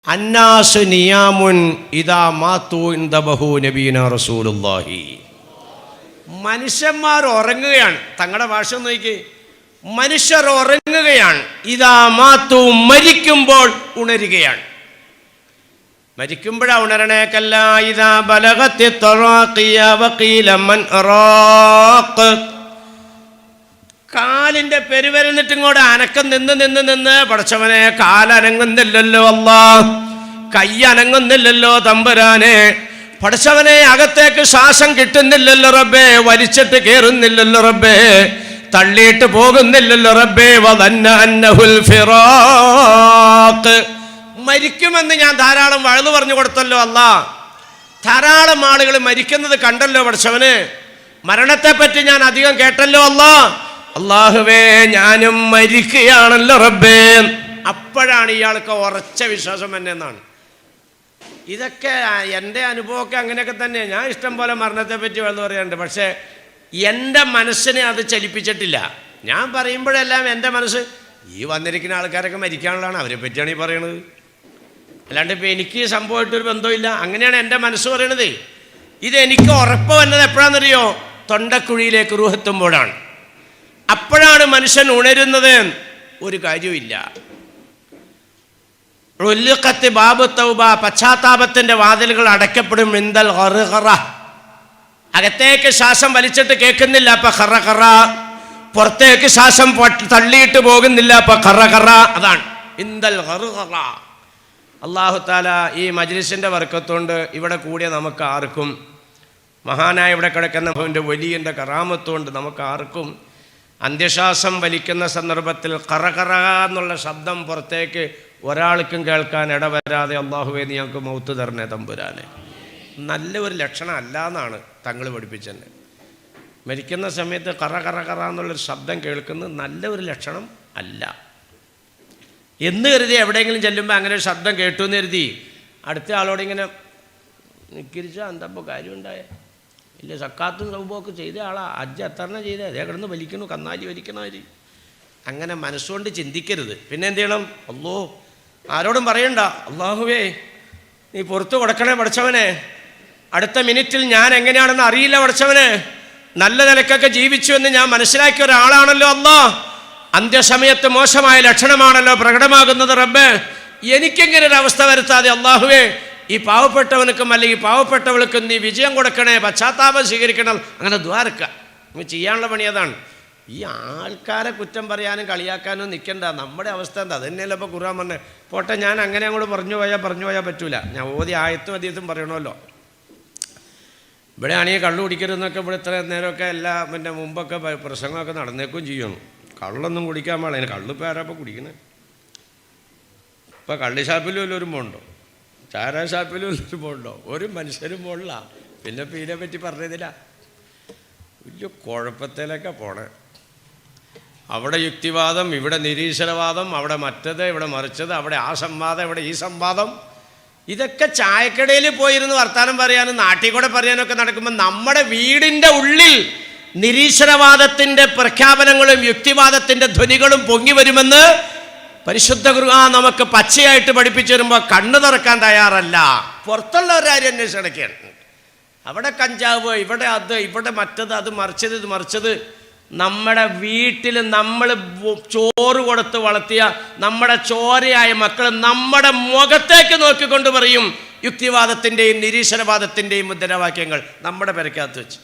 അന്നാസു നിയാമുൻ ഇദാ മാതു ഇൻദബഹു നബീന റസൂലുള്ളാഹി. മനുഷ്യന്മാർ ഉറങ്ങുകയാണ്. തങ്ങളുടെ ഭാഷ നോക്കി, മനുഷ്യർ ഉറങ്ങുകയാണ്. ഇദാ മാതു, മരിക്കുമ്പോൾ ഉണരുകയാണ്. മരിക്കുമ്പോഴാ ഉണരണേ. കല്ല ഇദാ ബലഗത്തി തറാഖിയ വഖീല മൻ അറാഖ്. കാലിൻ്റെ പെരുവരുന്നിട്ട് ഇങ്ങോട്ട് അനക്കം നിന്ന് പടച്ചവനെ, കാലനങ്ങുന്നില്ലല്ലോ അല്ലാ, കൈ അനങ്ങുന്നില്ലല്ലോ തമ്പുരാനെ, പടച്ചവനെ അകത്തേക്ക് ശ്വാസം കിട്ടുന്നില്ലല്ലോ റബ്ബേ, വലിച്ചിട്ട് കയറുന്നില്ലല്ലോ റബ്ബേ, തള്ളിയിട്ട് പോകുന്നില്ലല്ലോ റബ്ബേ. വദന്ന അന്നഹുൽ ഫിറാഖ്. മരിക്കുമെന്ന് ഞാൻ ധാരാളം വഴുതു പറഞ്ഞു കൊടുത്തല്ലോ അല്ലാ. ധാരാളം ആളുകൾ മരിക്കുന്നത് കണ്ടല്ലോ പടച്ചവന്. മരണത്തെപ്പറ്റി ഞാൻ അധികം കേട്ടല്ലോ അല്ലാ. അല്ലാഹുവേ, ഞാനും മരിക്കുകയാണല്ലോ റബ്ബേ. അപ്പോഴാണ് ഇയാൾക്ക് ഉറച്ച വിശ്വാസം എന്നെന്നാണ്. ഇതൊക്കെ എൻ്റെ അനുഭവമൊക്കെ അങ്ങനെയൊക്കെ തന്നെയാണ്. ഞാൻ ഇഷ്ടം പോലെ മരണത്തെ പറ്റി വന്നു പറയാറുണ്ട്. പക്ഷേ എൻ്റെ മനസ്സിനെ അത് ചലിപ്പിച്ചിട്ടില്ല. ഞാൻ പറയുമ്പോഴെല്ലാം എൻ്റെ മനസ്സ് ഈ വന്നിരിക്കുന്ന ആൾക്കാരൊക്കെ മരിക്കാനുള്ളതാണ്, അവരെ പറ്റിയാണ് ഈ പറയണത്. അല്ലാണ്ട് ഇപ്പം എനിക്ക് സംഭവമായിട്ടൊരു ബന്ധമില്ല. അങ്ങനെയാണ് എൻ്റെ മനസ്സ് പറയണത്. ഇതെനിക്ക് ഉറപ്പ് വന്നത് എപ്പോഴാണെന്നറിയോ? തൊണ്ടക്കുഴിയിലേക്ക് റൂഹെത്തുമ്പോഴാണ്. അപ്പോഴാണ് മനുഷ്യൻ ഉണരുന്നത്. ഒരു കാര്യമില്ല. ബാബു തൗബ, പശ്ചാത്താപത്തിൻ്റെ വാതിലുകൾ അടയ്ക്കപ്പെടും. ഇന്ദൽ ഖർഖറ, അകത്തേക്ക് ശ്വാസം വലിച്ചിട്ട് കേൾക്കുന്നില്ല, അപ്പൊ ഖറഖറ. പുറത്തേക്ക് ശ്വാസം തള്ളിയിട്ട് പോകുന്നില്ല, അപ്പൊ ഖറഖറ. അതാണ് ഇന്ദൽ ഖർഖറ. അല്ലാഹു തആല ഈ മജ്ലിസിൻ്റെ ബർക്കത്തുകൊണ്ട് ഇവിടെ കൂടിയ നമുക്ക് ആർക്കും, മഹാനായ ഇവിടെ കിടക്കുന്ന വലിയൻ്റെ കറാമത്തുകൊണ്ട് നമുക്ക് ആർക്കും അന്ത്യശ്വാസം വലിക്കുന്ന സന്ദർഭത്തിൽ ഖറഖറ എന്നുള്ള ശബ്ദം പുറത്തേക്ക് ഒരാൾക്കും കേൾക്കാൻ ഇടവരാതെ അല്ലാഹുവേ നീ ഞങ്ങൾക്ക് മൗത്ത് തരണേ തമ്പുരാനെ. നല്ല ഒരു ലക്ഷണം അല്ല എന്നാണ് തങ്ങൾ പഠിപ്പിച്ചെന്നെ. മരിക്കുന്ന സമയത്ത് ഖറഖറ എന്നുള്ളൊരു ശബ്ദം കേൾക്കുന്നത് നല്ല ഒരു ലക്ഷണം അല്ല എന്ന് കരുതി എവിടെയെങ്കിലും ചെല്ലുമ്പോൾ അങ്ങനെ ഒരു ശബ്ദം കേട്ടു എന്ന് കരുതി അടുത്ത ആളോടിങ്ങനെ നിക്കരിച്ചാൽ എന്താപ്പോൾ കാര്യമുണ്ടായേ? ഇല്ല, സക്കാത്തും സൗബൊക്കെ ചെയ്ത ആളാ, അജ്ജ് എത്തരണ ചെയ്തേ, അതേ കിടന്ന് വലിക്കണു, കന്നാലി വലിക്കണമാതിരി. അങ്ങനെ മനസ്സുകൊണ്ട് ചിന്തിക്കരുത്. പിന്നെ എന്ത് ചെയ്യണം? അല്ലോ ആരോടും പറയണ്ട, അല്ലാഹുവേ നീ പുറത്തു കൊടുക്കണേ പടച്ചവനെ. അടുത്ത മിനിറ്റിൽ ഞാൻ എങ്ങനെയാണെന്ന് അറിയില്ല പടച്ചവനെ. നല്ല നിലക്കൊക്കെ ജീവിച്ചു എന്ന് ഞാൻ മനസ്സിലാക്കിയ ഒരാളാണല്ലോ അല്ലാ. അന്ത്യസമയത്ത് മോശമായ ലക്ഷണമാണല്ലോ പ്രകടമാകുന്നത് റബ്ബേ. എനിക്കിങ്ങനെ ഒരു അവസ്ഥ വരുത്താതെ അല്ലാഹുവേ ഈ പാവപ്പെട്ടവനക്കും അല്ലെങ്കിൽ പാവപ്പെട്ടവൾക്കും നീ വിജയം കൊടുക്കണേ, പശ്ചാത്താപം സ്വീകരിക്കണം. അങ്ങനെ ദ്വാരക്ക നമ്മൾ ചെയ്യാനുള്ള പണി അതാണ്. ഈ ആൾക്കാരെ കുറ്റം പറയാനും കളിയാക്കാനും നിൽക്കണ്ട. നമ്മുടെ അവസ്ഥ എന്താ? അതന്നെയല്ല ഇപ്പോൾ ഖുർആൻ പറഞ്ഞേ. പോട്ടെ, ഞാൻ അങ്ങനെ അങ്ങോട്ട് പറഞ്ഞു പോയാൽ പറ്റൂല. ഞാൻ ഓതി ആയത്തും അതീതും പറയണമല്ലോ. ഇവിടെ ആണെങ്കിൽ കള്ളു കുടിക്കരുതെന്നൊക്കെ ഇവിടെ ഇത്ര നേരമൊക്കെ എല്ലാ മുമ്പൊക്കെ പ്രസംഗമൊക്കെ നടന്നേക്കും ചെയ്യണം. കള്ളൊന്നും കുടിക്കാൻ പാടില്ല. അതിന് കള്ളിപ്പോൾ ആരാ ഇപ്പോൾ കുടിക്കണേ? ഇപ്പോൾ കള്ളി ഷാപ്പിലും വല്ലവരും പോകണ്ടോ? ചാര ഷാപ്പിലും വല്ലവരും പോകണ്ടോ? ഒരു മനുഷ്യരും പോകില്ല. പിന്നെ ഇതിനെ പറ്റി പറഞ്ഞതില്ല. വലിയ കുഴപ്പത്തിലൊക്കെ പോണേ. അവിടെ യുക്തിവാദം, ഇവിടെ നിരീശ്വരവാദം, അവിടെ മറ്റത്, ഇവിടെ മറിച്ചത്, അവിടെ ആ സംവാദം, ഇവിടെ ഈ സംവാദം. ഇതൊക്കെ ചായക്കടയിൽ പോയിരുന്ന് വർത്താനം പറയാനും നാട്ടിൽ കൂടെ പറയാനൊക്കെ നടക്കുമ്പോൾ നമ്മുടെ വീടിൻ്റെ ഉള്ളിൽ നിരീശ്വരവാദത്തിൻ്റെ പ്രഖ്യാപനങ്ങളും യുക്തിവാദത്തിൻ്റെ ധ്വനികളും പൊങ്ങി വരുമെന്ന് പരിശുദ്ധ ഖുർആൻ നമുക്ക് പച്ചയായിട്ട് പഠിപ്പിച്ചു വരുമ്പോൾ കണ്ണു തുറക്കാൻ തയ്യാറല്ല. പുറത്തുള്ളവരാരും അന്വേഷിച്ചടക്കുകയാണ്. അവിടെ കഞ്ചാവ്, ഇവിടെ അത്, ഇവിടെ മറ്റത്, അത് മറിച്ചത്, ഇത് മറിച്ചത്. നമ്മുടെ വീട്ടിൽ നമ്മൾ ചോറ് കൊടുത്ത് വളർത്തിയ നമ്മുടെ ചോരയായ മക്കൾ നമ്മുടെ മുഖത്തേക്ക് നോക്കിക്കൊണ്ട് പറയും യുക്തിവാദത്തിൻ്റെയും നിരീശ്വരവാദത്തിൻ്റെയും മുദ്രാവാക്യങ്ങൾ നമ്മുടെ പെരക്കകത്ത് വെച്ച്.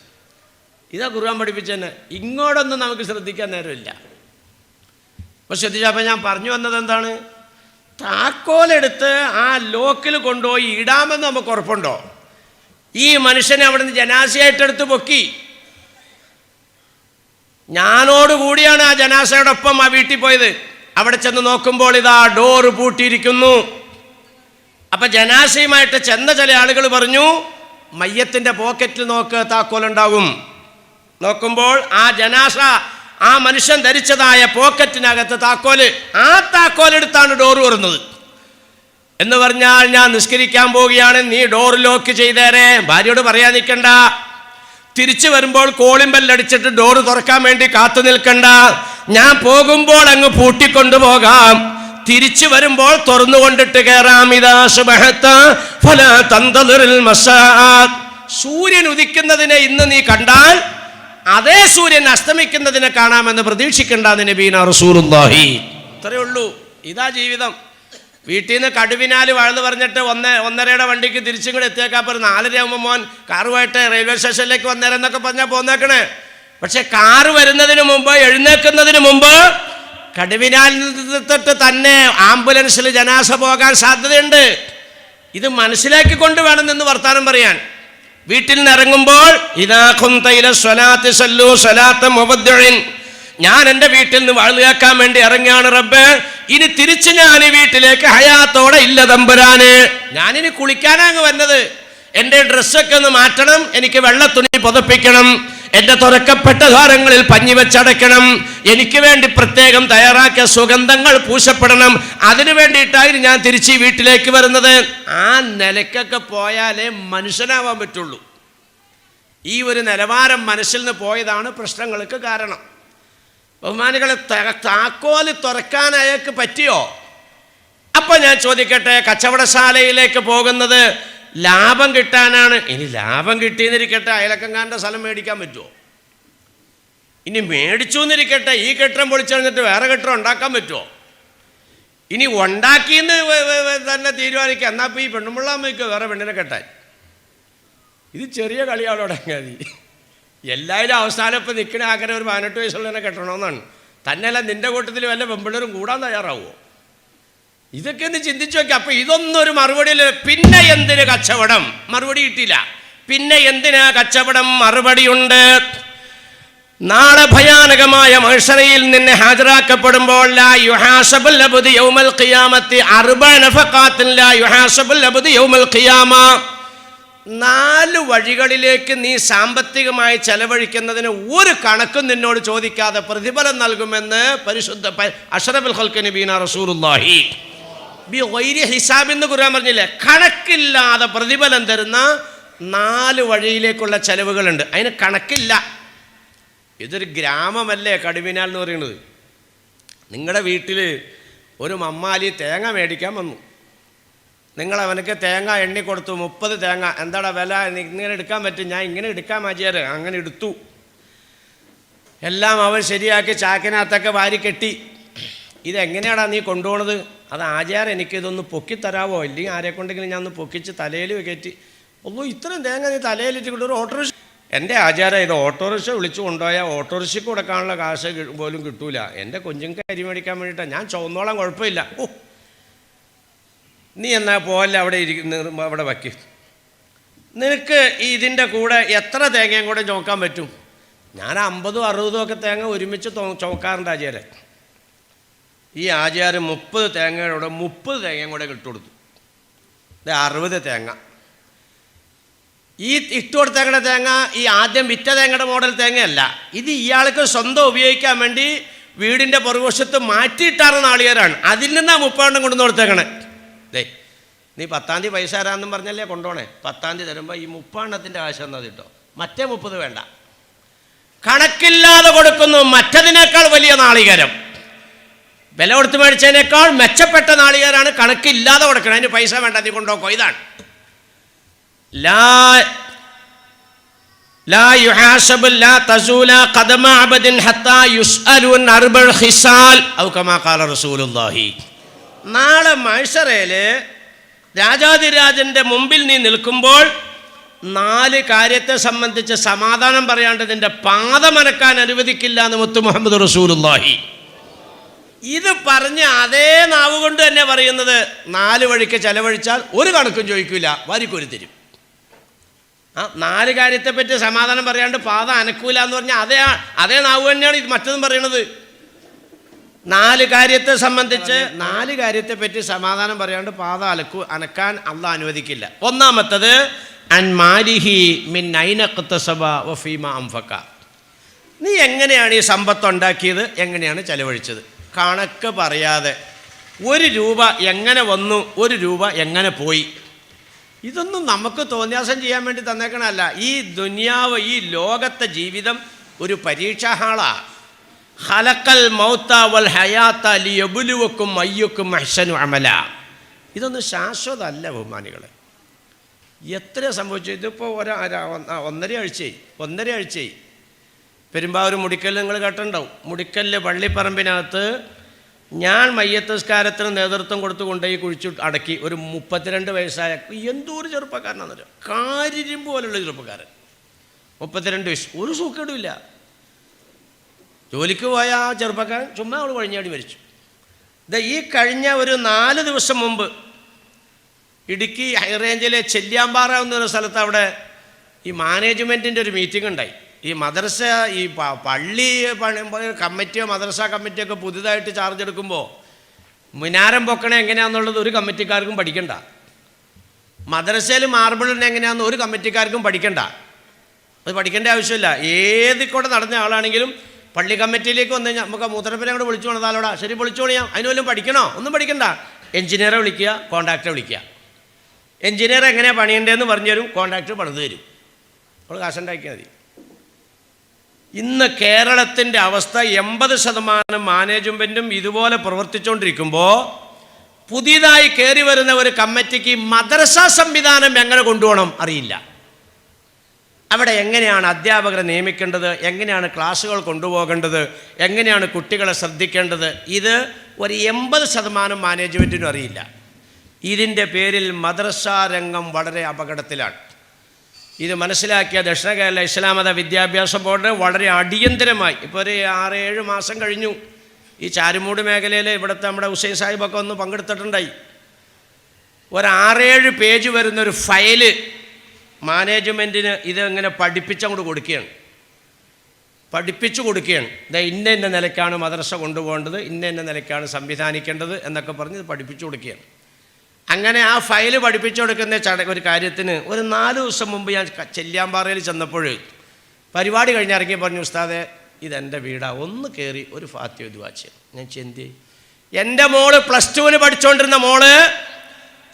ഇതാ ഖുർആൻ പഠിപ്പിച്ചെന്നെ. ഇങ്ങോട്ടൊന്നും നമുക്ക് ശ്രദ്ധിക്കാൻ നേരമില്ല. അപ്പോൾ ശ്രദ്ധിച്ചപ്പോൾ ഞാൻ പറഞ്ഞു വന്നത് എന്താണ്? താക്കോലെടുത്ത് ആ ലോക്കിൽ കൊണ്ടുപോയി ഇടാമെന്ന് നമുക്ക് ഉറപ്പുണ്ടോ? ഈ മനുഷ്യനെ അവിടെ നിന്ന് ജനാസയായിട്ടെടുത്ത് പൊക്കി. ഞാനോടുകൂടിയാണ് ആ ജനാസയോടൊപ്പം ആ വീട്ടിൽ പോയത്. അവിടെ ചെന്ന് നോക്കുമ്പോൾ ഇതാ ഡോറ് പൂട്ടിയിരിക്കുന്നു. അപ്പം ജനാസയുമായിട്ട് ചെന്ന ചില ആളുകൾ പറഞ്ഞു, മയ്യത്തിൻ്റെ പോക്കറ്റിൽ നോക്ക്, താക്കോലുണ്ടാകും. നോക്കുമ്പോൾ ആ ജനാസ, ആ മനുഷ്യൻ ധരിച്ചതായ പോക്കറ്റിനകത്ത് താക്കോല്, ആ താക്കോലെടുത്താണ് ഡോറ് തുറന്നത്. എന്ന് പറഞ്ഞാൽ ഞാൻ നിസ്കരിക്കാൻ പോവുകയാണ്, നീ ഡോർ ലോക്ക് ചെയ്തേരെ. ഭാര്യയോട് പറയാൻ നിൽക്കണ്ട. തിരിച്ചു വരുമ്പോൾ കോളിംഗ് ബെല്ലടിച്ചിട്ട് ഡോറ് തുറക്കാൻ വേണ്ടി കാത്തു നിൽക്കണ്ട. ഞാൻ പോകുമ്പോൾ അങ്ങ് പൂട്ടിക്കൊണ്ടു പോകാം. തിരിച്ചു വരുമ്പോൾ തുറന്നുകൊണ്ടിട്ട് കയറാം. ഇദാ സുബ്ഹത ഫലാ തന്തളിറിൽ മസാ. സൂര്യൻ ഉദിക്കുന്നതിനെ ഇന്ന് നീ കണ്ടാൽ അതേ സൂര്യൻ അസ്തമിക്കുന്നതിനെ കാണാമെന്ന് പ്രതീക്ഷിക്കേണ്ട നബീന റസൂലുള്ളാഹി. ഇത്രയേ ഉള്ളൂ. ഇതാ ജീവിതം. വീട്ടിൽ നിന്ന് കടുവിനാൽ വഴുതു പറഞ്ഞിട്ട് 1:30 വണ്ടിക്ക് തിരിച്ചിങ്ങോട്ട് എത്തിയേക്കാപ്പോൾ 4:30 ആകുമ്പോൾ മോൻ കാറുമായിട്ട് റെയിൽവേ സ്റ്റേഷനിലേക്ക് വന്നേരം എന്നൊക്കെ പറഞ്ഞാൽ പോന്നേക്കണേ. പക്ഷെ കാറ് വരുന്നതിന് മുമ്പ്, എഴുന്നേൽക്കുന്നതിന് മുമ്പ് കടുവിനാൽ തൊട്ട് തന്നെ ആംബുലൻസിൽ ജനാസ പോകാൻ സാധ്യതയുണ്ട്. ഇത് മനസ്സിലാക്കിക്കൊണ്ട് വേണം നിന്ന് വർത്താനം പറയാൻ. വീട്ടിൽ നിന്ന് ഇറങ്ങുമ്പോൾ ഇദാ ഖുംത ഇല സ്വലാത്തി സല്ലു സ്വലാത്ത മുവദ്ദിഇൻ, ഞാൻ എൻ്റെ വീട്ടിൽ നിന്ന് വഅ്ള് കേൾക്കാൻ വേണ്ടി ഇറങ്ങിയാണ് റബ്ബേ, ഇനി തിരിച്ച് ഞാൻ ഈ വീട്ടിലേക്ക് ഹയാത്തോടെ ഇല്ല തമ്പുരാന്. ഞാനിനി കുളിക്കാനാണ് വന്നത്. എൻ്റെ ഡ്രസ്സൊക്കെ ഒന്ന് മാറ്റണം, എനിക്ക് വെള്ള തുണി പുതപ്പിക്കണം, എൻ്റെ തുറക്കപ്പെട്ട ദ്വാരങ്ങളിൽ പഞ്ഞി വെച്ചടയ്ക്കണം, എനിക്ക് വേണ്ടി പ്രത്യേകം തയ്യാറാക്കിയ സുഗന്ധങ്ങൾ പൂശപ്പെടണം. അതിനു വേണ്ടിയിട്ടായിരുന്നു ഞാൻ തിരിച്ച് ഈ വീട്ടിലേക്ക് വരുന്നത്. ആ നിലയ്ക്കൊക്കെ പോയാലേ മനുഷ്യനാവാൻ പറ്റുള്ളൂ. ഈ ഒരു നിലവാരം മനസ്സിൽ നിന്ന് പോയതാണ് പ്രശ്നങ്ങൾക്ക് കാരണം. ബഹുമാനികളെ, താക്കോല് തുറക്കാൻ അയാൾക്ക് പറ്റിയോ? അപ്പൊ ഞാൻ ചോദിക്കട്ടെ, കച്ചവടശാലയിലേക്ക് പോകുന്നത് ലാഭം കിട്ടാനാണ്. ഇനി ലാഭം കിട്ടിയെന്നിരിക്കട്ടെ, അയലക്കങ്കാരൻ്റെ സ്ഥലം മേടിക്കാൻ പറ്റുമോ? ഇനി മേടിച്ചു എന്നിരിക്കട്ടെ, ഈ കെട്ടിടം പൊളിച്ചെറിഞ്ഞിട്ട് വേറെ കെട്ടിടം ഉണ്ടാക്കാൻ പറ്റുമോ? ഇനി ഉണ്ടാക്കിയെന്ന് തന്നെ തീരുമാനിക്കുക. എന്നാൽ ഇപ്പോൾ ഈ പെണ്ണുമ്പിള്ള അമ്മയ്ക്ക് വേറെ പെണ്ണിനെ കെട്ടാൻ. ഇത് ചെറിയ കളിയാളോടെ മതി. എല്ലാവരും അവസാനം ഇപ്പോൾ നിൽക്കണ ആഗ്രഹം ഒരു 18 വയസ്സുള്ളതിനെ കെട്ടണമെന്നാണ്. തന്നെയല്ല നിൻ്റെ കൂട്ടത്തിൽ വല്ല പെമ്പിള്ളേരും കൂടാൻ തയ്യാറാവുമോ? ഇതൊക്കെ ഒന്ന് ചിന്തിച്ചു നോക്കി. അപ്പോൾ ഇതൊന്നും ഒരു മറുപടിയിൽ. പിന്നെ എന്തിന് കച്ചവടം? മറുപടി കിട്ടിയില്ല. പിന്നെ എന്തിനാ കച്ചവടം? മറുപടിയുണ്ട്. നാളെ ഭയാനകമായ മഹ്ശറയിൽ നിന്നെ ഹാജരാക്കപ്പെടുമ്പോൾ ലാ യുഹാസബുൽ അബ്ദു യൗമൽ ഖിയാമത്തി 40 നഫഖാത്തിൻ ലാ യുഹാസബുൽ അബ്ദു യൗമൽ ഖിയാമ. 4 വഴികളിലേക്ക് നീ സാമ്പത്തികമായി ചെലവഴിക്കുന്നതിന് ഒരു കണക്കും നിന്നോട് ചോദിക്കാതെ പ്രതിഫലം നൽകുമെന്ന് പരിശുദ്ധ അഷ്റഫുൽ ഖൽഖ് നബീന റസൂലുള്ളാഹി ബി ഗൈരി ഹിസാബ് എന്ന് ഖുർആൻ പറഞ്ഞില്ലേ? കണക്കില്ലാതെ പ്രതിഫലം തരുന്ന 4 വഴിയിലേക്കുള്ള ചെലവുകളുണ്ട്. അതിന് കണക്കില്ല. ഇതൊരു ഗ്രാമമല്ലേ കടുവിനാൽ എന്ന് പറയുന്നത്. നിങ്ങളുടെ വീട്ടിൽ ഒരു മമ്മാലി തേങ്ങ മേടിക്കാൻ വന്നു. നിങ്ങൾ അവനക്ക് തേങ്ങ എണ്ണി കൊടുത്തു. 30 തേങ്ങ. എന്താടാ വില? ഇങ്ങനെ എടുക്കാൻ പറ്റും? ഞാൻ ഇങ്ങനെ എടുക്കാൻ മാറ്റിയാൽ അങ്ങനെ എടുത്തു. എല്ലാം അവൻ ശരിയാക്കി ചാക്കിനകത്തൊക്കെ വാരി കെട്ടി. ഇതെങ്ങനെയാടാ നീ കൊണ്ടുപോണത്? അത് ആചാരം, എനിക്കിതൊന്ന് പൊക്കിത്തരാവോ? ഇല്ലെങ്കിൽ ആരെക്കൊണ്ടെങ്കിലും ഞാൻ ഒന്ന് പൊക്കിച്ച് തലയിൽ കയറ്റി. ഒന്നും ഇത്രയും തേങ്ങ നീ തലയിലിട്ട് കൊണ്ട് ഒരു ഓട്ടോറിക്ഷ. എൻ്റെ ആചാരം ഇത്. ഓട്ടോറിക്ഷ വിളിച്ചു കൊണ്ടുപോയാൽ ഓട്ടോറിക്ഷയ്ക്ക് കൊടുക്കാനുള്ള കാശ് പോലും കിട്ടൂല. എൻ്റെ കുഞ്ഞുങ്ങൾക്ക് അരി മേടിക്കാൻ വേണ്ടിയിട്ടാണ്. ഞാൻ ചുവന്നോളം കുഴപ്പമില്ല. നീ എന്നാൽ പോലെ അവിടെ അവിടെ വയ്ക്കും. നിനക്ക് ഇതിൻ്റെ കൂടെ എത്ര തേങ്ങയും കൂടെ ചോക്കാൻ പറ്റും? ഞാൻ 50 60 ഒക്കെ തേങ്ങ ഒരുമിച്ച് ചോക്കാറുണ്ട് ആചാര്യ. ഈ ആചാര്യ 30 തേങ്ങയുടെ 30 തേങ്ങയും കൂടെ ഇട്ടുകൊടുത്തു. 60 തേങ്ങ. ഈ ഇട്ടുകൊടുത്തേക്കണ തേങ്ങ ഈ ആദ്യം വിറ്റ തേങ്ങയുടെ മോഡൽ തേങ്ങയല്ല. ഇത് ഇയാൾക്ക് സ്വന്തം ഉപയോഗിക്കാൻ വേണ്ടി വീടിൻ്റെ പുറകുവശത്ത് മാറ്റിയിട്ടാണ് നാളികേരാണ്. അതിൽ നിന്നാണ് 30 കൊണ്ടുവന്ന് കൊടുത്തേക്കണേ. നീ 10-ാം തീയതി പൈസ തരാമെന്നും പറഞ്ഞല്ലേ കൊണ്ടുപോണേ. 10-ാം തീയതി തരുമ്പോൾ ഈ 30 കാശ് തന്നത് കിട്ടോ. മറ്റേ 30 വേണ്ട. കണക്കില്ലാതെ കൊടുക്കുന്നു. മറ്റതിനേക്കാൾ വലിയ നാളികേരം, വില കൊടുത്ത് മേടിച്ചതിനേക്കാൾ മെച്ചപ്പെട്ട നാളികേരാണ് കണക്കില്ലാതെ കൊടുക്കണം. അതിന് പൈസ വേണ്ട, നീ കൊണ്ടുപോക്കോ. ഇതാണ് ലാ യുഹാസബു ലാ തസൂല ഖദമ അബ്ദിൻ ഹത്താ യുസ്അലു അൻ 4 ഖിസാൽ ഔ കമാ ഖാല റസൂലുള്ളാഹി. നാളെ മഹ്ശറയിൽ രാജാതിരാജൻ്റെ മുമ്പിൽ നീ നിൽക്കുമ്പോൾ 4 കാര്യത്തെ സംബന്ധിച്ച് സമാധാനം പറയാണ്ട് നിന്റെ പാദമനക്കാൻ അനുവദിക്കില്ല എന്ന് മുത്തു മുഹമ്മദ് റസൂലുള്ളാഹി. ഇത് പറഞ്ഞ് അതേ നാവ് കൊണ്ട് തന്നെ പറയുന്നത് 4 വഴിക്ക് ചെലവഴിച്ചാൽ ഒരു കണക്കും ചോദിക്കില്ല, വാരിക്കോരി തരും. 4 കാര്യത്തെപ്പറ്റി സമാധാനം പറയാണ്ട് പാദം അനക്കൂല എന്ന് പറഞ്ഞാൽ അതേ നാവ് തന്നെയാണ് ഇത് മറ്റതും പറയണത്. 4 കാര്യത്തെ സംബന്ധിച്ച് 4 കാര്യത്തെപ്പറ്റി സമാധാനം പറയാണ്ട് പാദം അനക്കാൻ അള്ളാഹ് അനുവദിക്കില്ല. ഒന്നാമത്തത് അൻ മാലിഹി മിൻ ഐന ഖതസബ വഫീമ അൻഫക. നീ എങ്ങനെയാണ് ഈ സമ്പത്ത് ഉണ്ടാക്കിയത്, എങ്ങനെയാണ് ചെലവഴിച്ചത്? കണക്ക് പറയാതെ 1 രൂപ എങ്ങനെ വന്നു, 1 രൂപ എങ്ങനെ പോയി, ഇതൊന്നും നമുക്ക് തോന്നിയാസം ചെയ്യാൻ വേണ്ടി തന്നേക്കണമല്ല. ഈ ദുനിയാവ്, ഈ ലോകത്തെ ജീവിതം ഒരു പരീക്ഷാ ഹാളാണ്. ഖലഖൽ മൗത വൽ ഹയാത ലിയബ്ലുവക്കും അയ്യുക്കും അഹ്സനു അമല. ഇതൊന്നും ശാശ്വതമല്ല ബഹുമാനികളെ. എത്ര സംഭവിച്ചു? ഇതിപ്പോൾ ഒന്നര ആഴ്ചയായി പെരുമ്പാവൂർ മുടിക്കല്ല് നിങ്ങൾ കേട്ടിട്ടുണ്ടാവും. മുടിക്കല്ല് പള്ളിപ്പറമ്പിനകത്ത് ഞാൻ മയ്യത്ത് നിസ്കാരത്തിന് നേതൃത്വം കൊടുത്തു കൊണ്ടുപോയി കുഴിച്ചു അടക്കി. ഒരു 32 വയസ്സായ എന്തോരു ചെറുപ്പക്കാരനാണെന്നല്ലോ, കാരിരുമ്പ് പോലുള്ള ചെറുപ്പക്കാരൻ. 32 വയസ്സ്, ഒരു സൂക്കേടുമില്ല. ജോലിക്ക് പോയ ആ ചെറുപ്പക്കാരൻ ചുമ്മാ അവൾ കഴിഞ്ഞാടി മരിച്ചു. ഈ കഴിഞ്ഞ ഒരു 4 ദിവസം മുമ്പ് ഇടുക്കി ഹൈറേഞ്ചിലെ ചെല്ലിയാമ്പാറ എന്നൊരു സ്ഥലത്ത് അവിടെ ഈ മാനേജ്മെൻറ്റിൻ്റെ ഒരു മീറ്റിംഗ് ഉണ്ടായി. ഈ മദ്രസ, ഈ പള്ളി കമ്മിറ്റിയോ മദ്രസ കമ്മിറ്റിയൊക്കെ പുതുതായിട്ട് ചാർജ് എടുക്കുമ്പോൾ മിനാരം പൊക്കണേ എങ്ങനെയാണെന്നുള്ളത് ഒരു കമ്മിറ്റിക്കാർക്കും പഠിക്കണ്ട. മദ്രസയിൽ മാർബിളിന് എങ്ങനെയാണെന്ന് ഒരു കമ്മിറ്റിക്കാർക്കും പഠിക്കണ്ട. അത് പഠിക്കേണ്ട ആവശ്യമില്ല. ഏത് കൂടെ നടന്ന ആളാണെങ്കിലും പള്ളി കമ്മിറ്റിയിലേക്ക് വന്നു കഴിഞ്ഞാൽ നമുക്ക് മൂത്രപ്പനെ കൂടെ വിളിച്ചു കൊണ്ടാലോടാ, ശരി വിളിച്ചു കൊള്ളിയാം. അതിന് വല്ലതും പഠിക്കണോ? ഒന്നും പഠിക്കണ്ട. എഞ്ചിനീയറെ വിളിക്കുക, കോൺട്രാക്ടറെ വിളിക്കുക. എഞ്ചിനീയർ എങ്ങനെയാണ് പണിയേണ്ടതെന്ന് പറഞ്ഞു തരും, കോൺട്രാക്ടർ പണിത് തരും. നമ്മൾ കാശുണ്ടാക്കിയാൽ മതി. ഇന്ന് കേരളത്തിൻ്റെ അവസ്ഥ 80% മാനേജ്മെൻറ്റും ഇതുപോലെ പ്രവർത്തിച്ചുകൊണ്ടിരിക്കുമ്പോൾ പുതിയതായി കയറി വരുന്ന ഒരു കമ്മിറ്റിക്ക് മദ്രസ സംവിധാനം എങ്ങനെ കൊണ്ടുപോകണം അറിയില്ല. അവിടെ എങ്ങനെയാണ് അധ്യാപകരെ നിയമിക്കേണ്ടത്, എങ്ങനെയാണ് ക്ലാസ്സുകൾ കൊണ്ടുപോകേണ്ടത്, എങ്ങനെയാണ് കുട്ടികളെ ശ്രദ്ധിക്കേണ്ടത്, ഇത് ഒരു 80% മാനേജ്മെൻറ്റിനും അറിയില്ല. ഇതിൻ്റെ പേരിൽ മദ്രസ രംഗം വളരെ അപകടത്തിലാണ്. ഇത് മനസ്സിലാക്കിയ ദക്ഷിണ കേരള ഇസ്ലാം മത വിദ്യാഭ്യാസ ബോർഡ് വളരെ അടിയന്തരമായി, ഇപ്പോൾ ഒരു 6-7 മാസം കഴിഞ്ഞു, ഈ ചാരുമൂട് മേഖലയിൽ ഇവിടുത്തെ നമ്മുടെ ഹുസൈൻ സാഹിബൊക്കെ ഒന്ന് പങ്കെടുത്തിട്ടുണ്ടായി. ഒരു 6-7 പേജ് വരുന്നൊരു ഫയല് മാനേജ്മെൻറ്റിന് ഇതെങ്ങനെ പഠിപ്പിച്ചങ്ങോട്ട് കൊടുക്കുകയാണ്. ഇത് ഇന്ന നിലയ്ക്കാണ് മദ്രസ കൊണ്ടുപോകേണ്ടത്, ഇന്ന നിലയ്ക്കാണ് സംവിധാനിക്കേണ്ടത് എന്നൊക്കെ പറഞ്ഞ് ഇത് പഠിപ്പിച്ചു കൊടുക്കുകയാണ്. അങ്ങനെ ആ ഫയല് പഠിപ്പിച്ചു കൊടുക്കുന്ന ഒരു കാര്യത്തിന് ഒരു 4 ദിവസം മുമ്പ് ഞാൻ ചെല്ലിയാമ്പാറയിൽ ചെന്നപ്പോൾ പരിപാടി കഴിഞ്ഞിറങ്ങി പറഞ്ഞു, ഉസ്താദെ ഇതെൻ്റെ വീടാണ്, ഒന്ന് കയറി ഒരു ഫാത്തിഹ ദുആ ചെയ്യണം. ഞാൻ ചെന്തി, എൻ്റെ മോള് +2 പഠിച്ചുകൊണ്ടിരുന്ന മോള്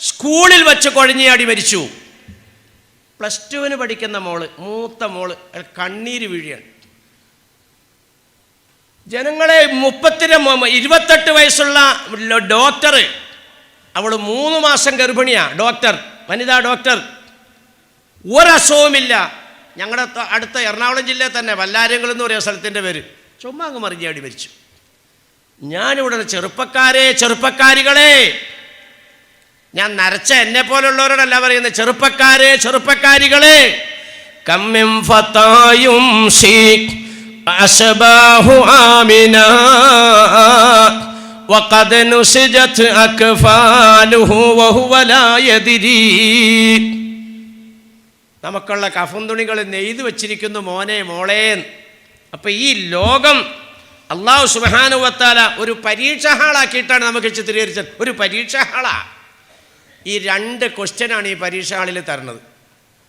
സ്കൂളിൽ വെച്ച് കുഴഞ്ഞാടി മരിച്ചു. +2 പഠിക്കുന്ന മോള്, മൂത്ത മോള്, കണ്ണീര് വീഴുകയാണ്. ജനങ്ങളെ 28 വയസ്സുള്ള ഡോക്ടർ, അവൾ 3 മാസം ഗർഭിണിയാണ്, ഡോക്ടർ, വനിതാ ഡോക്ടർ, ഒരസുഖവുമില്ല. ഞങ്ങളുടെ അടുത്ത എറണാകുളം ജില്ലയിൽ തന്നെ വല്ലാരങ്ങൾ എന്ന് പറയുന്ന സ്ഥലത്തിൻ്റെ പേര്, ചുമ്മാ അങ്ങ് മറിഞ്ഞാടി മരിച്ചു. ഞാനിവിടെ ചെറുപ്പക്കാരികളെ, ഞാൻ നരച്ച എന്നെ പോലുള്ളവരോടല്ല പറയുന്നത്, ചെറുപ്പക്കാരികളെ, കമ്മിൻ ഫതായും അസ്ബാഹു ആമിനാ വഖദ് നുസിജത് അക്ഫാലുഹു വഹുവ ലാ യദ്രി. നമുക്കുള്ള കഫൻ തുണികൾ നെയ്ത് വെച്ചിരിക്കുന്നു മോനെ മോളേ. അപ്പം ഈ ലോകം അല്ലാഹു സുബ്ഹാനഹു വ തആല ഒരു പരീക്ഷാ ഹാളാക്കിയിട്ടാണ് നമുക്ക് ചിത്രീകരിച്ചത്. ഒരു പരീക്ഷാ ഹാളാ. ഈ 2 ക്വസ്റ്റ്യനാണ് ഈ പരീക്ഷാ ഹാളിൽ തരുന്നത്.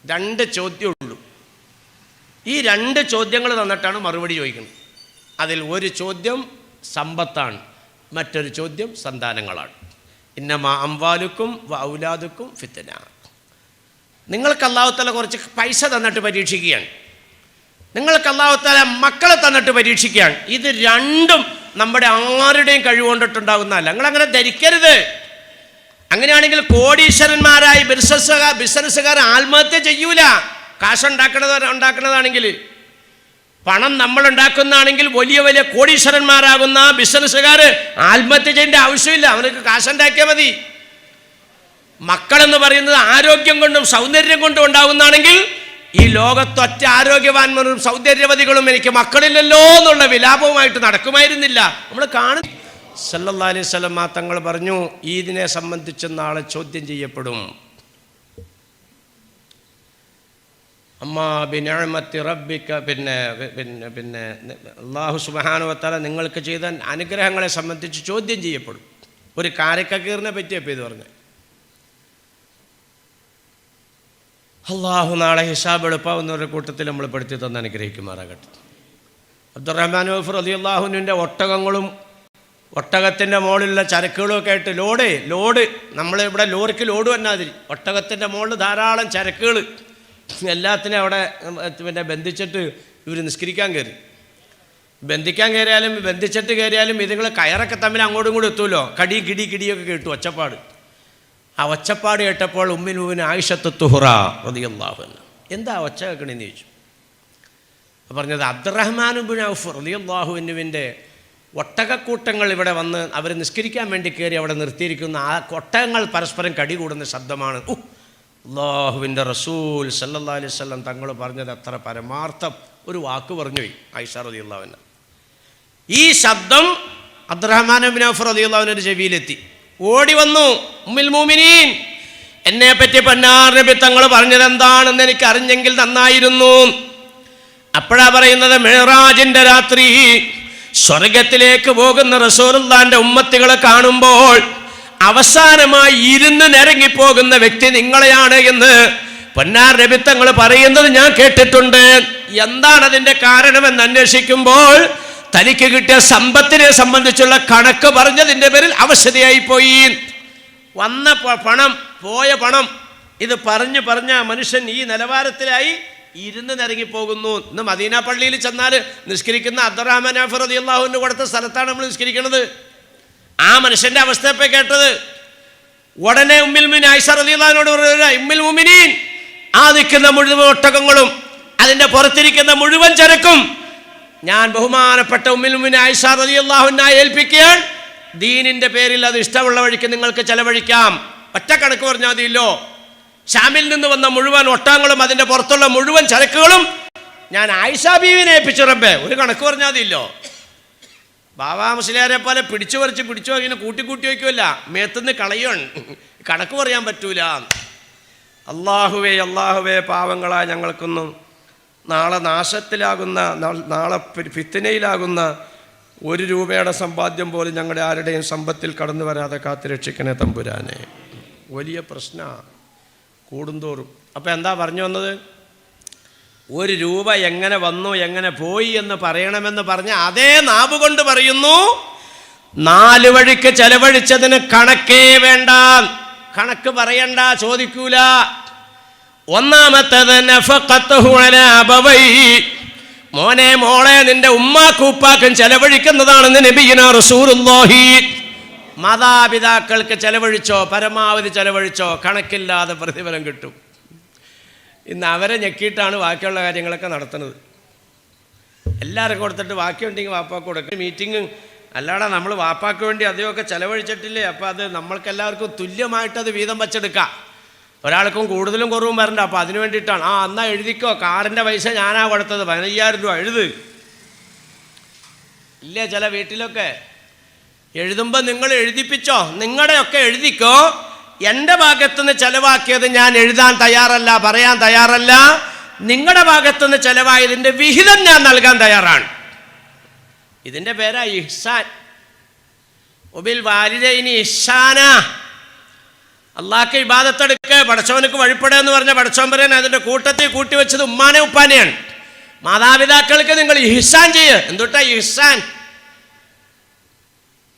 2 ചോദ്യമുള്ളൂ. ഈ 2 ചോദ്യങ്ങൾ തന്നിട്ടാണ് മറുപടി ചോദിക്കുന്നത്. അതിൽ ഒരു ചോദ്യം സമ്പത്താണ്, മറ്റൊരു ചോദ്യം സന്താനങ്ങളാണ്. ഇന്നമാ അംവാലുക്കും വ ഔലാദുക്കും ഫിത്ന. നിങ്ങൾക്ക് അല്ലാഹു തആല കുറച്ച് പൈസ തന്നിട്ട് പരീക്ഷിക്കുകയാണ്, നിങ്ങൾക്ക് അല്ലാഹു തആല മക്കളെ തന്നിട്ട് പരീക്ഷിക്കുകയാണ്. ഇത് രണ്ടും നമ്മുടെ ആരുടെയും കഴിവുകൊണ്ടിട്ടുണ്ടാകുന്നതല്ല. നിങ്ങളങ്ങനെ ധരിക്കരുത്. അങ്ങനെയാണെങ്കിൽ കോടീശ്വരന്മാരായ ബിസിനസ്സുകാർ ആത്മഹത്യ ചെയ്യൂല. കാശുണ്ടാക്കുന്നതാണെങ്കിൽ, പണം നമ്മൾ ഉണ്ടാക്കുന്നതാണെങ്കിൽ വലിയ വലിയ കോടീശ്വരന്മാരാകുന്ന ബിസിനസ്സുകാർ ആത്മഹത്യ ചെയ്യേണ്ട ആവശ്യമില്ല. അവർക്ക് കാശുണ്ടാക്കിയാൽ മതി. മക്കളെന്ന് പറയുന്നത് ആരോഗ്യം കൊണ്ടും സൗന്ദര്യം കൊണ്ടും ഉണ്ടാകുന്നതാണെങ്കിൽ ഈ ലോകത്തൊറ്റ ആരോഗ്യവാന്മാരും സൗന്ദര്യവതികളും എനിക്ക് മക്കളില്ലല്ലോ എന്നുള്ള വിലാപവുമായിട്ട് നടക്കുമായിരുന്നില്ല. നമ്മൾ കാണും. സല്ലല്ലാഹു അലൈഹി വസല്ലം തങ്ങൾ പറഞ്ഞു, ഈദിനെ സംബന്ധിച്ച് നാളെ ചോദ്യം ചെയ്യപ്പെടും. അമ്മാ ബിനിഅമത്തി റബ്ബിക, പിന്നെ അല്ലാഹു സുബ്ഹാനഹു വ തആല നിങ്ങൾക്ക് ചെയ്ത അനുഗ്രഹങ്ങളെ സംബന്ധിച്ച് ചോദ്യം ചെയ്യപ്പെടും. ഒരു കാരക്കക്കീറിനെ പറ്റിയപ്പോൾ ഇത് പറഞ്ഞു. അള്ളാഹു നാളെ ഹിസാബ് എളുപ്പാവുന്നവരുടെ കൂട്ടത്തിൽ നമ്മൾ പെടുത്തി തന്ന് അനുഗ്രഹിക്കുമാറാകട്ടെ. അബ്ദുറഹ്മാൻ ഔഫ് റളിയല്ലാഹു അൻഹുവിൻ്റെ ഒട്ടകങ്ങളും ഒട്ടകത്തിൻ്റെ മുകളിലുള്ള ചരക്കുകളും ഒക്കെ ആയിട്ട് ലോഡ് നമ്മളിവിടെ ലോറിക്ക് ലോഡ് വന്നാതിരി ഒട്ടകത്തിൻ്റെ മുകളിൽ ധാരാളം ചരക്കുകൾ എല്ലാത്തിനും അവിടെ പിന്നെ ബന്ധിച്ചിട്ട് ഇവർ നിസ്കരിക്കാൻ കയറി. ബന്ധിക്കാൻ കയറിയാലും ബന്ധിച്ചിട്ട് കയറിയാലും ഇതുങ്ങൾ കയറൊക്കെ തമ്മിൽ അങ്ങോട്ടും ഇങ്ങോട്ടും എത്തുമല്ലോ. കടി കിടി കിടിയൊക്കെ കേട്ടു ഒച്ചപ്പാട്. ആ ഒച്ചപ്പാട് കേട്ടപ്പോൾ ഉമ്മുൽ മുഅ്മിനീൻ ആയിഷത്തു തുഹ്റ റളിയല്ലാഹു അൻഹ എന്താ ഒച്ച കേൾക്കണമെന്ന് ചോദിച്ചു. പറഞ്ഞത് അബ്ദുറഹ്മാൻ ഇബ്നു ഔഫ് റളിയല്ലാഹു അൻഹുവിൻ്റെ ഒട്ടകക്കൂട്ടങ്ങൾ ഇവിടെ വന്ന് അവർ നിസ്കരിക്കാൻ വേണ്ടി കയറി അവിടെ നിർത്തിയിരിക്കുന്ന ആ ഒട്ടകങ്ങൾ പരസ്പരം കടി കൂടുന്ന ശബ്ദമാണ്. അല്ലാഹുവിൻ്റെ റസൂൽ സല്ലല്ലാഹു അലൈഹി വസല്ലം തങ്ങൾ പറഞ്ഞത് അത്ര പരമാർത്ഥം ഒരു വാക്ക് പറഞ്ഞുപോയി ആയിഷ റളിയല്ലാഹു അൻഹ. ഈ ശബ്ദം അബ്ദുറഹ്മാൻ ഇബ്നു ഔഫ് റളിയല്ലാഹു അൻഹുവിൻ്റെ ചെവിയിലെത്തി. ഓടി വന്നു, ഉമ്മുൽ മുഅ്മിനീൻ, എന്നെ പറ്റി പൊന്നാർ നബി തങ്ങൾ പറഞ്ഞത് എന്താണെന്ന് എനിക്ക് അറിഞ്ഞെങ്കിൽ നന്നായിരുന്നു. അപ്പോഴാ പറയുന്നത്, മിഅ്റാജിന്റെ രാത്രി സ്വർഗത്തിലേക്ക് പോകുന്ന റസൂലുള്ളാഹിന്റെ ഉമ്മത്തികളെ കാണുമ്പോൾ അവസാനമായി ഇരുന്ന് നിരങ്ങിപ്പോകുന്ന വ്യക്തി നിങ്ങളെയാണ് എന്ന് പൊന്നാർ നബി തങ്ങൾ പറയുന്നത് ഞാൻ കേട്ടിട്ടുണ്ട്. എന്താണ് അതിന്റെ കാരണമെന്ന് അന്വേഷിക്കുമ്പോൾ തനിക്ക് കിട്ടിയ സമ്പത്തിനെ സംബന്ധിച്ചുള്ള കണക്ക് പറഞ്ഞതിൻ്റെ പേരിൽ അവശതയായി പോയി. വന്ന പണം പോയ പണം ഇത് പറഞ്ഞ് പറഞ്ഞ മനുഷ്യൻ ഈ നിലവാരത്തിലായി ഇരുന്ന് നിരങ്ങിപ്പോകുന്നു. ഇന്ന് മദീന പള്ളിയിൽ ചെന്നാൽ നിസ്കരിക്കുന്ന അബ്ദുറഹ്മാൻ ഔഫ് റളിയല്ലാഹു അൻഹു കൊടുത്ത സ്ഥലത്താണ് നമ്മൾ നിസ്കരിക്കുന്നത്. ആ മനുഷ്യന്റെ അവസ്ഥ ഇപ്പം കേട്ടത്. ഉടനെ ഉമ്മുൽ മുഅ്മിനീൻ ആയിഷ റളിയല്ലാഹു അൻഹയോട് പറഞ്ഞു, ഉമ്മുൽ മുഅ്മിനീൻ, ആ നിൽക്കുന്ന മുഴുവൻ ഒട്ടകങ്ങളും അതിൻ്റെ പുറത്തിരിക്കുന്ന മുഴുവൻ ചരക്കും ഞാൻ ബഹുമാനപ്പെട്ട ഉമ്മുൽ മുഅ്മിനീൻ ആയിഷ റളിയല്ലാഹു അൻഹയെ ഏൽപ്പിക്കുകയാണ്. ദീനിൻ്റെ പേരിൽ അത് ഇഷ്ടമുള്ള വഴിക്ക് നിങ്ങൾക്ക് ചെലവഴിക്കാം. ഒറ്റ കണക്ക് പറഞ്ഞാൽ മതിയല്ലോ. ഷാമിൽ നിന്ന് വന്ന മുഴുവൻ ഒട്ടകങ്ങളും അതിൻ്റെ പുറത്തുള്ള മുഴുവൻ ചരക്കുകളും ഞാൻ ആയിഷ ബീവിനെ ഏൽപ്പിച്ചു റബ്ബേ. ഒരു കണക്ക് പറഞ്ഞാൽ മതിയല്ലോ. ബാബാ മുസ്ലിയാരെ പോലെ പിടിച്ചു ഇങ്ങനെ കൂട്ടി വയ്ക്കുമല്ല, മേത്തുനിന്ന് കളയാണ്. കണക്ക് പറയാൻ പറ്റൂല. അല്ലാഹുവേ പാവങ്ങളായ ഞങ്ങൾക്കൊന്നും നാളെ നാശത്തിലാകുന്ന, നാളെ ഫിത്നയിലാകുന്ന 1 രൂപയുടെ സമ്പാദ്യം പോലും ഞങ്ങളുടെ ആരുടെയും സമ്പത്തിൽ കടന്നു വരാതെ കാത്തുരക്ഷിക്കണേ തമ്പുരാനെ. വലിയ പ്രശ്നമാണ് കൂടുന്തോറും. അപ്പം എന്താ പറഞ്ഞു വന്നത്? 1 രൂപ എങ്ങനെ വന്നു എങ്ങനെ പോയി എന്ന് പറയണമെന്ന് പറഞ്ഞ അതേ നാവ് കൊണ്ട് പറയുന്നു, 4 വഴിക്ക് ചെലവഴിച്ചതിന് കണക്കേ വേണ്ട, കണക്ക് പറയണ്ട, ചോദിക്കൂല. ഒന്നാമത്തേത് നഫഖത്തുഹു അലാ അബവൈഹി, മോനെ മോളെ നിന്റെ ഉമ്മാക്കും ഉപ്പാക്കും ചെലവഴിക്കുന്നതാണെന്ന് നബിയുനാ റസൂലുള്ളാഹി. മാതാപിതാക്കൾക്ക് ചെലവഴിച്ചോ, പരമാവധി ചെലവഴിച്ചോ, കണക്കില്ലാതെ പ്രതിഫലം കിട്ടും. ഇന്ന് അവരെ ഞെക്കിയിട്ടാണ് ബാക്കിയുള്ള കാര്യങ്ങളൊക്കെ നടത്തുന്നത്. എല്ലാവർക്കും കൊടുത്തിട്ട് ബാക്കിയുണ്ടെങ്കിൽ വാപ്പാക്ക് കൊടുക്കും. മീറ്റിംഗ് അല്ലാതെ നമ്മൾ വാപ്പാക്ക് വേണ്ടി അധികമൊക്കെ ചെലവഴിച്ചിട്ടില്ലേ, അപ്പോൾ അത് നമ്മൾക്കെല്ലാവർക്കും തുല്യമായിട്ടത് വീതം വച്ചെടുക്കാം. ഒരാൾക്കും കൂടുതലും കുറവും വരണ്ട. അപ്പോൾ അതിന് വേണ്ടിയിട്ടാണ്. എന്നാൽ എഴുതിക്കോ, കാറിൻ്റെ പൈസ ഞാനാ കൊടുത്തത്, 15,000 രൂപ എഴുത്. ഇല്ലേ ചില വീട്ടിലൊക്കെ എഴുതുമ്പോൾ നിങ്ങൾ എഴുതിപ്പിച്ചോ, നിങ്ങളുടെയൊക്കെ എഴുതിക്കോ, എൻ്റെ ഭാഗത്തുനിന്ന് ചെലവാക്കിയത് ഞാൻ എഴുതാൻ തയ്യാറല്ല, പറയാൻ തയ്യാറല്ല. നിങ്ങളുടെ ഭാഗത്തുനിന്ന് ചെലവായതിൻ്റെ വിഹിതം ഞാൻ നൽകാൻ തയ്യാറാണ്. ഇതിൻ്റെ പേരാ ഇഹ്സാൻ. ഒബിൽ വാലിദൈനി ഇഹ്സാന. അള്ളാഹ്ക്ക് ഇബാദത്തെടുക്കുക, പടച്ചവനക്ക് വഴിപ്പെടുക എന്ന് പറഞ്ഞ പടച്ചവൻ പറയാൻ അതിൻ്റെ കൂട്ടത്തിൽ കൂട്ടി വെച്ചത് ഉമ്മാനെ ഉപ്പാനെയാണ്. മാതാപിതാക്കൾക്ക് നിങ്ങൾ ഇഹ്സാൻ ചെയ്യുക. എന്തുട്ടാ ഇഹ്സാൻ?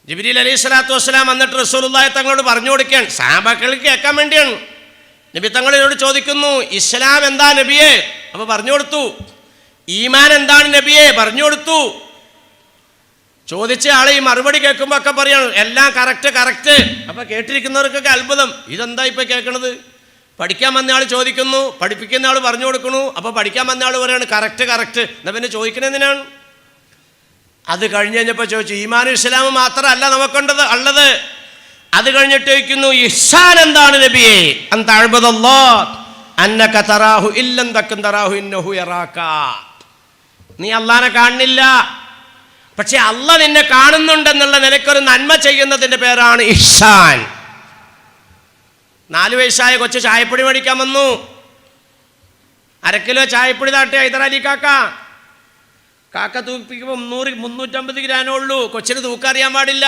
ജിബ്രീൽ അലൈഹി സ്വലാത്തു വസ്സലാം വന്നിട്ട് റസൂലുള്ളാഹി തങ്ങളോട് പറഞ്ഞു കൊടുക്കുകയാണ്, സഹാബാക്കൾക്ക് കേൾക്കാൻ വേണ്ടിയാണ്. നബി തങ്ങളോട് ചോദിക്കുന്നു, ഇസ്ലാം എന്താ നബിയെ? അപ്പോൾ പറഞ്ഞു കൊടുത്തു. ഈമാൻ എന്താണ് നബിയെ? പറഞ്ഞു കൊടുത്തു. ചോദിച്ച ആളെ ഈ മറുപടി കേൾക്കുമ്പോൾ ഒക്കെ പറയാണ് എല്ലാം കറക്റ്റ്. അപ്പോൾ കേട്ടിരിക്കുന്നവർക്കൊക്കെ അത്ഭുതം, ഇതെന്താ ഇപ്പോൾ കേൾക്കണത്? പഠിക്കാൻ വന്ന ആൾ ചോദിക്കുന്നു, പഠിപ്പിക്കുന്ന ആൾ പറഞ്ഞു കൊടുക്കുന്നു. അപ്പോൾ പഠിക്കാൻ വന്ന ആൾ പറയാണ് കറക്റ്റ്. എന്നാൽ പിന്നെ ചോദിക്കണെന്തിനാണ്? അത് കഴിഞ്ഞ് കഴിഞ്ഞപ്പോൾ ചോദിച്ചു, ഈമാനും ഇസ്ലാമും മാത്രമല്ല നമുക്കുണ്ടത് ഉള്ളത്. അത് കഴിഞ്ഞിട്ട് ചോദിക്കുന്നു, ഇഹ്സാൻ എന്താണ് നബിയെ? അൻ തഅബ്ദുല്ലാഹ് അന്നക തറാഹു ഇല്ലൻ തകുൻ തറാഹു ഇന്നഹു യറാക. നീ അല്ലാഹനെ കാണുന്നില്ല, പക്ഷെ അല്ലാഹ് നിന്നെ കാണുന്നുണ്ടെന്നുള്ള നിലയ്ക്കൊരു നന്മ ചെയ്യുന്നതിൻ്റെ പേരാണ് ഇഹ്സാൻ. 4 വയസ്സായ കൊച്ചു ചായപ്പൊടി മേടിക്കാൻ വന്നു. 1/2 കിലോ ചായപ്പൊടി താട്ടി ഹൈദരാലി കാക്ക തൂക്കിക്കുമ്പോൾ 350 ഗ്രാമേ ഉള്ളൂ. കൊച്ചിന് തൂക്കറിയാൻ പാടില്ല.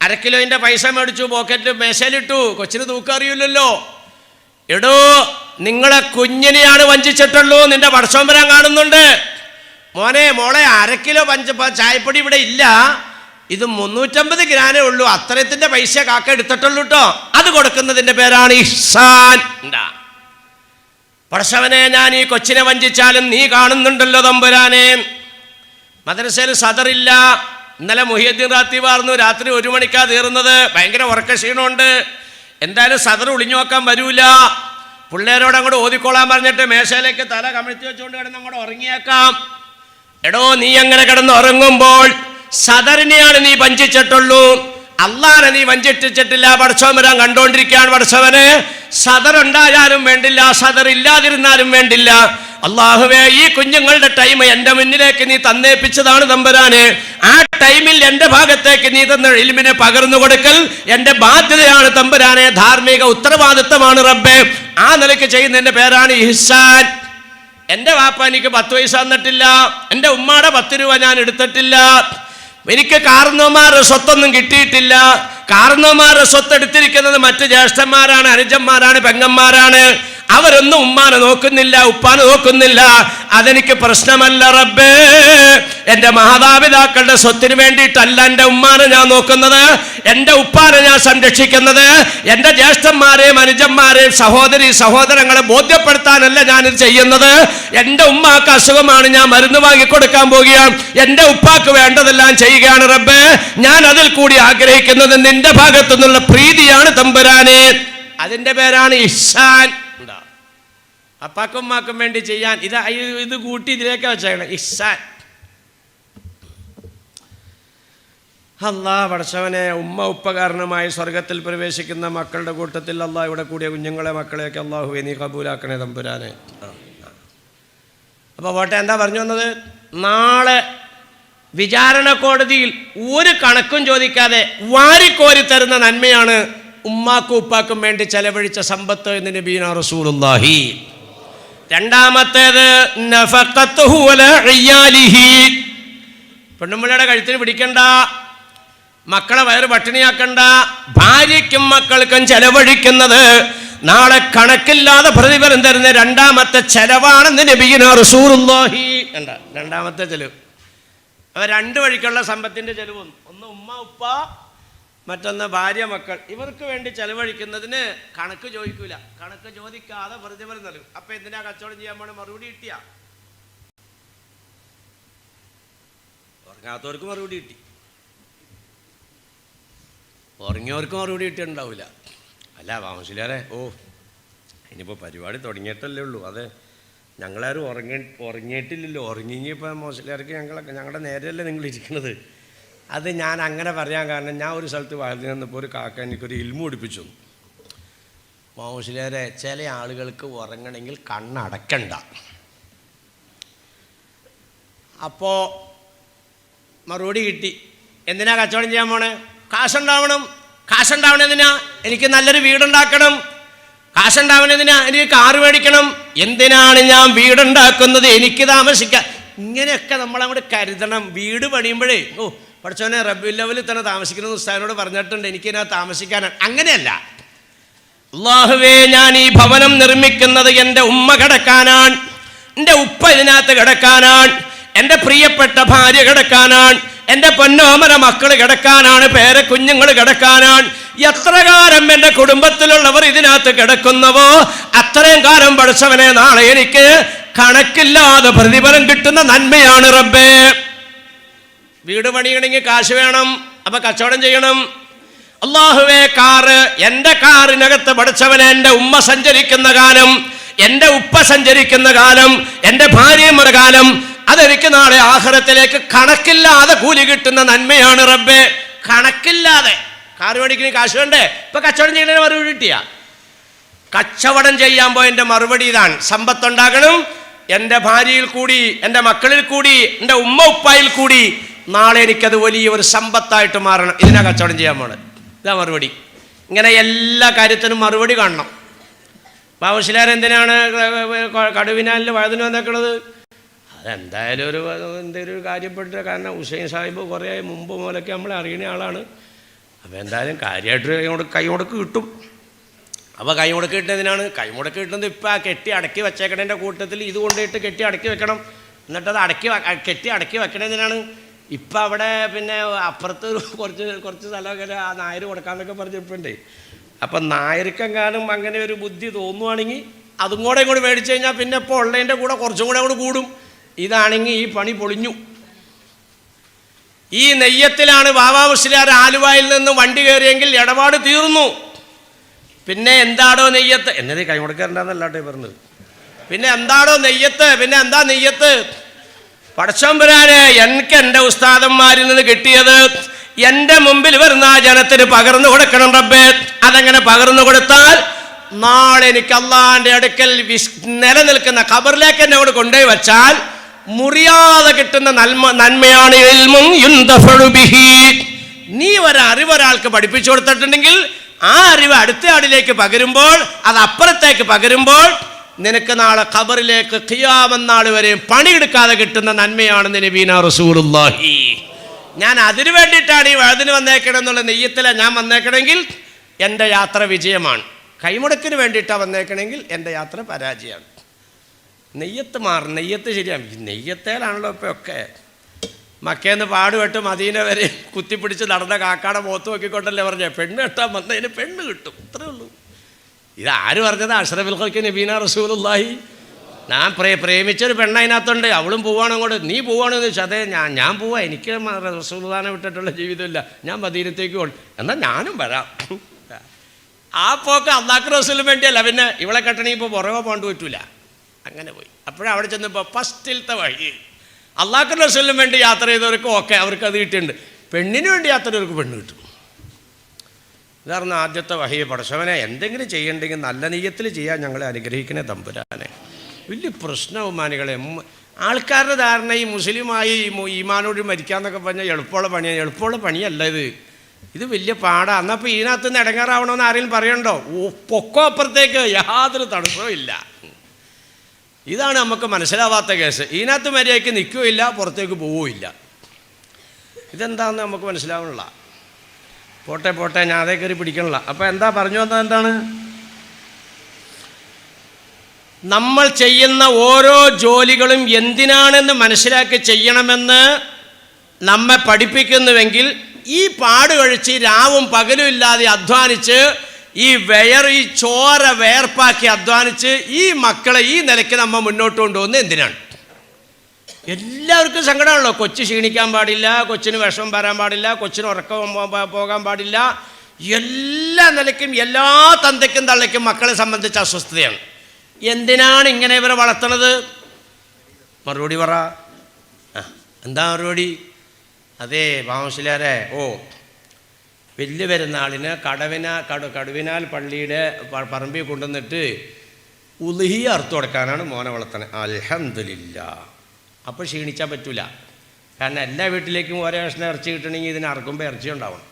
1/2 കിലോൻ്റെ പൈസ മേടിച്ചു, പോക്കറ്റിൽ മേശയിലിട്ടു. കൊച്ചിന് തൂക്കറിയില്ലല്ലോ. എടോ, നിങ്ങളെ കുഞ്ഞിനെയാണ് വഞ്ചിച്ചിട്ടുള്ളൂ, നിന്റെ പടച്ചോൻ വരാൻ കാണുന്നുണ്ട്. മോനെ മോളെ 1/2 കിലോ ചായപ്പൊടി ഇവിടെ ഇല്ല, ഇത് 350 ഗ്രാമേ ഉള്ളൂ, അത്രയത്തിൻ്റെ പൈസ കാക്ക എടുത്തിട്ടുള്ളൂ കേട്ടോ. അത് കൊടുക്കുന്നതിൻ്റെ പേരാണ് ഇഹ്സാൻ. പടച്ചവനെ, ഞാൻ ഈ കൊച്ചിനെ വഞ്ചിച്ചാലും നീ കാണുന്നുണ്ടല്ലോ തമ്പുരാനെ. മദ്രസയിൽ സദറില്ല. ഇന്നലെ മുഹിയുദ്ദീൻ റാത്തീബ് പറഞ്ഞു രാത്രി 1 മണിക്കാണ് തീർന്നത്, ഭയങ്കര ഉറക്കക്ഷീണമുണ്ട്, എന്തായാലും സദർ ഒളിഞ്ഞു നോക്കാൻ വരൂല, പിള്ളേരോട് അങ്ങോട്ട് ഓതിക്കോളാൻ പറഞ്ഞിട്ട് മേശയിലേക്ക് തല കമിഴ്ത്തി വെച്ചുകൊണ്ട് കിടന്ന് അങ്ങോട്ട് ഉറങ്ങിയേക്കാം. എടോ, നീ അങ്ങനെ കിടന്ന് ഉറങ്ങുമ്പോൾ സദറിനെയാണ് നീ വഞ്ചിച്ചിട്ടുള്ളൂ, അള്ളാനെ നീ വഞ്ചിച്ചിട്ടില്ല. പടച്ചവൻ വരാൻ കണ്ടോണ്ടിരിക്കുകയാണ്. പടച്ചവന് സദറുണ്ടായാലും വേണ്ടില്ല, സദർ ഇല്ലാതിരുന്നാലും വേണ്ടില്ല. അള്ളാഹുവേ, ഈ കുഞ്ഞുങ്ങളുടെ ടൈം എൻ്റെ മുന്നിലേക്ക് നീ തന്നേപ്പിച്ചതാണ് തമ്പുരാനെ. ആ ടൈമിൽ എൻ്റെ ഭാഗത്തേക്ക് നീ തന്ന ഇൽമിനെ പകർന്നു കൊടുക്കൽ എൻ്റെ ബാധ്യതയാണ് തമ്പുരാനെ, ധാർമ്മിക ഉത്തരവാദിത്തമാണ് റബ്ബേ. ആ നിലയ്ക്ക് ചെയ്യുന്നതിൻ്റെ പേരാണ് ഇഹ്സാൻ. എൻ്റെ വാപ്പ എനിക്ക് 10 പൈസ തന്നിട്ടില്ല, എൻ്റെ ഉമ്മാടെ 10 രൂപ ഞാൻ എടുത്തിട്ടില്ല, എനിക്ക് കാരണവന്മാരുടെ സ്വത്തൊന്നും കിട്ടിയിട്ടില്ല. കാരണവന്മാരുടെ സ്വത്ത് എടുത്തിരിക്കുന്നത് മറ്റ് ജ്യേഷ്ഠന്മാരാണ്, അനുജന്മാരാണ്, പെങ്ങന്മാരാണ്. അവരൊന്നും ഉമ്മാനെ നോക്കുന്നില്ല, ഉപ്പാനെ നോക്കുന്നില്ല. അതെനിക്ക് പ്രശ്നമല്ല റബ്ബേ. എൻ്റെ മാതാപിതാക്കളുടെ സ്വത്തിന് വേണ്ടിയിട്ടല്ല എൻ്റെ ഉമ്മാനെ ഞാൻ നോക്കുന്നത്, എൻ്റെ ഉപ്പാനെ ഞാൻ സംരക്ഷിക്കുന്നത്. എൻ്റെ ജ്യേഷ്ഠന്മാരെയും അനുജന്മാരെയും സഹോദരങ്ങളെ ബോധ്യപ്പെടുത്താനല്ല ഞാനിത് ചെയ്യുന്നത്. എൻ്റെ ഉമ്മാക്ക് അസുഖമാണ്, ഞാൻ മരുന്ന് വാങ്ങിക്കൊടുക്കാൻ പോവുകയാണ്. എൻ്റെ ഉപ്പാക്ക് വേണ്ടതെല്ലാം ചെയ്യുകയാണ് റബ്ബേ. ഞാൻ അതിൽ കൂടി ആഗ്രഹിക്കുന്നത് നിന്റെ ഭാഗത്തു നിന്നുള്ള പ്രീതിയാണ് തമ്പുരാനെ. അതിൻ്റെ പേരാണ് ഇഹ്സാൻ. അപ്പാക്കും ഉമ്മാക്കും വേണ്ടി ചെയ്യാൻ ഇത് കൂട്ടി ഇതിലേക്ക് വെച്ചാണ് ഇഹ്സാൻ. അല്ലാഹ് പടച്ചവനെ, ഉമ്മ ഉപ്പ കാരണമായി സ്വർഗത്തിൽ പ്രവേശിക്കുന്ന മക്കളുടെ കൂട്ടത്തിൽ അല്ലാഹ് ഇവിടെ കൂടിയ കുഞ്ഞുങ്ങളെ മക്കളെയൊക്കെ അല്ലാഹുവേ നീ കബൂലാക്കണേ തമ്പുരാനെ. അപ്പോൾ പോട്ടെ, എന്താ പറഞ്ഞു വന്നത്? നാളെ വിചാരണ കോടതിയിൽ ഒരു കണക്കും ചോദിക്കാതെ വാരിക്കോരി തരുന്ന നന്മയാണ് ഉമ്മാക്കും ഉപ്പാക്കും വേണ്ടി ചെലവഴിച്ച സമ്പത്ത് എന്ന് നബീന റസൂലുള്ളാഹി. രണ്ടാമത്തേത് നഫഖത്തുഹു അലാ ഇയാലിഹി. പെണ്ണുമ്പിള്ളയുടെ കഴുത്തിന് പിടിക്കണ്ട, മക്കളെ വയറ് പട്ടിണിയാക്കണ്ട. ഭാര്യയ്ക്കും മക്കൾക്കും ചെലവഴിക്കുന്നത് നാളെ കണക്കില്ലാതെ പ്രതിഫലം തരുന്ന രണ്ടാമത്തെ ചെലവാണെന്ന് നബിയുനാ റസൂലുള്ളാഹി. രണ്ടാമത്തെ ചെലവ്. അവ 2 വഴിക്കുള്ള സമ്പത്തിൻ്റെ ചെലവ്. ഒന്ന് ഉമ്മ ഉപ്പ, മറ്റൊന്ന് ഭാര്യ മക്കൾ. ഇവർക്ക് വേണ്ടി ചെലവഴിക്കുന്നതിന് കണക്ക് ചോദിക്കൂല, കണക്ക് ചോദിക്കാതെ പ്രതിഫലം നൽകും. അപ്പൊ എന്തിനാ കച്ചവടം ചെയ്യാൻ പോണ? മറുപടി കിട്ടിയ ഉറങ്ങാത്തവർക്ക് മറുപടി കിട്ടി, ഉറങ്ങിയവർക്ക് മറുപടി കിട്ടിയിട്ടുണ്ടാവില്ല. അല്ല വാമശിലാരെ, ഇനിയിപ്പോൾ പരിപാടി തുടങ്ങിയിട്ടല്ലേ ഉള്ളൂ, അത് ഞങ്ങളാരും ഉറങ്ങിയിട്ടില്ലല്ലോ. ഉറങ്ങിയപ്പോൾ മോശിലാർക്ക് ഞങ്ങളുടെ നേരെയല്ലേ നിങ്ങൾ ഇരിക്കുന്നത്. അത് ഞാൻ അങ്ങനെ പറയാൻ കാരണം, ഞാൻ ഒരു സ്ഥലത്ത് വളർന്നു നിന്നപ്പോൾ ഒരു കാക്ക എനിക്കൊരു ഇൽമു പഠിപ്പിച്ചു. മോശിലേറെ ചില ആളുകൾക്ക് ഉറങ്ങണമെങ്കിൽ കണ്ണടക്കണ്ട. അപ്പോൾ മറുപടി കിട്ടി. എന്തിനാ കച്ചവടം ചെയ്യാൻ പോണേ? കാശുണ്ടാവണം. കാശുണ്ടാവണതിനാ എനിക്ക് നല്ലൊരു വീടുണ്ടാക്കണം, കാശുണ്ടാവണതിനാ എനിക്ക് കാറ് മേടിക്കണം. എന്തിനാണ് ഞാൻ വീടുണ്ടാക്കുന്നത്? എനിക്ക് താമസിക്കാം. ഇങ്ങനെയൊക്കെ നമ്മളങ്ങോട്ട് കരുതണം. വീട് പണിയുമ്പോഴേ പഠിച്ചവനെ റബ്ബിൽ ലെവലിൽ തന്നെ താമസിക്കുന്ന ഉസ്താദിനോട് പറഞ്ഞിട്ടുണ്ട്, എനിക്കിതിനകത്ത് താമസിക്കാനാണ്. അങ്ങനെയല്ല, അല്ലാഹുവേ ഞാൻ ഈ ഭവനം നിർമ്മിക്കുന്നത് എൻ്റെ ഉമ്മ കിടക്കാനാണ്, എൻ്റെ ഉപ്പ ഇതിനകത്ത് കിടക്കാനാണ്, എൻ്റെ പ്രിയപ്പെട്ട ഭാര്യ കിടക്കാനാണ്, എൻ്റെ പൊന്നോമന മക്കൾ കിടക്കാനാണ്, പേരക്കുഞ്ഞുങ്ങൾ കിടക്കാനാണ്. എത്ര കാലം എൻ്റെ കുടുംബത്തിലുള്ളവർ ഇതിനകത്ത് കിടക്കുന്നവോ അത്രയും കാലം പഠിച്ചവനെ നാളെ എനിക്ക് കണക്കില്ലാതെ പ്രതിഫലം കിട്ടുന്ന നന്മയാണ് റബ്ബേ. വീട് പണിയണമെങ്കിൽ കാശ് വേണം, അപ്പൊ കച്ചവടം ചെയ്യണം. അല്ലാഹുവേ, കാറ്, എൻ്റെ കാറിനകത്ത് പഠിച്ചവനെ എൻ്റെ ഉമ്മ സഞ്ചരിക്കുന്ന കാലം, എൻ്റെ ഉപ്പ സഞ്ചരിക്കുന്ന കാലം, എൻ്റെ ഭാര്യയുടെ കാലം, അതെനിക്ക് നാളെ ആഖിറത്തിലേക്ക് കണക്കില്ലാതെ കൂലി കിട്ടുന്ന നന്മയാണ് റബ്ബേ. കണക്കില്ലാതെ കാറ് മേടിക്കുന്ന കാശ് വേണ്ടേ? ഇപ്പൊ കച്ചവടം ചെയ്യുന്നതിന് മറുപടി കിട്ടിയ കച്ചവടം ചെയ്യാൻ പോയതിൻ്റെ മറുപടി ഇതാണ്: സമ്പത്തുണ്ടാകണം, എൻ്റെ ഭാര്യയിൽ കൂടി, എൻ്റെ മക്കളിൽ കൂടി, എൻ്റെ ഉമ്മ ഉപ്പായിൽ കൂടി നാളെ എനിക്കത് വലിയ ഒരു സമ്പത്തായിട്ട് മാറണം. ഇതിനാ കച്ചവടം ചെയ്യാൻ പോണത്. ഇതാ മറുപടി. ഇങ്ങനെ എല്ലാ കാര്യത്തിനും മറുപടി കാണണം. ബാബുശിലാരെന്തിനാണ് കടുവിനാലിൽ വഴുതിന് വന്നേക്കണത്? അതെന്തായാലും എന്തെങ്കിലും ഒരു കാര്യപ്പെട്ടില്ല. കാരണം ഹുസൈൻ സാഹിബ് കുറേ മുമ്പ് മുതലൊക്കെ നമ്മളെ അറിയുന്ന ആളാണ്. അപ്പോൾ എന്തായാലും കാര്യമായിട്ട് കൈമുടക്ക് കിട്ടും. അപ്പോൾ കൈമുടക്ക് കിട്ടുന്നതിനാണ്. കൈമുടക്ക് കിട്ടുന്നത് ഇപ്പം ആ കെട്ടി അടക്കി വെച്ചേക്കണതിൻ്റെ കൂട്ടത്തിൽ ഇത് കൊണ്ടിട്ട് കെട്ടി അടക്കി വെക്കണം. എന്നിട്ടത് കെട്ടി അടക്കി വെക്കണതിനാണ്. ഇപ്പം അവിടെ പിന്നെ അപ്പുറത്ത് കുറച്ച് സ്ഥലമൊക്കെ ആ നായർ കൊടുക്കാമെന്നൊക്കെ പറഞ്ഞിട്ടുണ്ട്. അപ്പം നായർക്കെങ്ങാനും അങ്ങനെ ഒരു ബുദ്ധി തോന്നുവാണെങ്കിൽ അതും കൂടെ ഇങ്ങോട്ട് മേടിച്ചു കഴിഞ്ഞാൽ പിന്നെ ഇപ്പോൾ ഉള്ളതിൻ്റെ കൂടെ കുറച്ചും കൂടെ അങ്ങോട്ട് കൂടും. ഇതാണെങ്കിൽ ഈ പണി പൊളിഞ്ഞു. ഈ നെയ്യത്തിലാണ് ബാബാ മുസ്ലിയാർ ആലുവയിൽ നിന്ന് വണ്ടി കയറിയെങ്കിൽ ഇടപാട് തീർന്നു. പിന്നെ എന്താടോ നെയ്യത്ത് എന്നത് കൈമുടക്കാറുണ്ടെന്നല്ലാട്ടെ പറഞ്ഞത്. പിന്നെ എന്താടോ നെയ്യത്ത്, പിന്നെ എന്താ നെയ്യത്ത്? പടച്ചോമ്പുരാനെ, എനിക്ക് എൻ്റെ ഉസ്താദന്മാരിൽ നിന്ന് കിട്ടിയത് എൻ്റെ മുമ്പിൽ വരുന്ന ജനത്തിന് പകർന്നു കൊടുക്കണം റബ്ബേ. അതെങ്ങനെ പകർന്നു കൊടുത്താൽ നാളെ എനിക്ക് അള്ളാന്റെ അടുക്കൽ നിലനിൽക്കുന്ന ഖബറിലേക്ക് എന്നെ അവിടെ കൊണ്ടുപോയി വച്ചാൽ മുറിയാതെ കിട്ടുന്ന നന്മയാണ് നീ ഒരറിവ് ഒരാൾക്ക് പഠിപ്പിച്ചു കൊടുത്തിട്ടുണ്ടെങ്കിൽ ആ അറിവ് അടുത്ത ആളിലേക്ക് പകരുമ്പോൾ, അത് അപ്പുറത്തേക്ക് പകരുമ്പോൾ നിനക്ക് നാളെ ഖബറിലേക്ക് ഖിയാമത്ത് നാൾ വരെ പണിയെടുക്കാതെ കിട്ടുന്ന നന്മയാണ് നബീന റസൂലുള്ളാഹി. ഞാൻ അതിനു വേണ്ടിയിട്ടാണ് ഈ വഴുതിന് വന്നേക്കണം എന്നുള്ള നെയ്യത്തിലാണ് ഞാൻ വന്നേക്കണമെങ്കിൽ എൻ്റെ യാത്ര വിജയമാണ്. കൈമുടക്കിന് വേണ്ടിയിട്ടാണ് വന്നേക്കണമെങ്കിൽ എൻ്റെ യാത്ര പരാജയമാണ്. നെയ്യത്ത് മാറും, നെയ്യത്ത് ശരിയാണ്. നെയ്യത്തേലാണല്ലോ ഇപ്പോൾ ഒക്കെ. മക്കേന്ന് പാടുപെട്ട് മദീന വരെ കുത്തിപ്പിടിച്ച് നടന്ന കാക്കാടെ മുഖത്ത് നോക്കിക്കൊണ്ടല്ലേ പറഞ്ഞേ പെണ്ണ് കെട്ടാൻ വന്നതിന് പെണ്ണ് കിട്ടും, ഇത്രേ ഉള്ളൂ. ഇതാര് പറഞ്ഞത്? അഷ്റഫുൽ ഖൽഖ് നബീന റസൂലുള്ളാഹി. ഞാൻ പ്രേമിച്ചൊരു പെണ്ണ് അതിനകത്തുണ്ട്, അവളും പോവാണ് അങ്ങോട്ട്. നീ പോവാണെന്ന് ചോദിച്ചാൽ അതെ ഞാൻ പോവാ, എനിക്ക് റസൂലുള്ളാഹിനെ വിട്ടിട്ടുള്ള ജീവിതമില്ല, ഞാൻ മദീനത്തേക്ക് പോകണം. എന്നാൽ ഞാനും വരാം. ആ പോക്ക് അള്ളാഹ് റസൂലിന് വേണ്ടിയല്ല, പിന്നെ ഇവളെ കെട്ടണമെങ്കിൽ ഇപ്പോൾ പുറകെ പോകാണ്ട് പറ്റൂല. അങ്ങനെ പോയി. അപ്പോഴവിടെ ചെന്നപ്പോൾ ഫസ്റ്റിലത്തെ വഴി അള്ളാഹ് റസൂലിന് വേണ്ടി യാത്ര ചെയ്തവർക്ക് ഓക്കെ, അവർക്ക് അത് കിട്ടിയിട്ടുണ്ട്. പെണ്ണിന് വേണ്ടി യാത്ര ചെയ്തവർക്ക് പെണ്ണ് കിട്ടും. ഇതായിരുന്നു ആദ്യത്തെ വഹിയ. പടച്ചവനെ, എന്തെങ്കിലും ചെയ്യണ്ടെങ്കിൽ നല്ല നെയ്യത്തിൽ ചെയ്യാൻ ഞങ്ങളെ അനുഗ്രഹിക്കണേ തമ്പുരാനെ. വലിയ പ്രശ്നവുമാനികളെ. ആൾക്കാരുടെ ധാരണ ഈ മുസ്ലിമായി ഈമാനോട് മരിക്കാന്നൊക്കെ പറഞ്ഞാൽ എളുപ്പമുള്ള പണിയാണ്. എളുപ്പമുള്ള പണിയല്ല ഇത് വലിയ പാടാണ്. എന്നപ്പോൾ ഇതിനകത്ത് നിന്ന് ഇടങ്ങാറാവണമെന്ന് ആരെങ്കിലും പറയണ്ടോ? പൊക്കോ അപ്പുറത്തേക്ക് യാതൊരു തടസ്സവും ഇല്ല. ഇതാണ് നമുക്ക് മനസ്സിലാവാത്ത കേസ്. ഇതിനകത്ത് മര്യാദയ്ക്ക് നിൽക്കുകയില്ല, പുറത്തേക്ക് പോവുകയില്ല. ഇതെന്താണെന്ന് നമുക്ക് മനസ്സിലാവണില്ല. പോട്ടെ ഞാൻ അതേ കയറി പിടിക്കണില്ല. അപ്പോൾ എന്താ പറഞ്ഞു വന്നത്? എന്താണ് നമ്മൾ ചെയ്യുന്ന ഓരോ ജോലികളും എന്തിനാണെന്ന് മനസ്സിലാക്കി ചെയ്യണമെന്ന് നമ്മെ പഠിപ്പിക്കുന്നുവെങ്കിൽ ഈ പാട് കഴിച്ച് രാവും പകലും ഇല്ലാതെ അധ്വാനിച്ച് ഈ ചോര വേർപ്പാക്കി അധ്വാനിച്ച് ഈ മക്കളെ ഈ നിലയ്ക്ക് നമ്മൾ മുന്നോട്ട് കൊണ്ടുപോകുന്നത് എന്തിനാണ്? എല്ലാവർക്കും സങ്കടമാണല്ലോ. കൊച്ചു ക്ഷീണിക്കാൻ പാടില്ല, കൊച്ചിന് വിഷമം വരാൻ പാടില്ല, കൊച്ചിന് ഉറക്കം പോകാൻ പാടില്ല. എല്ലാ നിലയ്ക്കും എല്ലാ തന്തയ്ക്കും തള്ളയ്ക്കും മക്കളെ സംബന്ധിച്ച് അസ്വസ്ഥതയാണ്. എന്തിനാണ് ഇങ്ങനെ ഇവരെ വളർത്തണത്? മറുപടി പറ. എന്താ മറുപടി? അതേ ബാമശിലാരെ, വലിയ പെരുന്നാളിന് കടുവിനാൽ പള്ളിയുടെ പറമ്പിൽ കൊണ്ടുവന്നിട്ട് ഉളുഹിയ അറുത്ത് കൊടുക്കാനാണ് മോനെ വളർത്തണത്. അൽഹംദുലില്ലാഹ്. അപ്പോൾ ക്ഷീണിച്ചാൽ പറ്റൂല. കാരണം എല്ലാ വീട്ടിലേക്കും ഓരോ കഷ്ണം ഇറച്ചി കിട്ടണമെങ്കിൽ ഇതിന് അറുക്കുമ്പോൾ ഇറച്ചി ഉണ്ടാവണം.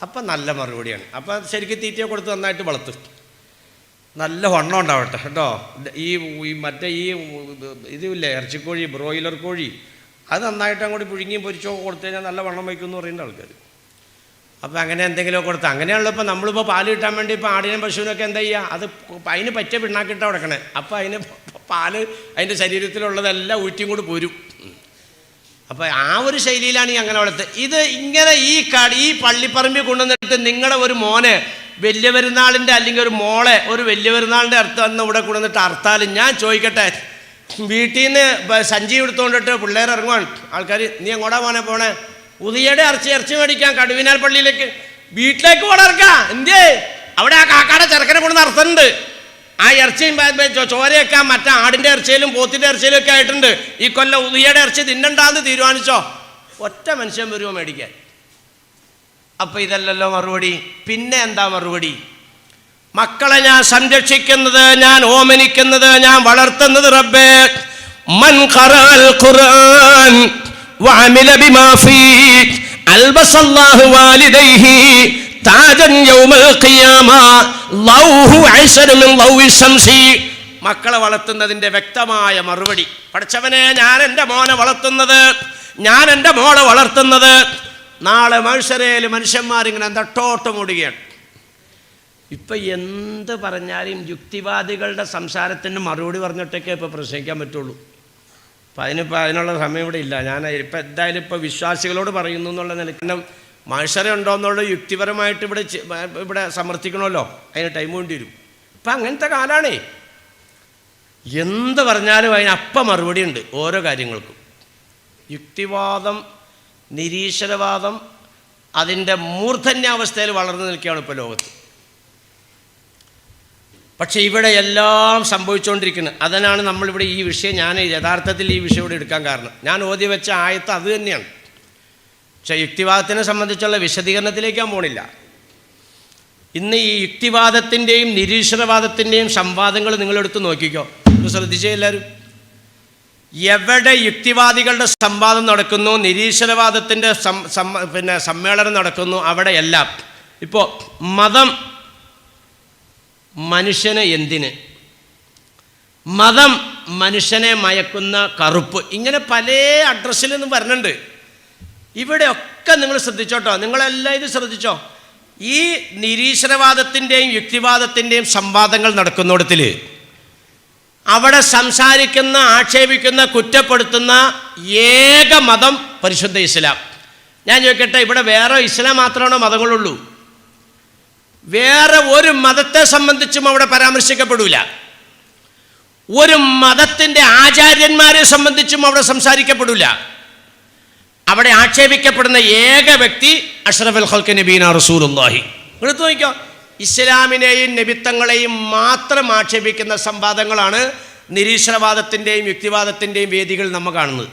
അപ്പം നല്ല മറുപടിയാണ്. അപ്പം ശരിക്കും തീറ്റയെ കൊടുത്ത് നന്നായിട്ട് വളർത്തും, നല്ല വണ്ണം ഉണ്ടാവട്ടെ കേട്ടോ. മറ്റേ ഇതില്ലേ ഇറച്ചിക്കോഴി, ബ്രോയിലർ കോഴി, അത് നന്നായിട്ട് അങ്ങോട്ട് പുഴുങ്ങിയും പൊരിച്ചോ കൊടുത്തു കഴിഞ്ഞാൽ നല്ല വണ്ണം വയ്ക്കുമെന്ന് പറയുന്ന ആൾക്കാർ. അപ്പോൾ അങ്ങനെ എന്തെങ്കിലുമൊക്കെ കൊടുത്ത് അങ്ങനെയുള്ള. ഇപ്പോൾ നമ്മളിപ്പോൾ പാല് കിട്ടാൻ വേണ്ടി ഇപ്പോൾ ആടിനും പശുവിനൊക്കെ എന്താ ചെയ്യുക? അത് അതിന് പറ്റിയ പിണ്ണാക്കിട്ടാണ് കൊടുക്കണേ. അപ്പോൾ അതിന് പാല് അതിൻ്റെ ശരീരത്തിലുള്ളതെല്ലാം ഊറ്റിയും കൂടി പോരും. അപ്പോൾ ആ ഒരു ശൈലിയിലാണ് ഈ അങ്ങനെ വളർത്തുക. ഇത് ഇങ്ങനെ ഈ പള്ളിപ്പറമ്പിൽ കൊണ്ടുവന്നിട്ട് നിങ്ങളുടെ ഒരു മോനെ വലിയ പെരുന്നാളിൻ്റെ അല്ലെങ്കിൽ ഒരു മോളെ ഒരു വലിയ പെരുന്നാളിൻ്റെ അർത്ഥം അന്ന് ഇവിടെ കൊണ്ടുവന്നിട്ട് അർത്താലും ഞാൻ ചോദിക്കട്ടെ, വീട്ടിൽ നിന്ന് സഞ്ചി എടുത്തുകൊണ്ടിട്ട് പിള്ളേർ ഇറങ്ങുവാൻ ആൾക്കാർ, നീ എങ്ങോട്ടാ മോനെ പോണേ? ഉദയയുടെ ഇറച്ചി മേടിക്കാൻ കടുവിനാൽ പള്ളിയിലേക്ക്. വീട്ടിലേക്ക് പോടർക്കാം എന്തേ? അവിടെ ആ കാക്കാടെ ചെറുക്കനെ കൊണ്ട് നടത്തുന്നുണ്ട്. ആ ഇറച്ചിയും ചോരയൊക്കെ മറ്റേ ആടിൻ്റെ ഇറച്ചിയിലും പോത്തിൻ്റെ ഇറച്ചിയിലും ഒക്കെ ആയിട്ടുണ്ട്. ഈ കൊല്ലം ഉദയയുടെ ഇറച്ചി തിന്നണ്ടാന്ന് തീരുമാനിച്ചോ? ഒറ്റ മനുഷ്യൻ വരുമോ മേടിക്കാൻ? അപ്പം ഇതല്ലല്ലോ മറുപടി. പിന്നെ എന്താ മറുപടി? മക്കളെ ഞാൻ സംരക്ഷിക്കുന്നത്, ഞാൻ ഓമനിക്കുന്നത്, ഞാൻ വളർത്തുന്നത് റബ്ബേ മൻ ഖറഅൽ ഖുർആൻ വഅമില ബിമാ ഫീ അൽബസല്ലാഹു വാലിദൈഹി താജൻ യൗമൽ ഖിയാമ ലൗഹു അയ്സന മിൻ ലൗഹി ശംസി. മക്കളെ വളർത്തുന്നതിൻ്റെ വ്യക്തമായ മറുപടി. പഠിച്ചവനെ, ഞാൻ എൻ്റെ മോനെ വളർത്തുന്നത്, ഞാൻ എൻ്റെ മോളെ വളർത്തുന്നത് നാളെ മനുഷ്യരേൽ മനുഷ്യന്മാരിങ്ങനെ തട്ടോട്ടം ഓടുകയാണ്. ഇപ്പം എന്ത് പറഞ്ഞാലും യുക്തിവാദികളുടെ സംസാരത്തിന് മറുപടി പറഞ്ഞിട്ടൊക്കെ ഇപ്പോൾ പ്രസംഗിക്കാൻ പറ്റുള്ളൂ. അപ്പം അതിനുള്ള സമയം ഇവിടെ ഇല്ല. ഞാൻ ഇപ്പം എന്തായാലും ഇപ്പോൾ വിശ്വാസികളോട് പറയുന്നു എന്നുള്ള നിലയ്ക്ക് മനുഷ്യരെ ഉണ്ടോ എന്നുള്ള യുക്തിപരമായിട്ട് ഇവിടെ സമർത്ഥിക്കണമല്ലോ, അതിന് ടൈം വേണ്ടി വരും. ഇപ്പം അങ്ങനത്തെ കാലമാണേ. എന്ത് പറഞ്ഞാലും അതിനപ്പം മറുപടി ഉണ്ട് ഓരോ കാര്യങ്ങൾക്കും. യുക്തിവാദം നിരീശ്വരവാദം അതിൻ്റെ മൂർധന്യാവസ്ഥയിൽ വളർന്നു നിൽക്കുകയാണ് ഇപ്പോൾ ലോകത്ത്. പക്ഷേ ഇവിടെ എല്ലാം സംഭവിച്ചുകൊണ്ടിരിക്കുന്നത്. അതിനാണ് നമ്മളിവിടെ ഈ വിഷയം, ഞാൻ യഥാർത്ഥത്തിൽ ഈ വിഷയം ഇവിടെ എടുക്കാൻ കാരണം, ഞാൻ ഓതി വെച്ച ആയത്ത് അത് തന്നെയാണ്. പക്ഷേ യുക്തിവാദത്തിനെ സംബന്ധിച്ചുള്ള വിശദീകരണത്തിലേക്ക് ഞാൻ പോണില്ല. ഇന്ന് ഈ യുക്തിവാദത്തിൻ്റെയും നിരീശ്വരവാദത്തിൻ്റെയും സംവാദങ്ങൾ നിങ്ങളെടുത്ത് നോക്കിക്കോ, ശ്രദ്ധിച്ചേ എല്ലാവരും. എവിടെ യുക്തിവാദികളുടെ സംവാദം നടക്കുന്നു, നിരീശ്വരവാദത്തിൻ്റെ സമ്മേളനം നടക്കുന്നു, അവിടെയെല്ലാം ഇപ്പോൾ മതം മനുഷ്യന് എന്തിന്, മതം മനുഷ്യനെ മയക്കുന്ന കറുപ്പ്, ഇങ്ങനെ പല അഡ്രസ്സിൽ നിന്നും വരുന്നുണ്ട്. ഇവിടെയൊക്കെ നിങ്ങൾ ശ്രദ്ധിച്ചോട്ടോ, നിങ്ങളെല്ലാം ഇത് ശ്രദ്ധിച്ചോ. ഈ നിരീശ്വരവാദത്തിൻ്റെയും യുക്തിവാദത്തിൻ്റെയും സംവാദങ്ങൾ നടക്കുന്നിടത്തിൽ അവിടെ സംസാരിക്കുന്ന, ആക്ഷേപിക്കുന്ന, കുറ്റപ്പെടുത്തുന്ന ഏക മതം പരിശുദ്ധ ഇസ്ലാം. ഞാൻ ചോദിക്കട്ടെ, ഇവിടെ വേറെ ഇസ്ലാം മാത്രമാണോ മതങ്ങളുള്ളൂ? വേറെ ഒരു മതത്തെ സംബന്ധിച്ചും അവിടെ പരാമർശിക്കപ്പെടില്ല. ഒരു മതത്തിൻ്റെ ആചാര്യന്മാരെ സംബന്ധിച്ചും അവിടെ സംസാരിക്കപ്പെടില്ല. അവിടെ ആക്ഷേപിക്കപ്പെടുന്ന ഏക വ്യക്തി അഷ്റഫുൽ ഖൽഖ് നബീന റസൂലുള്ളാഹി. എടുത്തു നോക്കിക്കോ, ഇസ്ലാമിനെയും നബിത്തങ്ങളെയും മാത്രം ആക്ഷേപിക്കുന്ന സംവാദങ്ങളാണ് നിരീശ്വരവാദത്തിൻ്റെയും യുക്തിവാദത്തിൻ്റെയും വേദികൾ നമ്മൾ കാണുന്നത്.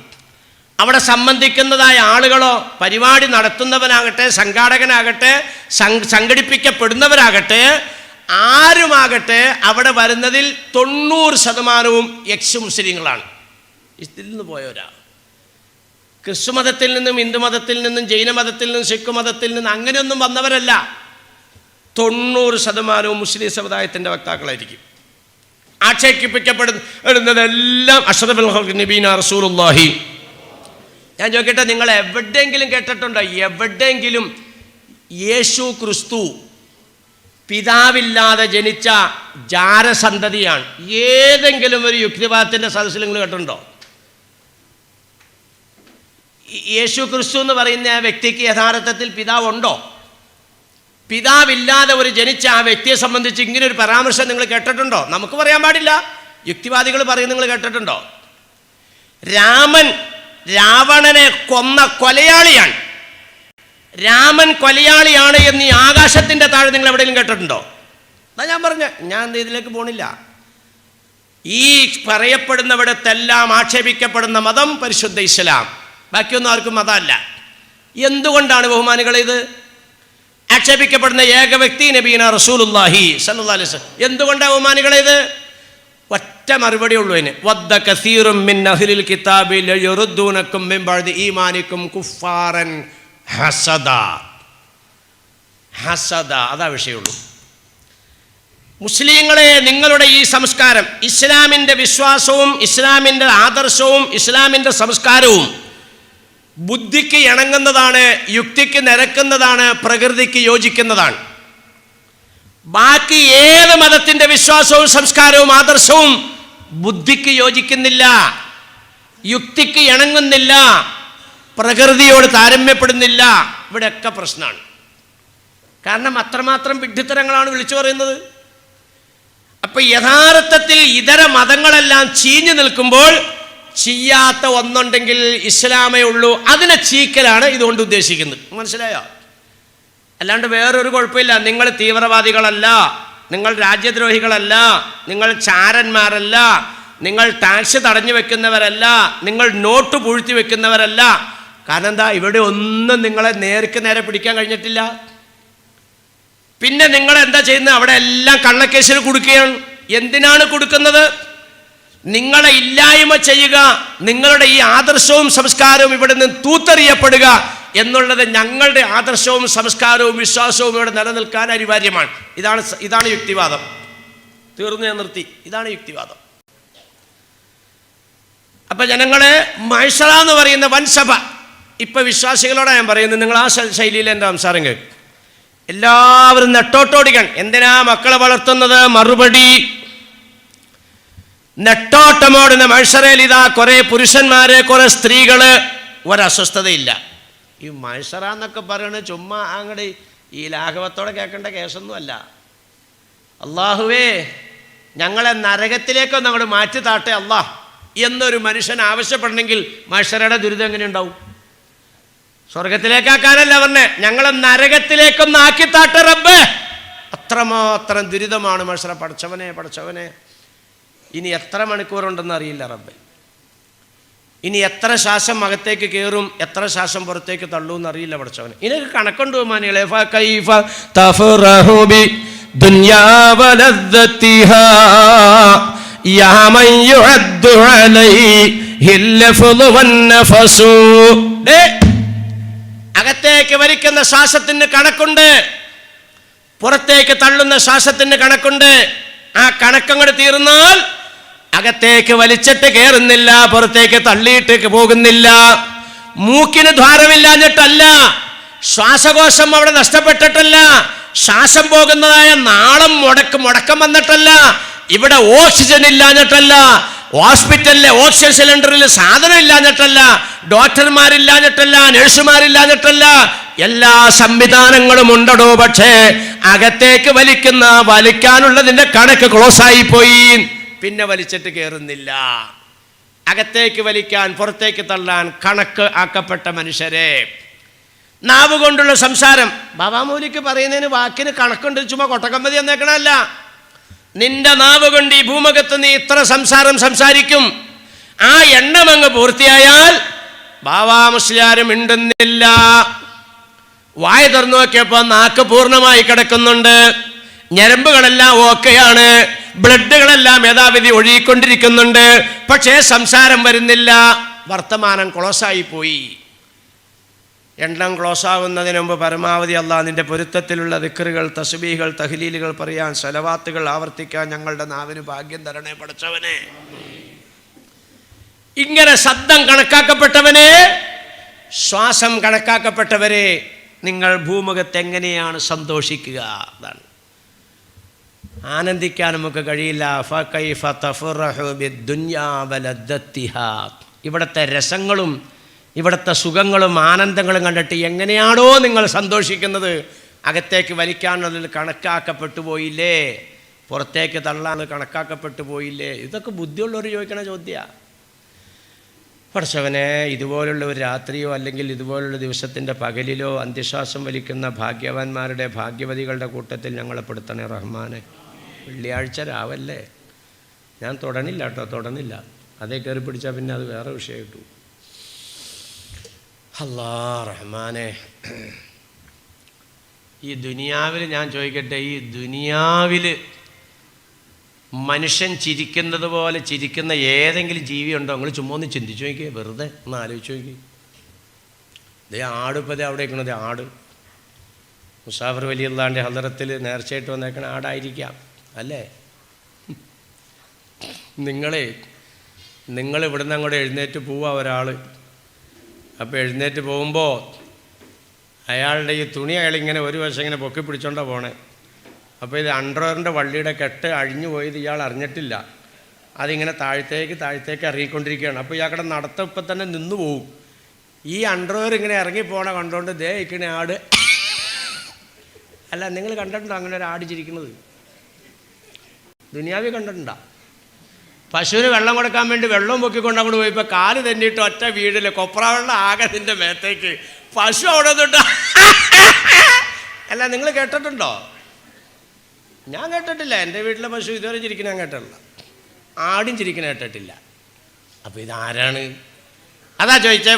അവിടെ സംബന്ധിക്കുന്നതായ ആളുകളോ, പരിപാടി നടത്തുന്നവനാകട്ടെ, സംഘാടകനാകട്ടെ, സംഘടിപ്പിക്കപ്പെടുന്നവരാകട്ടെ, ആരുമാകട്ടെ, അവിടെ വരുന്നതിൽ 90% എക്സ് മുസ്ലിങ്ങളാണ്. ഇതിൽ നിന്ന് പോയവരാ. ക്രിസ്തു മതത്തിൽ നിന്നും, ഹിന്ദു മതത്തിൽ നിന്നും, ജൈന മതത്തിൽ നിന്നും, സിഖ് മതത്തിൽ നിന്നും അങ്ങനെയൊന്നും വന്നവരല്ല. 90% മുസ്ലിം സമുദായത്തിൻ്റെ വക്താക്കളായിരിക്കും. ആക്ഷേപിക്കപ്പെടുന്നതെല്ലാം അഷ്റഫുൽ ഖൽഖ് നബീന റസൂലുള്ളാഹി. ഞാൻ ചോദിക്കട്ടെ, നിങ്ങൾ എവിടെയെങ്കിലും കേട്ടിട്ടുണ്ടോ, എവിടെയെങ്കിലും യേശു ക്രിസ്തു പിതാവില്ലാതെ ജനിച്ച ജാരസന്തതിയാണ്? ഏതെങ്കിലും ഒരു യുക്തിവാദത്തിൻ്റെ സദസ്സിൽ നിങ്ങൾ കേട്ടിട്ടുണ്ടോ? യേശു ക്രിസ്തു എന്ന് പറയുന്ന ആ വ്യക്തിക്ക് യഥാർത്ഥത്തിൽ പിതാവുണ്ടോ? പിതാവില്ലാതെ ഒരു ജനിച്ച ആ വ്യക്തിയെ സംബന്ധിച്ച് ഇങ്ങനെ ഒരു പരാമർശം നിങ്ങൾ കേട്ടിട്ടുണ്ടോ? നമുക്ക് പറയാൻ പാടില്ല, യുക്തിവാദികൾ പറയും. നിങ്ങൾ കേട്ടിട്ടുണ്ടോ? രാമൻ രാവണനെ കൊന്ന കൊലയാളിയാണ്, രാമൻ കൊലയാളിയാണ് എന്ന് ഈ ആകാശത്തിൻ്റെ താഴെ നിങ്ങൾ എവിടെയെങ്കിലും കേട്ടിട്ടുണ്ടോ? അതാ ഞാൻ പറഞ്ഞ, ഞാൻ ഇതിലേക്ക് പോണില്ല. ഈ പറയപ്പെടുന്നവിടത്തെല്ലാം ആക്ഷേപിക്കപ്പെടുന്ന മതം പരിശുദ്ധ ഇസ്ലാം. ബാക്കിയൊന്നും ആർക്കും മതമല്ല. എന്തുകൊണ്ടാണ് ബഹുമാനികളെ ഇത് ആക്ഷേപിക്കപ്പെടുന്ന ഏക വ്യക്തി നബീന റസൂലുള്ളാഹി സ്വല്ലല്ലാഹി അലൈഹി വസല്ലം? എന്തുകൊണ്ടാണ് ബഹുമാനികളെ ഇത്? ഒറ്റ മറുപടി ഉള്ളൂ അതിന്. വദ്ദ കസീറും മിൻ അഹ്ലിൽ കിതാബി ലയറുദ്ദൂനകും മിൻ ബഅദി ഈമാനികും കുഫാറൻ ഹസദാ. ഹസദാ, അതാ വിഷയമുള്ളൂ. മുസ്ലിങ്ങളെ, നിങ്ങളുടെ ഈ സംസ്കാരം, ഇസ്ലാമിൻ്റെ വിശ്വാസവും ഇസ്ലാമിൻ്റെ ആദർശവും ഇസ്ലാമിൻ്റെ സംസ്കാരവും ബുദ്ധിക്ക് ഇണങ്ങുന്നതാണ്, യുക്തിക്ക് നിരക്കുന്നതാണ്, പ്രകൃതിക്ക് യോജിക്കുന്നതാണ്. ബാക്കി ഏത് മതത്തിൻ്റെ വിശ്വാസവും സംസ്കാരവും ആദർശവും ബുദ്ധിക്ക് യോജിക്കുന്നില്ല, യുക്തിക്ക് ഇണങ്ങുന്നില്ല, പ്രകൃതിയോട് താരമ്യപ്പെടുന്നില്ല. ഇവിടെയൊക്കെ പ്രശ്നമാണ്. കാരണം അത്രമാത്രം വിഡ്ഢിത്തരങ്ങളാണ് വിളിച്ചു പറയുന്നത്. അപ്പം യഥാർത്ഥത്തിൽ ഇതര മതങ്ങളെല്ലാം ചീഞ്ഞു നിൽക്കുമ്പോൾ ചെയ്യാത്ത ഒന്നുണ്ടെങ്കിൽ ഇസ്ലാമേ ഉള്ളൂ. അതിനെ ചീക്കലാണ് ഇതുകൊണ്ട് ഉദ്ദേശിക്കുന്നത്. മനസ്സിലായോ? അല്ലാണ്ട് വേറൊരു കുഴപ്പമില്ല. നിങ്ങൾ തീവ്രവാദികളല്ല, നിങ്ങൾ രാജ്യദ്രോഹികളല്ല, നിങ്ങൾ ചാരന്മാരല്ല, നിങ്ങൾ ടാക്സ് തടഞ്ഞു വെക്കുന്നവരല്ല, നിങ്ങൾ നോട്ട് പൂഴ്ത്തി വെക്കുന്നവരല്ല. കാരണം എന്താ? ഇവിടെ ഒന്നും നിങ്ങളെ നേർക്ക് നേരെ പിടിക്കാൻ കഴിഞ്ഞിട്ടില്ല. പിന്നെ നിങ്ങൾ എന്താ ചെയ്യുന്നത്? അവിടെ എല്ലാം കള്ളക്കേസിൽ കൊടുക്കുകയാണ്. എന്തിനാണ് കൊടുക്കുന്നത്? നിങ്ങളെ ഇല്ലായ്മ ചെയ്യുക, നിങ്ങളുടെ ഈ ആദർശവും സംസ്കാരവും ഇവിടെ നിന്ന് തൂത്തെറിയപ്പെടുക എന്നുള്ളത് ഞങ്ങളുടെ ആദർശവും സംസ്കാരവും വിശ്വാസവും ഇവിടെ നിലനിൽക്കാൻ അനിവാര്യമാണ്. ഇതാണ് യുക്തിവാദം. തീർന്നു, ഞാൻ നിർത്തി. ഇതാണ് യുക്തിവാദം. അപ്പം ജനങ്ങളെ, മഹ്ശറ എന്ന് പറയുന്ന വൻസഭ, ഇപ്പം വിശ്വാസികളോടാണ് ഞാൻ പറയുന്നത്, നിങ്ങൾ ആ ശൈലിയിൽ എൻ്റെ സംസാരം കേൾക്കും. എല്ലാവരും നെട്ടോട്ടോടിക്കാൻ. എന്തിനാ മക്കളെ വളർത്തുന്നത്? മറുപടി നെട്ടോട്ടമോടുന്ന മഹ്ശറയിൽ ഇതാ കുറേ പുരുഷന്മാര്, കുറേ സ്ത്രീകള്, ഒരസ്വസ്ഥതയില്ല. ഈ മഹ്ശറ എന്നൊക്കെ പറയണത് ചുമ്മാ അങ്ങോട്ട് ഈ ലാഘവത്തോടെ കേൾക്കേണ്ട കേസൊന്നുമല്ല. അള്ളാഹുവേ, ഞങ്ങളെ നരകത്തിലേക്കൊന്ന് അങ്ങോട്ട് മാറ്റി താട്ടെ അള്ളാഹ് എന്നൊരു മനുഷ്യൻ ആവശ്യപ്പെടണമെങ്കിൽ മഹ്ശറയുടെ ദുരിതം എങ്ങനെ ഉണ്ടാവും? സ്വർഗത്തിലേക്കാക്കാനല്ല പറഞ്ഞേ, ഞങ്ങളെ നരകത്തിലേക്കൊന്ന് ആക്കിത്താട്ടെ റബ്ബേ. അത്രമാത്രം ദുരിതമാണ് മഹ്ശറ. പഠിച്ചവനെ ഇനി എത്ര മണിക്കൂറുണ്ടെന്ന് അറിയില്ല റബ്ബേ. ഇനി എത്ര ശ്വാസം അകത്തേക്ക് കയറും, എത്ര ശ്വാസം പുറത്തേക്ക് തള്ളൂ എന്നറിയില്ല പഠിച്ചവന്. ഇതിനൊരു കണക്കുണ്ട് ബഹുമാനികളെ. അകത്തേക്ക് വലിക്കുന്ന ശ്വാസത്തിന് കണക്കുണ്ട്, പുറത്തേക്ക് തള്ളുന്ന ശ്വാസത്തിന് കണക്കുണ്ട്. ആ കണക്കങ്ങോട്ട് തീർന്നാൽ അകത്തേക്ക് വലിച്ചിട്ട് കയറുന്നില്ല, പുറത്തേക്ക് തള്ളിയിട്ട് പോകുന്നില്ല. മൂക്കിന് ദ്വാരമില്ലാഞ്ഞിട്ടല്ല, ശ്വാസകോശം അവിടെ നഷ്ടപ്പെട്ടിട്ടല്ല, ശ്വാസം പോകുന്നതായ നാളം മുടക്കം വന്നിട്ടല്ല, ഇവിടെ ഓക്സിജൻ ഇല്ലാഞ്ഞിട്ടല്ല, ഹോസ്പിറ്റലിലെ ഓക്സിജൻ സിലിണ്ടറിൽ സാധനം ഇല്ലാഞ്ഞിട്ടല്ല, ഡോക്ടർമാരില്ലാഞ്ഞിട്ടല്ല, നഴ്സുമാരില്ലാഞ്ഞിട്ടല്ല, എല്ലാ സംവിധാനങ്ങളും ഉണ്ടടോ. പക്ഷേ അകത്തേക്ക് വലിക്കാനുള്ളതിന്റെ കണക്ക് ക്ലോസ് ആയി പോയി, പിന്നെ വലിച്ചിട്ട് കയറുന്നില്ല. അകത്തേക്ക് വലിക്കാൻ പുറത്തേക്ക് തള്ളാൻ കണക്ക് ആക്കപ്പെട്ട മനുഷ്യരെ. നാവ് കൊണ്ടുള്ള സംസാരം ബാബാമൗലിക്ക് പറയുന്നതിന് വാക്കിന് കണക്കുണ്ട്, ചുമ്മാ കൊട്ടക്കമ്പതി എന്നേക്കണല്ല. നിന്റെ നാവ് കൊണ്ട് ഈ ഭൂമുഖത്ത് നീ ഇത്ര സംസാരം സംസാരിക്കും. ആ എണ്ണം അങ്ങ് പൂർത്തിയായാൽ ബാബാ മുസ്ലിയാരും മിണ്ടുന്നില്ല. വായ തുറന്നു നോക്കിയപ്പോൾ നാക്ക് പൂർണ്ണമായി കിടക്കുന്നുണ്ട്, ഞരമ്പുകളെല്ലാം ഓക്കെയാണ്, ബ്ലഡുകളെല്ലാം യഥാവിധി ഒഴുകിക്കൊണ്ടിരിക്കുന്നുണ്ട്. പക്ഷേ സംസാരം വരുന്നില്ല, വർത്തമാനം ക്ലോസായി പോയി. എണ്ണം ക്ലോസ് ആവുന്നതിന് മുമ്പ് പരമാവധി അള്ളാഹുവിന്റെ പൊരുത്തത്തിലുള്ള ദിക്റുകൾ, തസ്ബീഹുകൾ, തഹ്ലീലുകൾ പറയാൻ, സലവാത്തുകൾ ആവർത്തിക്കാൻ ഞങ്ങളുടെ നാവിന് ഭാഗ്യം തരണേ പടച്ചവനെ. ഇങ്ങനെ ശബ്ദം കണക്കാക്കപ്പെട്ടവനെ, ശ്വാസം കണക്കാക്കപ്പെട്ടവരെ, നിങ്ങൾ ഭൂമുഖത്ത് എങ്ങനെയാണ് സന്തോഷിക്കുക? അതാണ്. ആനന്ദിക്കാൻ നമുക്ക് കഴിയില്ല. ഇവിടുത്തെ രസങ്ങളും ഇവിടുത്തെ സുഖങ്ങളും ആനന്ദങ്ങളും കണ്ടിട്ട് എങ്ങനെയാണോ നിങ്ങൾ സന്തോഷിക്കുന്നത്? അകത്തേക്ക് വലിക്കാനുള്ളതിൽ കണക്കാക്കപ്പെട്ടു പോയില്ലേ, പുറത്തേക്ക് തള്ളാൻ കണക്കാക്കപ്പെട്ടു പോയില്ലേ? ഇതൊക്കെ ബുദ്ധിയുള്ളവർ ചോദിക്കണ ചോദ്യമാണ്. പഠിച്ചവനെ, ഇതുപോലുള്ള ഒരു രാത്രിയോ അല്ലെങ്കിൽ ഇതുപോലുള്ള ദിവസത്തിൻ്റെ പകലിലോ അന്ത്യശ്വാസം വലിക്കുന്ന ഭാഗ്യവാന്മാരുടെ, ഭാഗ്യവതികളുടെ കൂട്ടത്തിൽ ഞങ്ങളെ പെടുത്തണേ റഹ്മാനെ. വെള്ളിയാഴ്ച രാവല്ലേ, ഞാൻ തൊടണില്ല. അതേ കയറി പിടിച്ചാൽ പിന്നെ അത് വേറെ വിഷയം കിട്ടു. അല്ലാ റഹ്മാനെ, ഈ ദുനിയാവിൽ ഞാൻ ചോദിക്കട്ടെ, ഈ ദുനിയാവിൽ മനുഷ്യൻ ചിരിക്കുന്നത് പോലെ ചിരിക്കുന്ന ഏതെങ്കിലും ജീവി ഉണ്ടോ? നിങ്ങൾ ചുമ്മാ ഒന്ന് ചിന്തിച്ചു നോക്കിയേ, വെറുതെ ഒന്ന് ആലോചിച്ച് നോക്കി. ഇതേ ആട്, ഇപ്പോൾ അവിടെ ഇരിക്കണത് ആട്. മുസാഫർ വലിയുള്ളാൻ്റെ ഹദറത്തിൽ നേർച്ചയായിട്ട് വന്നേക്കണ ആടായിരിക്കാം അല്ലേ? നിങ്ങൾ ഇവിടുന്ന് അങ്ങോട്ട് എഴുന്നേറ്റ് പോവുക ഒരാൾ. അപ്പോൾ എഴുന്നേറ്റ് പോകുമ്പോൾ അയാളുടെ ഈ തുണി അയാളിങ്ങനെ ഒരു വശം ഇങ്ങനെ പൊക്കി പിടിച്ചോണ്ടാണ് പോണേ. അപ്പോൾ ഇത് അണ്ടർവെയറിൻ്റെ വള്ളിയുടെ കെട്ട് അഴിഞ്ഞു പോയത് ഇയാൾ അറിഞ്ഞിട്ടില്ല. അതിങ്ങനെ താഴത്തേക്ക് ഇറങ്ങിക്കൊണ്ടിരിക്കുകയാണ്. അപ്പോൾ ഇയാളുടെ നടത്തം ഇപ്പം തന്നെ നിന്നു പോവും. ഈ അണ്ടർവെയർ ഇങ്ങനെ ഇറങ്ങിപ്പോണ കണ്ടുകൊണ്ട് ദേ ഇക്കണ ആട്. അല്ല, നിങ്ങൾ കണ്ടിട്ടുണ്ടോ അങ്ങനെ ഒരു ആട് ചിരിക്കുന്നത്? ദുനിയാവി കണ്ടിട്ടുണ്ടോ? പശുവിന് വെള്ളം കൊടുക്കാൻ വേണ്ടി വെള്ളം പൊക്കിക്കൊണ്ട് അങ്ങോട്ട് പോയപ്പോൾ കാല് തന്നിട്ട് ഒറ്റ വീടിൽ കൊപ്രാവെള്ളം ആകെ നിൻ്റെ മേത്തേക്ക്. പശു അവിടെ തൊട്ട്. അല്ല, നിങ്ങൾ കേട്ടിട്ടുണ്ടോ? ഞാൻ കേട്ടിട്ടില്ല. എൻ്റെ വീട്ടിലെ പശു ഇതുവരെ ചിരിക്കുന്ന ഞാൻ കേട്ടിട്ടില്ല, ആടും ചിരിക്കുന്ന കേട്ടിട്ടില്ല. അപ്പോൾ ഇതാരാണ്? അതാ ചോദിച്ചേ.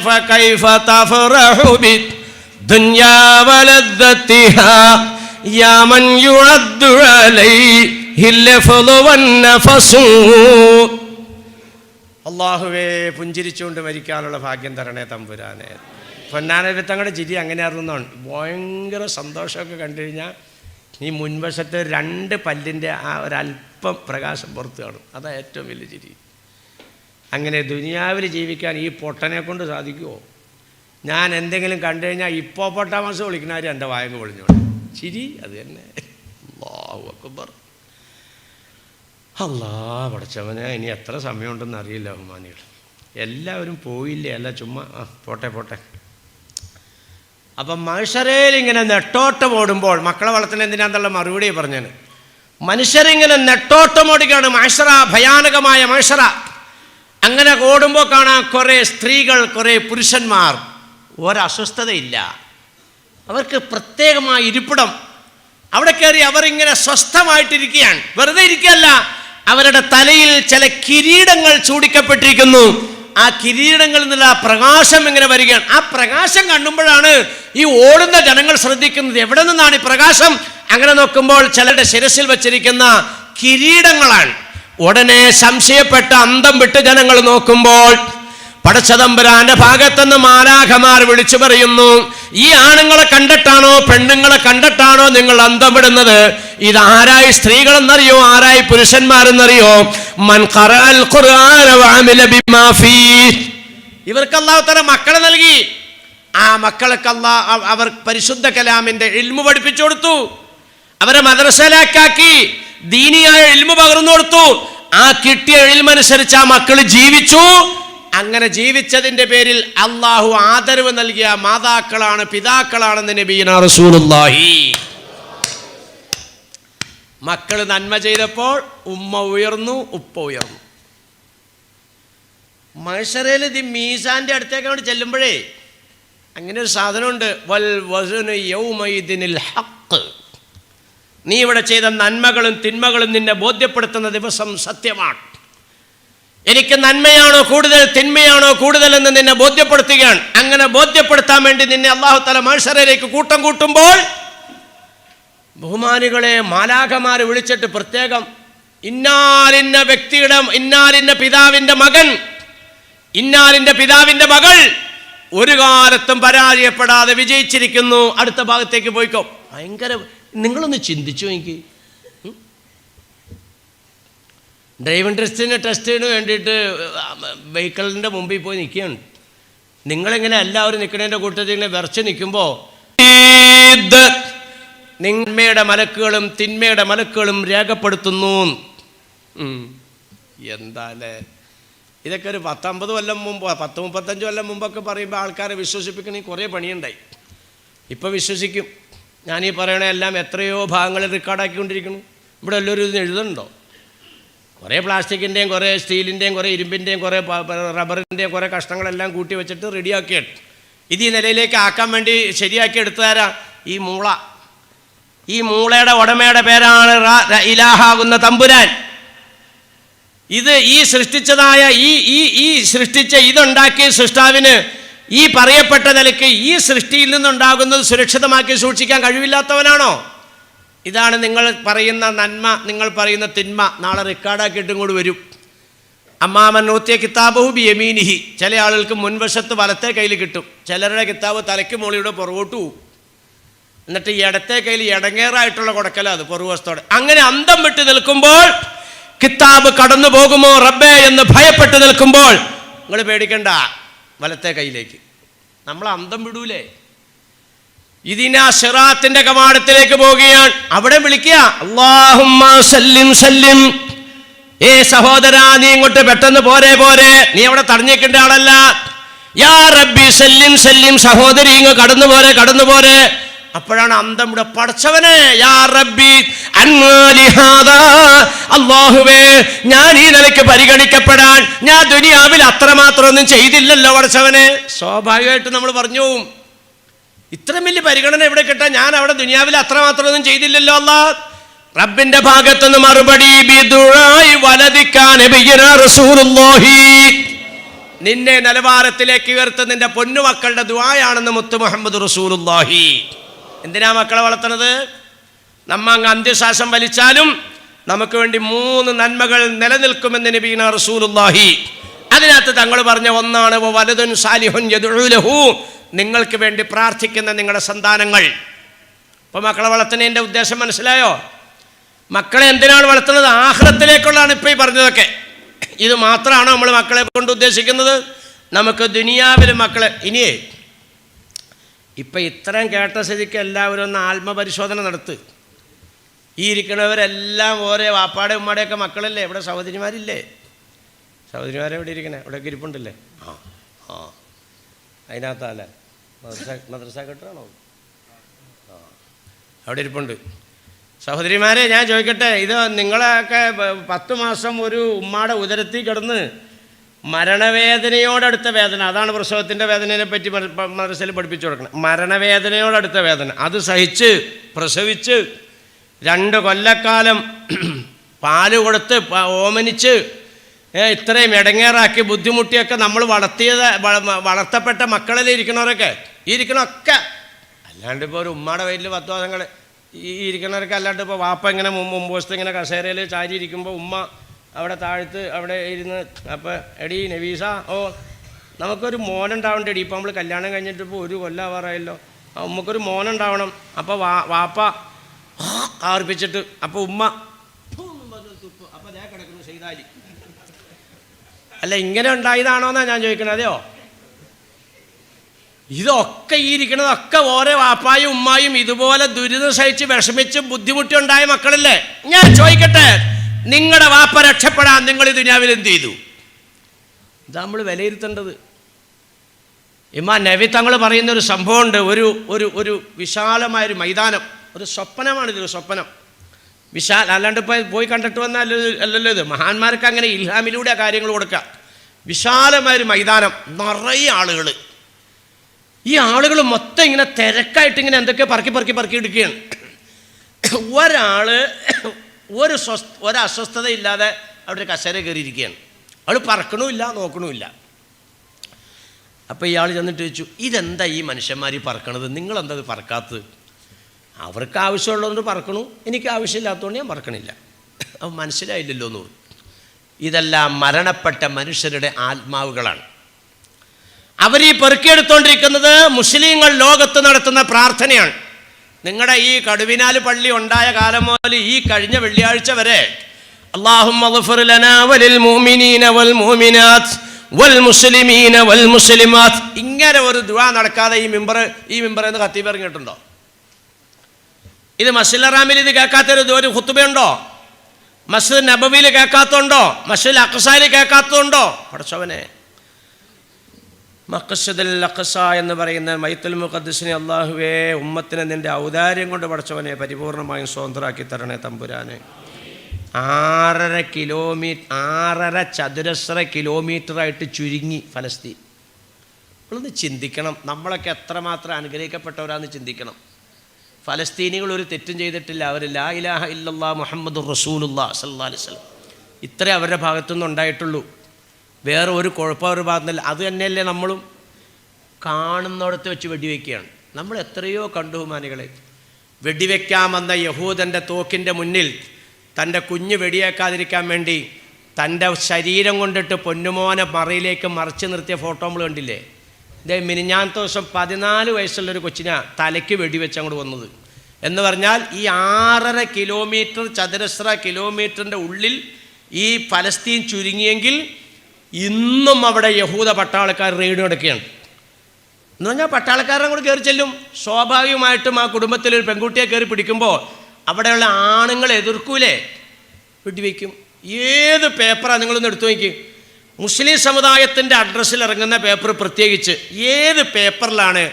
അള്ളാഹുവേ, പുഞ്ചിരിച്ചുകൊണ്ട് മരിക്കാനുള്ള ഭാഗ്യം തരണേ തമ്പുരാനെ. പൊന്നാനവി തങ്ങളുടെ ചിരി അങ്ങനെയായിരുന്നാണ്. ഭയങ്കര സന്തോഷമൊക്കെ കണ്ടു കഴിഞ്ഞാൽ ഈ മുൻവശത്തെ 2 പല്ലിൻ്റെ ആ ഒരല്പം പ്രകാശം പുറത്ത് കാണും. അതാ ഏറ്റവും വലിയ ചിരി. അങ്ങനെ ദുനിയാവിൽ ജീവിക്കാൻ ഈ പൊട്ടനെ കൊണ്ട് സാധിക്കുമോ? ഞാൻ എന്തെങ്കിലും കണ്ടു കഴിഞ്ഞാൽ ഹിപ്പോപ്പൊട്ടാമസ് വിളിക്കണവർ എൻ്റെ വായങ്ങ് പൊളിഞ്ഞോളൂ. ചിരി അത് തന്നെ. അല്ലാഹു അക്ബർ. അല്ലാ പഠിച്ചവനെ, ഇനി എത്ര സമയമുണ്ടെന്ന് അറിയില്ല ബഹുമാനികൾ. എല്ലാവരും പോയില്ലേ? അല്ല, ചുമ്മാ പോട്ടെ. അപ്പം മനുഷ്യരേൽ ഇങ്ങനെ നെട്ടോട്ടം ഓടുമ്പോൾ, മക്കളെ വളർത്തുന്ന എന്തിനാന്നുള്ള മറുപടി പറഞ്ഞാണ്. മനുഷ്യരിങ്ങനെ നെട്ടോട്ടം ഓടുകയാണ്. മഹ്ശറ, ഭയാനകമായ മഹ്ശറ. അങ്ങനെ ഓടുമ്പോൾ കാണാം കുറേ സ്ത്രീകൾ, കുറേ പുരുഷന്മാർ ഒരസ്വസ്ഥതയില്ല. അവർക്ക് പ്രത്യേകമായ ഇരിപ്പിടം. അവിടെ കയറി അവരിങ്ങനെ സ്വസ്ഥമായിട്ടിരിക്കുകയാണ്. വെറുതെ ഇരിക്കുകയല്ല, അവരുടെ തലയിൽ ചില കിരീടങ്ങൾ ചൂടിക്കപ്പെട്ടിരിക്കുന്നു. ആ കിരീടങ്ങളിൽ നിന്നുള്ള പ്രകാശം ഇങ്ങനെ വരികയാണ്. ആ പ്രകാശം കാണുമ്പോഴാണ് ഈ ഓടുന്ന ജനങ്ങൾ ശ്രദ്ധിക്കുന്നത്, എവിടെ നിന്നാണ് ഈ പ്രകാശം? അങ്ങനെ നോക്കുമ്പോൾ ചിലരുടെ ശിരസിൽ വച്ചിരിക്കുന്ന കിരീടങ്ങളാണ്. ഉടനെ സംശയപ്പെട്ട അന്തം വിട്ട് ജനങ്ങൾ നോക്കുമ്പോൾ പടച്ചതമ്പുരാന്റെ ഭാഗത്തുനിന്ന് മാലാഖമാർ വിളിച്ചു പറയുന്നു, ഈ ആണുങ്ങളെ കണ്ടിട്ടാണോ പെണ്ണുങ്ങളെ കണ്ടിട്ടാണോ നിങ്ങൾ അന്തം വിടുന്നത്? ഇതാരായി സ്ത്രീകളെന്നറിയോ, ആരായി പുരുഷന്മാരെന്നറിയോ? മൻ ഖറഅൽ ഖുർആന വഅമില ബിമാ ഫീഹ്. ഇവർക്ക് അല്ലാഹു തആല മക്കളെ നൽകി. ആ മക്കൾക്ക് അവർ പരിശുദ്ധ കലാമിന്റെ ഇൽമു പഠിപ്പിച്ചു കൊടുത്തു. അവരെ മദ്രസയിലാക്കി ദീനിയായ ഇൽമു പകർന്നു കൊടുത്തു. ആ കിട്ടിയ ഇൽമനുസരിച്ച് ആ മക്കൾ ജീവിച്ചു. അങ്ങനെ ജീവിച്ചതിന്റെ പേരിൽ അള്ളാഹു ആദരവ് നൽകിയ മാതാക്കളാണ്, പിതാക്കളാണെന്ന് നബിയുനാ റസൂലുള്ളാഹി. മക്കൾ നന്മ ചെയ്തപ്പോൾ ഉമ്മ ഉയർന്നു, ഉപ്പ ഉയർന്നു. മഹ്ശറയിൽ ഇത് മീസാന്റെ അടുത്തേക്ക് അവിടെ ചെല്ലുമ്പോഴേ അങ്ങനെ ഒരു സാധനമുണ്ട്, വൽ വസ്നു യൗമൈദിനിൽ ഹഖ്. നീ ഇവിടെ ചെയ്ത നന്മകളും തിന്മകളും നിന്നെ ബോധ്യപ്പെടുത്തുന്ന ദിവസം സത്യമാണ്. എനിക്ക് നന്മയാണോ കൂടുതൽ, തിന്മയാണോ കൂടുതൽ എന്ന് നിന്നെ ബോധ്യപ്പെടുത്തുകയാണ്. അങ്ങനെ ബോധ്യപ്പെടുത്താൻ വേണ്ടി നിന്നെ അല്ലാഹു തആല മഹ്ശറയിലേക്ക് കൂട്ടം കൂട്ടുമ്പോൾ ബഹുമാനികളെ മാലാഖമാർ വിളിച്ചിട്ട് പ്രത്യേകം ഇന്നാലിന്ന വ്യക്തിയുടെ, ഇന്നാലിന്ന പിതാവിൻ്റെ മകൻ, ഇന്നാലിൻ്റെ പിതാവിൻ്റെ മകൾ ഒരു കാലത്തും പരാജയപ്പെടാതെ വിജയിച്ചിരിക്കുന്നു, അടുത്ത ഭാഗത്തേക്ക് പോയിക്കോ. ഭയങ്കര, നിങ്ങളൊന്ന് ചിന്തിച്ചു എനിക്ക്. ഡ്രൈവിംഗ് ടെസ്റ്റിന് വേണ്ടിയിട്ട് വെഹിക്കിളിൻ്റെ മുമ്പിൽ പോയി നിൽക്കുകയാണ്. നിങ്ങളിങ്ങനെ എല്ലാവരും നിൽക്കുന്നതിൻ്റെ കൂട്ടത്തിൽ ഇങ്ങനെ വിറച്ച് നിൽക്കുമ്പോൾ നന്മയുടെ മലക്കുകളും തിന്മയുടെ മലക്കുകളും രേഖപ്പെടുത്തുന്നു. എന്താ അല്ലേ, ഇതൊക്കെ ഒരു 10-50 കൊല്ലം മുമ്പ്, 10-35 കൊല്ലം മുമ്പൊക്കെ പറയുമ്പോൾ ആൾക്കാരെ വിശ്വസിപ്പിക്കണമെങ്കിൽ കുറേ പണിയുണ്ടായി. ഇപ്പോൾ വിശ്വസിക്കും. ഞാനീ പറയണ എല്ലാം എത്രയോ ഭാഗങ്ങളിൽ റെക്കോർഡാക്കിക്കൊണ്ടിരിക്കുന്നു. ഇവിടെ എല്ലാവരും ഇതിന് എഴുതുന്നുണ്ടോ? കുറേ പ്ലാസ്റ്റിക്കിൻ്റെയും കുറേ സ്റ്റീലിൻ്റെയും കുറേ ഇരുമ്പിൻ്റെയും കുറേ റബ്ബറിൻ്റെയും കുറേ കഷ്ണങ്ങളെല്ലാം കൂട്ടി വെച്ചിട്ട് റെഡിയാക്കിയിട്ട് ഇത് ഈ നിലയിലേക്ക് ആക്കാൻ വേണ്ടി ശരിയാക്കി എടുത്തുതരാ ഈ മൂള. ഈ മൂളയുടെ ഉടമയുടെ പേരാണ് ഇലാഹാകുന്ന തമ്പുരാൻ. ഇത് ഈ സൃഷ്ടിച്ചതായ ഈ സൃഷ്ടിച്ച ഇതുണ്ടാക്കിയ സൃഷ്ടാവിന് ഈ പറയപ്പെട്ട നിലയ്ക്ക് ഈ സൃഷ്ടിയിൽ നിന്നുണ്ടാകുന്നത് സുരക്ഷിതമാക്കി സൂക്ഷിക്കാൻ കഴിവില്ലാത്തവനാണോ? ഇതാണ് നിങ്ങൾ പറയുന്ന നന്മ, നിങ്ങൾ പറയുന്ന തിന്മ നാളെ റെക്കോർഡാക്കിയിട്ട് ഇങ്ങോട്ട് വരും. അമ്മാമൻ ഊത്തിയ കിതാബഹു ബി യമീനിഹി. ചില ആളുകൾക്ക് മുൻവശത്ത് വലത്തെ കയ്യിൽ കിട്ടും, ചിലരുടെ കിതാബ് തലയ്ക്ക് മുകളിലൂടെ പുറകോട്ട് പോകും. എന്നിട്ട് ഈ ഇടത്തെ കയ്യിൽ ഇടങ്ങേറായിട്ടുള്ള കൊടുക്കല അത് പുറകുവശത്തോടെ. അങ്ങനെ അന്തം വിട്ട് നിൽക്കുമ്പോൾ, കിതാബ് കടന്നു പോകുമോ റബ്ബേ എന്ന് ഭയപ്പെട്ട് നിൽക്കുമ്പോൾ നിങ്ങൾ പേടിക്കണ്ട, വലത്തെ കയ്യിലേക്ക്. നമ്മൾ അന്തം വിടൂലേ? ഇതിനാ സിറാത്തിന്റെ കവാടത്തിലേക്ക് പോവുകയാണ്. അവിടെ വിളിക്കുക, അല്ലാഹുമ്മ സല്ലിം സല്ലിം. ഏ സഹോദരാ, നീ ഇങ്ങോട്ട് പെട്ടെന്ന് പോരെ. നീ അവിടെ തടഞ്ഞേക്കേണ്ട ആളല്ല. യാ റബ്ബി സല്ലിം സല്ലിം. സഹോദരി ഇങ്ങ് കടന്നു പോരെ. അപ്പോഴാണ് അന്തം ഇവിടെ. പടച്ചവനെ, യാ റബ്ബി അൻമാലി ഹാദാ. അല്ലാഹുവേ, ഞാൻ ഈ നിലയ്ക്ക് പരിഗണിക്കപ്പെടാൻ ഞാൻ ദുനിയാവിൽ അത്രമാത്രം ഒന്നും ചെയ്തില്ലല്ലോ പടച്ചവനെ. സ്വാഭാവികമായിട്ട് നമ്മൾ പറഞ്ഞു പോവും, ഇത്രയും വലിയ പരിഗണന എവിടെ കിട്ടാൻ, ഞാൻ അവിടെ ദുനിയാവിൽ അത്രമാത്രം ഒന്നും ചെയ്തില്ലല്ലോ. അല്ലാ, റബ്ബിന്റെ ഭാഗത്തുനിന്ന് മറുപടി, ബിദുആഇ വലദിക നബിയുനാ റസൂലുള്ളാഹി. നിന്നെ നിലവാരത്തിലേക്ക് ഉയർത്ത നിന്റെ പൊന്നുമക്കളുടെ ദുആയാണെന്ന് മുത്ത് മുഹമ്മദ് റസൂലുള്ളാഹി. എന്തിനാ മക്കളെ വളർത്തുന്നത്? നമ്മ അങ്ങ് അന്ത്യശ്വാസം വലിച്ചാലും നമുക്ക് വേണ്ടി 3 നന്മകൾ നിലനിൽക്കുമെന്ന് നബിയുനാ റസൂലുള്ളാഹി. അതിനകത്ത് തങ്ങൾ പറഞ്ഞ ഒന്നാണ് വലദുൻ സാലിഹുൻ യദ്ഉ ലഹു. നിങ്ങൾക്ക് വേണ്ടി പ്രാർത്ഥിക്കുന്ന നിങ്ങളുടെ സന്താനങ്ങൾ. ഇപ്പോൾ മക്കളെ വളർത്തുന്നതിൻ്റെ ഉദ്ദേശം മനസ്സിലായോ? മക്കളെ എന്തിനാണ് വളർത്തുന്നത്? ആഖിറത്തിലേക്കുള്ളതാണ് ഇപ്പോൾ ഈ പറഞ്ഞതൊക്കെ. ഇത് മാത്രമാണോ നമ്മൾ മക്കളെ കൊണ്ട് ഉദ്ദേശിക്കുന്നത്? നമുക്ക് ദുനിയാവിലും മക്കളെ. ഇനിയേ ഇപ്പം ഇത്രയും കേട്ട സ്ഥിതിക്ക് എല്ലാവരും ഒന്ന് ആത്മപരിശോധന നടത്ത്. ഈ ഇരിക്കുന്നവരെല്ലാം ഓരോ വാപ്പാടെ ഉമ്മാടെയൊക്കെ മക്കളല്ലേ? ഇവിടെ സഹോദരിമാരില്ലേ? സഹോദരിമാരെവിടെ ഇരിക്കണേ? ഇവിടെയൊക്കെ ഇരിപ്പുണ്ടല്ലേ? ആ അതിനകത്തല്ലേ മദ്രസ കെട്ടാണോ? അവിടെ ഇരിപ്പുണ്ട്. സഹോദരിമാരെ, ഞാൻ ചോദിക്കട്ടെ, ഇത് നിങ്ങളെയൊക്കെ 10 മാസം ഒരു ഉമ്മാടെ ഉദരത്തിൽ കിടന്ന് മരണവേദനയോടടുത്ത വേദന, അതാണ് പ്രസവത്തിൻ്റെ വേദനയെ പറ്റി മദ്രസയിൽ പഠിപ്പിച്ചു കൊടുക്കണം. മരണവേദനയോടടുത്ത വേദന അത് സഹിച്ച് പ്രസവിച്ച് 2 കൊല്ലക്കാലം പാല് കൊടുത്ത് ഓമനിച്ച് ഇത്രയും ഇടങ്ങേറാക്കി ബുദ്ധിമുട്ടിയൊക്കെ നമ്മൾ വളർത്തപ്പെട്ട മക്കളിൽ ഇരിക്കണവരൊക്കെ ഇരിക്കണമൊക്കെ, അല്ലാണ്ട് ഇപ്പോൾ ഒരു ഉമ്മയുടെ വയറ്റിൽ 10 മാസങ്ങൾ ഈ ഇരിക്കണവരൊക്കെ, അല്ലാണ്ട് ഇപ്പോൾ വാപ്പ ഇങ്ങനെ മുമ്പ് വശത്ത് ഇങ്ങനെ കസേരയിൽ ചാരി ഇരിക്കുമ്പോൾ ഉമ്മ അവിടെ താഴ്ത്ത് അവിടെ ഇരുന്ന്, അപ്പോൾ എടി നവീസ, ഓ നമുക്കൊരു മോനുണ്ടാവണ്ടേടി, ഇപ്പോൾ നമ്മൾ കല്യാണം കഴിഞ്ഞിട്ട് ഇപ്പോൾ 1 കൊല്ലമാവാറായല്ലോ, ഉമ്മക്കൊരു മോനുണ്ടാവണം. അപ്പോൾ വാപ്പ കാർപ്പിച്ചിട്ട്, അപ്പോൾ ഉമ്മ അപ്പോൾ ദേ കിടക്കുന്നു ചെയ്താലി. അല്ല ഇങ്ങനെ ഉണ്ടായതാണോന്നാണ് ഞാൻ ചോദിക്കണത്. അതെയോ? ഇതൊക്കെ ഈ ഇരിക്കണതൊക്കെ ഓരോ വാപ്പായും ഉമ്മായും ഇതുപോലെ ദുരിതം സഹിച്ച് വിഷമിച്ച് ബുദ്ധിമുട്ടി ഉണ്ടായ മക്കളല്ലേ? ഞാൻ ചോദിക്കട്ടെ, നിങ്ങളുടെ വാപ്പ രക്ഷപ്പെടാൻ നിങ്ങൾ ഈ ദുനിയാവിൽ എന്ത് ചെയ്തു? ഇതാ നമ്മൾ വിലയിരുത്തേണ്ടത്. ഇമാം നബി തങ്ങൾ പറയുന്നൊരു സംഭവമുണ്ട്. ഒരു വിശാലമായൊരു മൈതാനം, ഒരു സ്വപ്നമാണിതൊരു സ്വപ്നം. അല്ലാണ്ട് ഇപ്പോൾ പോയി കണ്ടിട്ട് വന്നാൽ അല്ലല്ലോ ഇത്. മഹാന്മാർക്ക് അങ്ങനെ ഇൽഹാമിലൂടെ കാര്യങ്ങൾ കൊടുക്കുക. വിശാലമായൊരു മൈതാനം, നിറയെ ആളുകൾ. ഈ ആളുകൾ മൊത്തം ഇങ്ങനെ തിരക്കായിട്ട് ഇങ്ങനെ എന്തൊക്കെ പറക്കി എടുക്കുകയാണ്. ഒരാൾ ഒരു അസ്വസ്ഥതയില്ലാതെ അവിടെ ഒരു കസേര കയറിയിരിക്കുകയാണ്. അവൾ പറക്കണമില്ല നോക്കണമില്ല. അപ്പോൾ ഇയാൾ ചെന്നിട്ട് ചോദിച്ചു, ഇതെന്താ ഈ മനുഷ്യന്മാർ ഈ പറക്കണത്, നിങ്ങളെന്താ ഇത് പറക്കാത്തത്? അവർക്ക് ആവശ്യമുള്ളതുകൊണ്ട് പറക്കണു, എനിക്ക് ആവശ്യമില്ലാത്തതുകൊണ്ട് ഞാൻ പറക്കണില്ല. അത് മനസ്സിലായില്ലല്ലോ എന്ന് പറഞ്ഞു. ഇതെല്ലാം മരണപ്പെട്ട മനുഷ്യരുടെ ആത്മാവുകളാണ്. അവരീ പെറുക്കിയെടുത്തോണ്ടിരിക്കുന്നത് മുസ്ലിങ്ങൾ ലോകത്ത് നടത്തുന്ന പ്രാർത്ഥനയാണ്. നിങ്ങളുടെ ഈ കടുവിനാല് പള്ളി ഉണ്ടായ കാലം മുതൽ ഈ കഴിഞ്ഞ വെള്ളിയാഴ്ച വരെ അല്ലാഹുമ്മ ഗ്ഫിർ ലനാ വലിൽ മുഅ്മിനീന വൽ മുഅ്മിനാത്ത് വൽ മുസ്ലിമീന വൽ മുസ്ലിമാത്ത്, ഇങ്ങനെ ഒരു ദുആ നടക്കാതെ ഈ മിമ്പർ എന്ന് ഖത്തീബ് ഇറങ്ങിയിട്ടുണ്ടോ? ഇത് മസ്ജിദുൽ ഹറാമിൽ ഇത് കേൾക്കാത്തൊരു ഖുത്ബയുണ്ടോ? മസ്ജിദ് നബവിയിൽ കേൾക്കാത്തതുണ്ടോ? മസ്ജിദുൽ അഖ്സയിൽ കേൾക്കാത്തതുണ്ടോ? പടച്ചവനെ, മഖ്സദുൽ അഖ്സ എന്ന് പറയുന്ന ബൈത്തുൽ മുഖദ്ദസിനെ അല്ലാഹുവേ ഉമ്മത്തിനെ നിൻ്റെ ഔദാര്യം കൊണ്ട് പടച്ചവനെ പരിപൂർണമായും സ്വതന്ത്രമാക്കി തരണേ തമ്പുരാനെ. 6.5 ചതുരശ്ര കിലോമീറ്ററായിട്ട് ചുരുങ്ങി ഫലസ്തീൻ. നമ്മളൊന്ന് ചിന്തിക്കണം, നമ്മളൊക്കെ എത്രമാത്രം അനുഗ്രഹിക്കപ്പെട്ടവരാന്ന് ചിന്തിക്കണം. ഫലസ്തീനികൾ ഒരു തെറ്റും ചെയ്തിട്ടില്ല. അവർ ലാ ഇലാഹ ഇല്ലല്ലാഹ് മുഹമ്മദുർ റസൂലുള്ളാഹ് സ്വല്ലല്ലാഹു അലൈഹി വസല്ലം ഇത്രേ അവരുടെ ഭാഗത്തുനിന്ന് ഉണ്ടായിട്ടുള്ളൂ. വേറെ ഒരു കുഴപ്പം അവരുടെ ഭാഗത്തുനിന്നില്ല. അത് തന്നെയല്ലേ നമ്മളും കാണുന്നിടത്ത് വെച്ച് വെടിവെക്കുകയാണ്. നമ്മൾ എത്രയോ കണ്ടു മാനികളെ. വെടിവെക്കാമെന്ന യഹൂദൻ്റെ തോക്കിൻ്റെ മുന്നിൽ തൻ്റെ കുഞ്ഞ് വെടിയേക്കാതിരിക്കാൻ വേണ്ടി തൻ്റെ ശരീരം കൊണ്ടിട്ട് പൊന്നുമോനെ മറയിലേക്ക് മറച്ചു നിർത്തിയ ഫോട്ടോ നമ്മൾ കണ്ടില്ലേ? ഇതേ മിനിഞ്ഞാത്ത ദിവസം 14 വയസ്സുള്ളൊരു കൊച്ചിനെ തലയ്ക്ക് വെടിവെച്ച് അങ്ങോട്ട് വന്നത് എന്ന് പറഞ്ഞാൽ ഈ 6.5 കിലോമീറ്റർ ചതുരശ്ര കിലോമീറ്ററിൻ്റെ ഉള്ളിൽ ഈ ഫലസ്തീൻ ചുരുങ്ങിയെങ്കിൽ ഇന്നും അവിടെ യഹൂദ പട്ടാളക്കാർ റെയ്ഡ് നടക്കുകയാണ്. എന്ന് പറഞ്ഞാൽ പട്ടാളക്കാരനെ കൂടെ കയറി ചെല്ലും. സ്വാഭാവികമായിട്ടും ആ കുടുംബത്തിലൊരു പെൺകുട്ടിയെ കയറി പിടിക്കുമ്പോൾ അവിടെയുള്ള ആണുങ്ങൾ എതിർക്കൂലേ? വെടിവെക്കും. ഏത് പേപ്പറാണ് നിങ്ങളൊന്ന് എടുത്തു നോക്കി. മുസ്ലിം സമുദായത്തിൻ്റെ അഡ്രസ്സിൽ ഇറങ്ങുന്ന പേപ്പർ പ്രത്യേകിച്ച് ഏത് പേപ്പറിലാണ്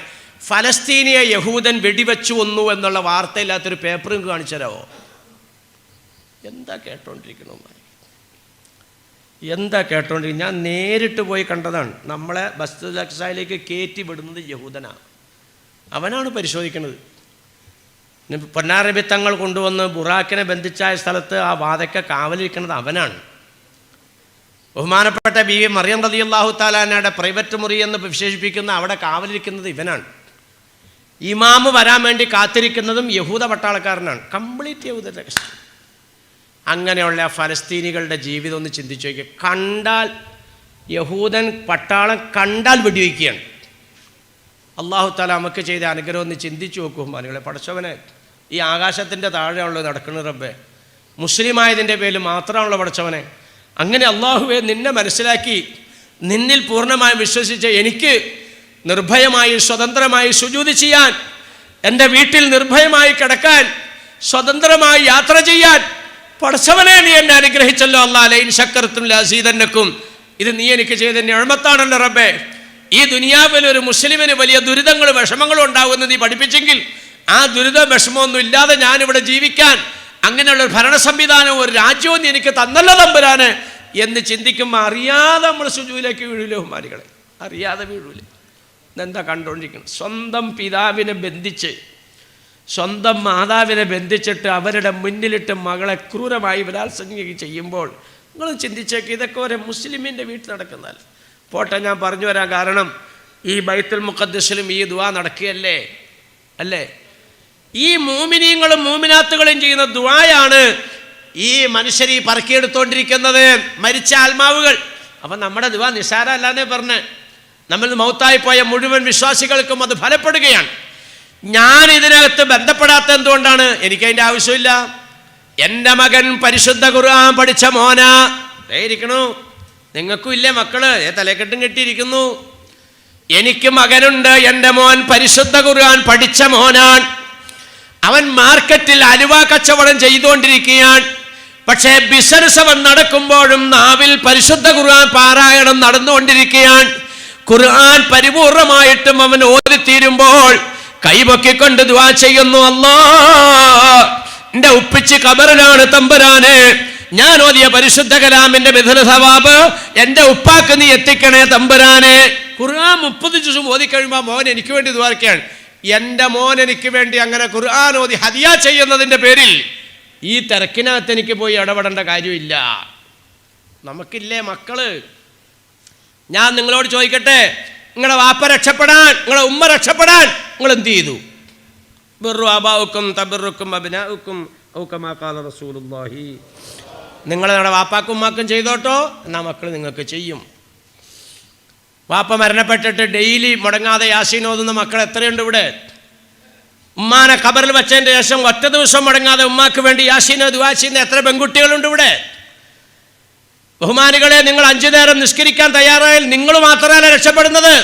ഫലസ്തീനിയെ യഹൂദൻ വെടിവെച്ചു കൊന്നു എന്നുള്ള വാർത്തയില്ലാത്തൊരു പേപ്പർ നിങ്ങൾക്ക് കാണിച്ചു തരാമോ? എന്താ കേട്ടോണ്ടിരിക്കും? ഞാൻ നേരിട്ട് പോയി കണ്ടതാണ്. നമ്മളെ മസ്ജിദുൽ അഖ്സയിലേക്ക് കയറ്റി വിടുന്നത് യഹൂദനാണ്. അവനാണ് പരിശോധിക്കുന്നത്. പൊന്നാരബി തങ്ങൾ കൊണ്ടുവന്ന് ബുറാക്കിനെ ബന്ധിച്ചായ സ്ഥലത്ത് ആ വാതയ്ക്ക കാവലിരിക്കുന്നത് അവനാണ്. ബഹുമാനപ്പെട്ട ബീവി മറിയം റളിയല്ലാഹു തആല അൻഹയുടെ പ്രൈവറ്റ് മുറി എന്ന് വിശേഷിപ്പിക്കുന്ന അവിടെ കാവലിരിക്കുന്നത് ഇവനാണ്. ഇമാമ് വരാൻ വേണ്ടി കാത്തിരിക്കുന്നതും യഹൂദ പട്ടാളക്കാരനാണ്. കംപ്ലീറ്റ് യഹൂദ. അങ്ങനെയുള്ള ഫലസ്തീനികളുടെ ജീവിതം ഒന്ന് ചിന്തിച്ചു നോക്കിയാൽ, കണ്ടാൽ യഹൂദൻ പട്ടാളം കണ്ടാൽ വെടിവെക്കുകയാണ്. അല്ലാഹു തആല നമുക്ക് ചെയ്ത അനുഗ്രഹം ഒന്ന് ചിന്തിച്ചു നോക്കും. മനുകളെ പടച്ചവനെ, ഈ ആകാശത്തിൻ്റെ താഴെയുള്ളത് നടക്കുന്ന റബ്ബേ, മുസ്ലിമായതിൻ്റെ പേരിൽ മാത്രമാണല്ലോ പടച്ചവനെ. അങ്ങനെ അള്ളാഹുവെ നിന്നെ മനസ്സിലാക്കി നിന്നിൽ പൂർണ്ണമായും വിശ്വസിച്ച് എനിക്ക് നിർഭയമായി സ്വതന്ത്രമായി സുജൂദ് ചെയ്യാൻ, എൻ്റെ വീട്ടിൽ നിർഭയമായി കിടക്കാൻ, സ്വതന്ത്രമായി യാത്ര ചെയ്യാൻ പടച്ചവനെ നീ എന്നെ അനുഗ്രഹിച്ചല്ലോ. അല്ലാഹ് ലൈൻ ശക്കർതും ലഅസീദന്നക്കും, ഇത് നീ എനിക്ക് ചെയ്ത നിഅമത്താണല്ലോ റബ്ബേ. ഈ ദുനിയാവിൽ ഒരു മുസ്ലിമിന് വലിയ ദുരിതങ്ങളും വിഷമങ്ങളും ഉണ്ടാകുമെന്ന് നീ പഠിപ്പിച്ചെങ്കിൽ ആ ദുരിത വിഷമമൊന്നും ഇല്ലാതെ ഞാനിവിടെ ജീവിക്കാൻ അങ്ങനെയുള്ള ഒരു ഭരണ സംവിധാനവും ഒരു രാജ്യവും നീ എനിക്ക് തന്നല്ലോ തമ്പുരാനെ. എന്ന് ചിന്തിക്കുമ്പോൾ അറിയാതെ നമ്മൾ സുജൂദിലേക്ക് വീഴൂലേ ബഹുമാനികളെ, അറിയാതെ വീഴൂലേ. ഇതെന്താ കണ്ടുകൊണ്ടിരിക്കണം? സ്വന്തം പിതാവിനെ ബന്ധിച്ച്, സ്വന്തം മാതാവിനെ ബന്ധിച്ചിട്ട് അവരുടെ മുന്നിലിട്ട് മകളെ ക്രൂരമായി ബലാത്സംഗം ചെയ്യുമ്പോൾ നിങ്ങൾ ചിന്തിച്ചേക്ക്, ഇതൊക്കെ ഒരു മുസ്ലിമിൻ്റെ വീട്ടിൽ നടക്കുന്നതല്ല. പോട്ടെ, ഞാൻ പറഞ്ഞു വരാൻ കാരണം ഈ ബൈത്തുൽ മുഖദ്ദസിലും ഈ ദുആ നടക്കുകയല്ലേ അല്ലേ? ഈ മൂമിനീങ്ങളും മൂമിനാത്തുകളും ചെയ്യുന്ന ദുആയാണ് ഈ മനുഷ്യർ ഈ പറക്കിയെടുത്തോണ്ടിരിക്കുന്നത്, മരിച്ച ആത്മാവുകൾ. അപ്പം നമ്മുടെ ദുആ നിസ്സാരമല്ലാന്നേ പറഞ്ഞ് നമ്മൾ മൗത്തായി പോയ മുഴുവൻ വിശ്വാസികൾക്കും അത് ഫലപ്പെടുകയാണ്. ഞാൻ ഇതിനകത്ത് ബന്ധപ്പെടാത്ത എന്തുകൊണ്ടാണ്? എനിക്കതിൻ്റെ ആവശ്യമില്ല. എൻ്റെ മകൻ പരിശുദ്ധ ഖുർആൻ പഠിച്ച മോനാ ഇരിക്കണു. നിങ്ങൾക്കും ഇല്ലേ മക്കള്? തലക്കെട്ടും കെട്ടിയിരിക്കുന്നു. എനിക്ക് മകനുണ്ട്, എൻ്റെ മോൻ പരിശുദ്ധ ഖുർആൻ പഠിച്ച മോനാണ്. അവൻ മാർക്കറ്റിൽ അലുവ കച്ചവടം ചെയ്തുകൊണ്ടിരിക്കുകയാണ്. പക്ഷേ ബിസിനസ് അവൻ നടക്കുമ്പോഴും നാവിൽ പരിശുദ്ധ ഖുർആൻ പാരായണം നടന്നുകൊണ്ടിരിക്കുകയാണ്. ഖുർആൻ പരിപൂർണമായിട്ടും അവൻ ഓതിത്തീരുമ്പോൾ കൈപൊക്കിക്കൊണ്ട് ദുആ ചെയ്യുന്നു, അല്ലാഹ് എൻ്റെ ഉപ്പിച്ച് ഖബറിലാണ് തമ്പുരാനെ, ഞാൻ ഓതിയ പരിശുദ്ധ കലാമിന്റെ മിഥുന സവാബ് എൻ്റെ ഉപ്പാക്ക് നീ എത്തിക്കണേ തമ്പുരാനെ. ഖുർആൻ 30 ജുസും ഓതി കഴിയുമ്പോൾ മോൻ എനിക്ക് വേണ്ടി ദുആർക്കുകയാണ്. എൻ്റെ മോൻ എനിക്ക് വേണ്ടി അങ്ങനെ ഖുർആൻ ഓതി ഹദിയ ചെയ്യുന്നതിൻ്റെ പേരിൽ ഈ തിരക്കിനകത്ത് എനിക്ക് പോയി ഇടപെടേണ്ട കാര്യമില്ല. നമുക്കില്ലേ മക്കള്? ഞാൻ നിങ്ങളോട് ചോദിക്കട്ടെ, നിങ്ങളുടെ വാപ്പ രക്ഷപ്പെടാൻ, നിങ്ങളുടെ ഉമ്മ രക്ഷപ്പെടാൻ നിങ്ങൾ എന്ത് ചെയ്തു? ബിർറു ആബാഉക്കും തബിറുക്കും അബ്നാഉക്കും ഔ കമാ ഖാല റസൂലുള്ളാഹി. നിങ്ങൾ നിങ്ങളുടെ വാപ്പാക്കും ഉമ്മാക്കും ചെയ്തോട്ടോ, എന്നാൽ മക്കൾ നിങ്ങൾക്ക് ചെയ്യും. വാപ്പ മരണപ്പെട്ടിട്ട് ഡെയിലി മുടങ്ങാതെ യാസീൻ ഓതുന്ന മക്കൾ എത്രയുണ്ട് ഇവിടെ? ഉമ്മാനെ ഖബറിൽ വെച്ചതിൻ്റെ ശേഷം ഒറ്റ ദിവസം മുടങ്ങാതെ ഉമ്മാക്ക് വേണ്ടി യാസീനോ ദുആ ചെയ്യുന്ന എത്ര പെൺകുട്ടികളുണ്ട് ഇവിടെ? ബഹുമാനികളെ, നിങ്ങൾ 5 നേരം നിസ്കരിക്കാൻ തയ്യാറായാൽ നിങ്ങൾ മാത്രമല്ല രക്ഷപ്പെടുന്നത്.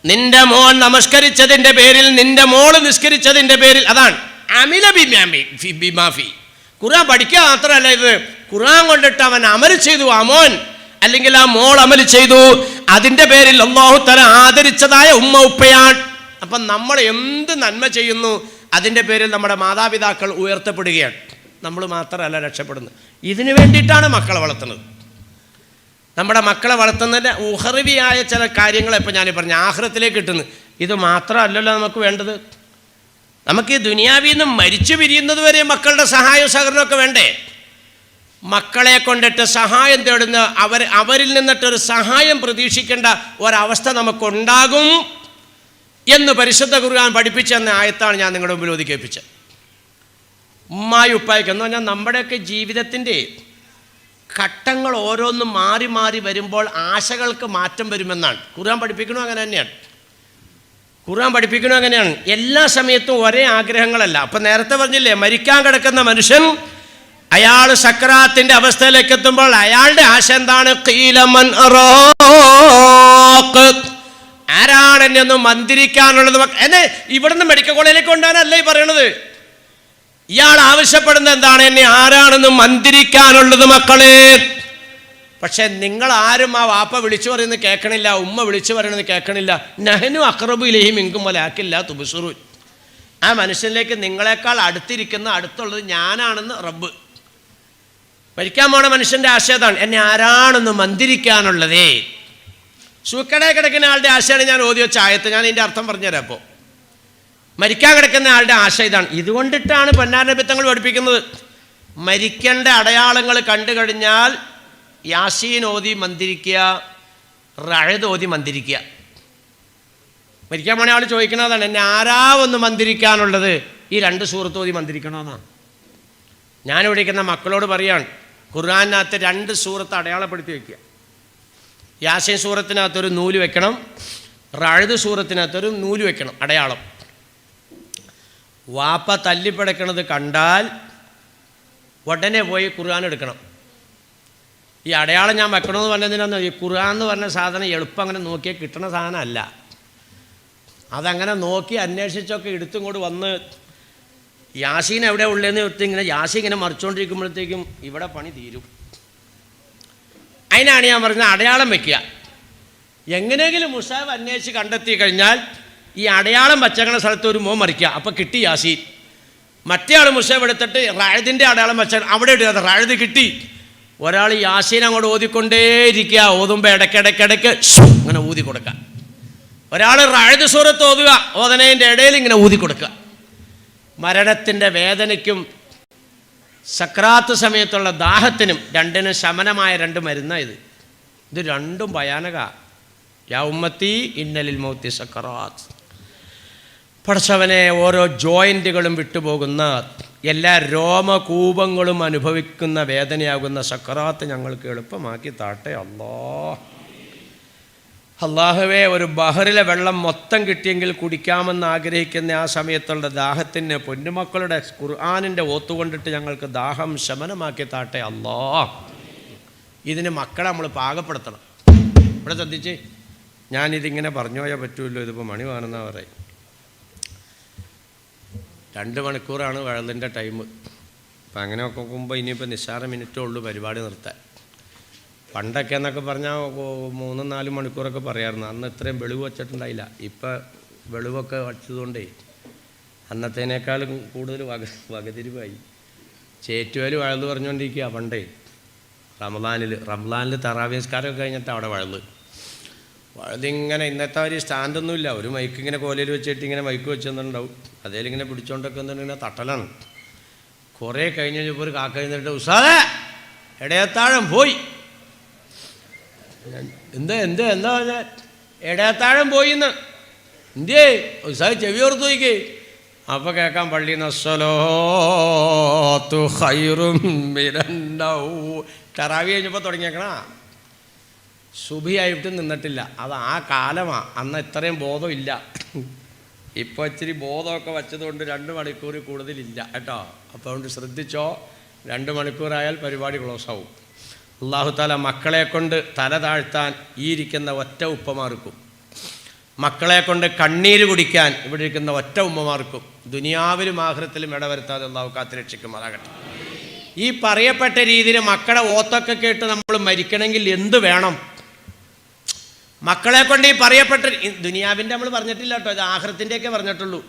നിന്റെ മോൻ നമസ്കരിച്ചതിൻ്റെ പേരിൽ, നിന്റെ മോള് നിസ്കരിച്ചതിൻ്റെ പേരിൽ, അതാണ് അമില ബിമാഫി. ഖുർആൻ പഠിക്കുക മാത്രമല്ല, ഇത് ഖുർആൻ കൊണ്ടിട്ട് അവൻ അമൽ ചെയ്തു, ആ മോൻ അല്ലെങ്കിൽ ആ മോൾ അമൽ ചെയ്തു, അതിൻ്റെ പേരിൽ അല്ലാഹു തആല ആദരിച്ചതായ ഉമ്മ ഉപ്പയാണ്. അപ്പം നമ്മൾ എന്ത് നന്മ ചെയ്യുന്നു അതിൻ്റെ പേരിൽ നമ്മുടെ മാതാപിതാക്കൾ ഉയർത്തപ്പെടുകയാണ്. നമ്മൾ മാത്രമല്ല രക്ഷപ്പെടുന്നത്. ഇതിനു വേണ്ടിയിട്ടാണ് മക്കളെ വളർത്തുന്നത്. നമ്മുടെ മക്കളെ വളർത്തുന്നതിൻ്റെ ഉഹർവിയായ ചില കാര്യങ്ങൾ ഇപ്പം ഞാൻ പറഞ്ഞു, ആഖിറത്തിലേക്ക് കിട്ടുന്നത്. ഇത് മാത്രമല്ലല്ലോ നമുക്ക് വേണ്ടത്. നമുക്ക് ഈ ദുനിയാവിൽ നിന്ന് മരിച്ചു പിരിയുന്നത് വരെ മക്കളുടെ സഹായവും സഹകരണമൊക്കെ വേണ്ടേ? മക്കളെ കൊണ്ടിട്ട് സഹായം തേടുന്ന അവരിൽ നിന്നിട്ടൊരു സഹായം പ്രതീക്ഷിക്കേണ്ട ഒരവസ്ഥ നമുക്കുണ്ടാകും എന്ന് പരിശുദ്ധ ഖുർആൻ പഠിപ്പിച്ചെന്ന ആയത്താണ് ഞാൻ നിങ്ങളുടെ മുമ്പിൽ ഓതി കേൾപ്പിച്ചത്. ഉമ്മായി ഉപ്പായിക്ക് എന്ന് പറഞ്ഞാൽ നമ്മുടെയൊക്കെ ജീവിതത്തിൻ്റെ ഘട്ടങ്ങൾ ഓരോന്നും മാറി മാറി വരുമ്പോൾ ആശകൾക്ക് മാറ്റം വരുമെന്നാണ് ഖുർആൻ പഠിപ്പിക്കണോ. അങ്ങനെ തന്നെയാണ് ഖുർആൻ പഠിപ്പിക്കണോ, അങ്ങനെയാണ്. എല്ലാ സമയത്തും ഒരേ ആഗ്രഹങ്ങളല്ല. അപ്പം നേരത്തെ പറഞ്ഞില്ലേ, മരിക്കാൻ കിടക്കുന്ന മനുഷ്യൻ അയാൾ സക്രാത്തിൻ്റെ അവസ്ഥയിലേക്ക് എത്തുമ്പോൾ അയാളുടെ ആശ എന്താണ്? ഖീലമൻ അറാഖ്, ആരാണ് എന്നെ ഒന്ന് മന്ത്രിക്കാനുള്ളത്? എന്നെ ഇവിടുന്ന് മെഡിക്കൽ കോളേജിലേക്ക് കൊണ്ടുപോകാനല്ല ഈ പറയണത്. ഇയാൾ ആവശ്യപ്പെടുന്നത് എന്താണ്? എന്നെ ആരാണെന്ന് മന്ത്രിക്കാനുള്ളത് മക്കളെ. പക്ഷെ നിങ്ങൾ ആരും ആ വാപ്പ വിളിച്ചു പറയുന്നത് കേൾക്കണില്ല, ഉമ്മ വിളിച്ചു പറയുന്നത് കേൾക്കണില്ല. നഹ്നു അഖ്റബു ഇലൈഹി മിൻകും വലാകിൻ ലാ തുബ്സിറൂൻ. ആ മനുഷ്യനിലേക്ക് നിങ്ങളെക്കാൾ അടുത്തുള്ളത് ഞാനാണെന്ന് റബ്ബ്. മരിക്കാൻ പോണ മനുഷ്യൻ്റെ ആശയതാണ്, എന്നെ ആരാണെന്ന് മന്ത്രിക്കാനുള്ളതേ. സൂക്കടെ കിടക്കുന്ന ആളുടെ ആശയാണ് ഞാൻ ഓതി വെച്ച ആയത്ത്. ഞാൻ ഇതിൻ്റെ അർത്ഥം പറഞ്ഞുതരാം. അപ്പോൾ മരിക്കാൻ കിടക്കുന്ന ആളുടെ ആശയം ഇതാണ്. ഇതുകൊണ്ടിട്ടാണ് പൊന്നാര നബി തങ്ങൾ പഠിപ്പിക്കുന്നത്, മരിക്കേണ്ട അടയാളങ്ങൾ കണ്ടു കഴിഞ്ഞാൽ യാസീൻ ഓതി മന്ത്രിക്കുക, റഅദ് ഓതി മന്ത്രിക്കുക. മരിക്കാൻ പോണ ആൾ ചോദിക്കുന്നതാണ്, എന്നെ ആരാ ഒന്ന് മന്ത്രിക്കാനുള്ളത്? ഈ 2 സൂറത്ത് ഓതി മന്ത്രിക്കണമെന്നാണ് ഞാൻ വിളിക്കുന്ന മക്കളോട് പറയാണ്. ഖുർആനകത്ത് 2 സൂറത്ത് അടയാളപ്പെടുത്തി വയ്ക്കുക. യാസീൻ സൂറത്തിനകത്തൊരു നൂല് വെക്കണം, റഅദ് സൂറത്തിനകത്തൊരു നൂല് വെക്കണം, അടയാളം. വാപ്പ തല്ലിപ്പിടക്കണത് കണ്ടാൽ ഉടനെ പോയി ഖുർആൻ എടുക്കണം. ഈ അടയാളം ഞാൻ വെക്കണമെന്ന് പറഞ്ഞതിനാന്ന്, ഈ ഖുർആൻ എന്ന് പറഞ്ഞ സാധനം എളുപ്പം അങ്ങനെ നോക്കിയാൽ കിട്ടണ സാധനമല്ല. അതങ്ങനെ നോക്കി അന്വേഷിച്ചൊക്കെ എടുത്തും കൂടി വന്ന് യാസീൻ എവിടെ ഉള്ളതെന്ന് ഇങ്ങനെ യാസീൻ ഇങ്ങനെ മറിച്ചുകൊണ്ടിരിക്കുമ്പോഴത്തേക്കും ഇവിടെ പണി തീരും. അതിനാണ് ഞാൻ പറഞ്ഞത് അടയാളം വയ്ക്കുക. എങ്ങനെയെങ്കിലും മുസാഫ് അന്വേഷിച്ച് കണ്ടെത്തി കഴിഞ്ഞാൽ ഈ അടയാളം വച്ചേക്കണ സ്ഥലത്ത് ഒരു മോൻ മറിക്കുക, അപ്പോൾ കിട്ടി യാസീൻ. മറ്റേ ആൾ മുസാഫ് എടുത്തിട്ട് റഅദിൻ്റെ അടയാളം വെച്ചാൽ അവിടെ ഇടുക, റഅദ് കിട്ടി. ഒരാൾ യാസീൻ അങ്ങോട്ട് ഓതിക്കൊണ്ടേയിരിക്കുക, ഓതുമ്പോൾ ഇടയ്ക്കിടയ്ക്കിടയ്ക്ക് ഇങ്ങനെ ഊതി കൊടുക്കുക. ഒരാൾ റഅദ് സൂറത്ത് ഓതുക, ഓതനേൻ്റെ ഇടയിൽ ഇങ്ങനെ ഊതി കൊടുക്കുക. മരണത്തിൻ്റെ വേദനയ്ക്കും സക്രാത്ത് സമയത്തുള്ള ദാഹത്തിനും രണ്ടിനും ശമനമായ രണ്ട് മരുന്നാണ് ഇത് രണ്ടും ഭയാനക. യാ ഉമ്മത്തി ഇന്നലിൽ മൗത്തി സക്കറാത്ത്. പടച്ചവനെ, ഓരോ ജോയിൻറ്റുകളും വിട്ടുപോകുന്ന, എല്ലാ രോമകൂപങ്ങളും അനുഭവിക്കുന്ന വേദനയാകുന്ന സക്കറാത്ത് ഞങ്ങൾക്ക് എളുപ്പമാക്കി താട്ടെ അല്ലാഹുവേ. ഒരു ബഹറിലെ വെള്ളം മൊത്തം കിട്ടിയെങ്കിൽ കുടിക്കാമെന്ന് ആഗ്രഹിക്കുന്ന ആ സമയത്തുള്ള ദാഹത്തിന് പൊന്നുമക്കളുടെ ഖുർആനിൻ്റെ ഓത്തുകൊണ്ടിട്ട് ഞങ്ങൾക്ക് ദാഹം ശമനമാക്കി താട്ടെ ഇതിന് മക്കളെ നമ്മൾ പാകപ്പെടുത്തണം. ഇവിടെ ശ്രദ്ധിച്ച്, ഞാനിതിങ്ങനെ പറഞ്ഞു പോയാൽ പറ്റുമല്ലോ, ഇതിപ്പോൾ മണി വേണമെന്നാ പറയും. 2 മണിക്കൂറാണ് വഴലിൻ്റെ ടൈം. അപ്പം അങ്ങനെ നോക്കുമ്പോൾ ഇനിയിപ്പോൾ നിസ്സാര മിനിറ്റേ ഉള്ളൂ പരിപാടി നിർത്താൻ. പണ്ടൊക്കെ എന്നൊക്കെ പറഞ്ഞാൽ 3-4 മണിക്കൂറൊക്കെ പറയാമായിരുന്നു. അന്ന് ഇത്രയും വെളിവ് വച്ചിട്ടുണ്ടായില്ല. ഇപ്പം വെളിവൊക്കെ വച്ചതുകൊണ്ടേ അന്നത്തേനേക്കാളും കൂടുതൽ വകതിരിവായി. ചേറ്റുവേല് വഴല് പറഞ്ഞുകൊണ്ടിരിക്കുക. പണ്ടേ റംലാനിൽ തറാവീഹ് നിസ്കാരമൊക്കെ കഴിഞ്ഞിട്ട് അവിടെ വഴുതിങ്ങനെ ഇന്നത്തെ ഒരു സ്റ്റാൻഡൊന്നുമില്ല. ഒരു മൈക്ക് ഇങ്ങനെ കോലയിൽ വെച്ചിട്ട് ഇങ്ങനെ മൈക്ക് വെച്ചെന്നുണ്ടാവും. അതേലിങ്ങനെ പിടിച്ചോണ്ടൊക്കെ ഇങ്ങനെ തട്ടലാണ്. കുറേ കഴിഞ്ഞ് കഴിഞ്ഞപ്പോൾ ഒരു കാക്ക കഴിഞ്ഞിട്ട് ഉസ്താദേ ഇടയത്താഴം പോയി. എന്താ ഇടയത്താഴം പോയിന്ന് എന്തേ ഉസ്താദ് ചെവി ഓർത്ത് നോക്കി. അപ്പോൾ കേൾക്കാൻ പള്ളിയിൽ നിന്ന് അസ്സലാത്തു ഖൈറും മിനൻ നൗം. തറാവീഹ് കഴിഞ്ഞപ്പോൾ തുടങ്ങിയേക്കണ. സുബഹിയായിട്ട് നിന്നിട്ടില്ല. അത് ആ കാലമാണ്. അന്ന് ഇത്രയും ബോധമില്ല. ഇപ്പോൾ ഇച്ചിരി ബോധമൊക്കെ വച്ചതുകൊണ്ട് 2 മണിക്കൂർ കൂടുതലില്ല കേട്ടോ. അപ്പോൾ അതുകൊണ്ട് ശ്രദ്ധിച്ചോ, 2 മണിക്കൂറായാൽ പരിപാടി ക്ലോസ് ആവും. അല്ലാഹു തആല മക്കളെ കൊണ്ട് തല താഴ്ത്താൻ ഈ ഇരിക്കുന്ന ഒറ്റ ഉപ്പമാർക്കും, മക്കളെ കൊണ്ട് കണ്ണീര് കുടിക്കാൻ ഇവിടെ ഇരിക്കുന്ന ഒറ്റ ഉമ്മമാർക്കും ദുനിയാവിലും ആഖിറത്തിലും ഇടവരുത്താതെ അല്ലാഹു കാത്തുരക്ഷിക്കുമാറാകട്ടെ. ഈ പറയപ്പെട്ട രീതിയിൽ മക്കളെ ഓത്തൊക്കെ കേട്ട് നമ്മൾ മരിക്കണമെങ്കിൽ എന്ത് വേണം? മക്കളെ കൊണ്ട് ഈ പറയപ്പെട്ട ദുനിയാവിൻ്റെ നമ്മൾ പറഞ്ഞിട്ടില്ല കേട്ടോ, ഇത് ആഖിറത്തിൻ്റെയൊക്കെ പറഞ്ഞിട്ടുള്ളൂ.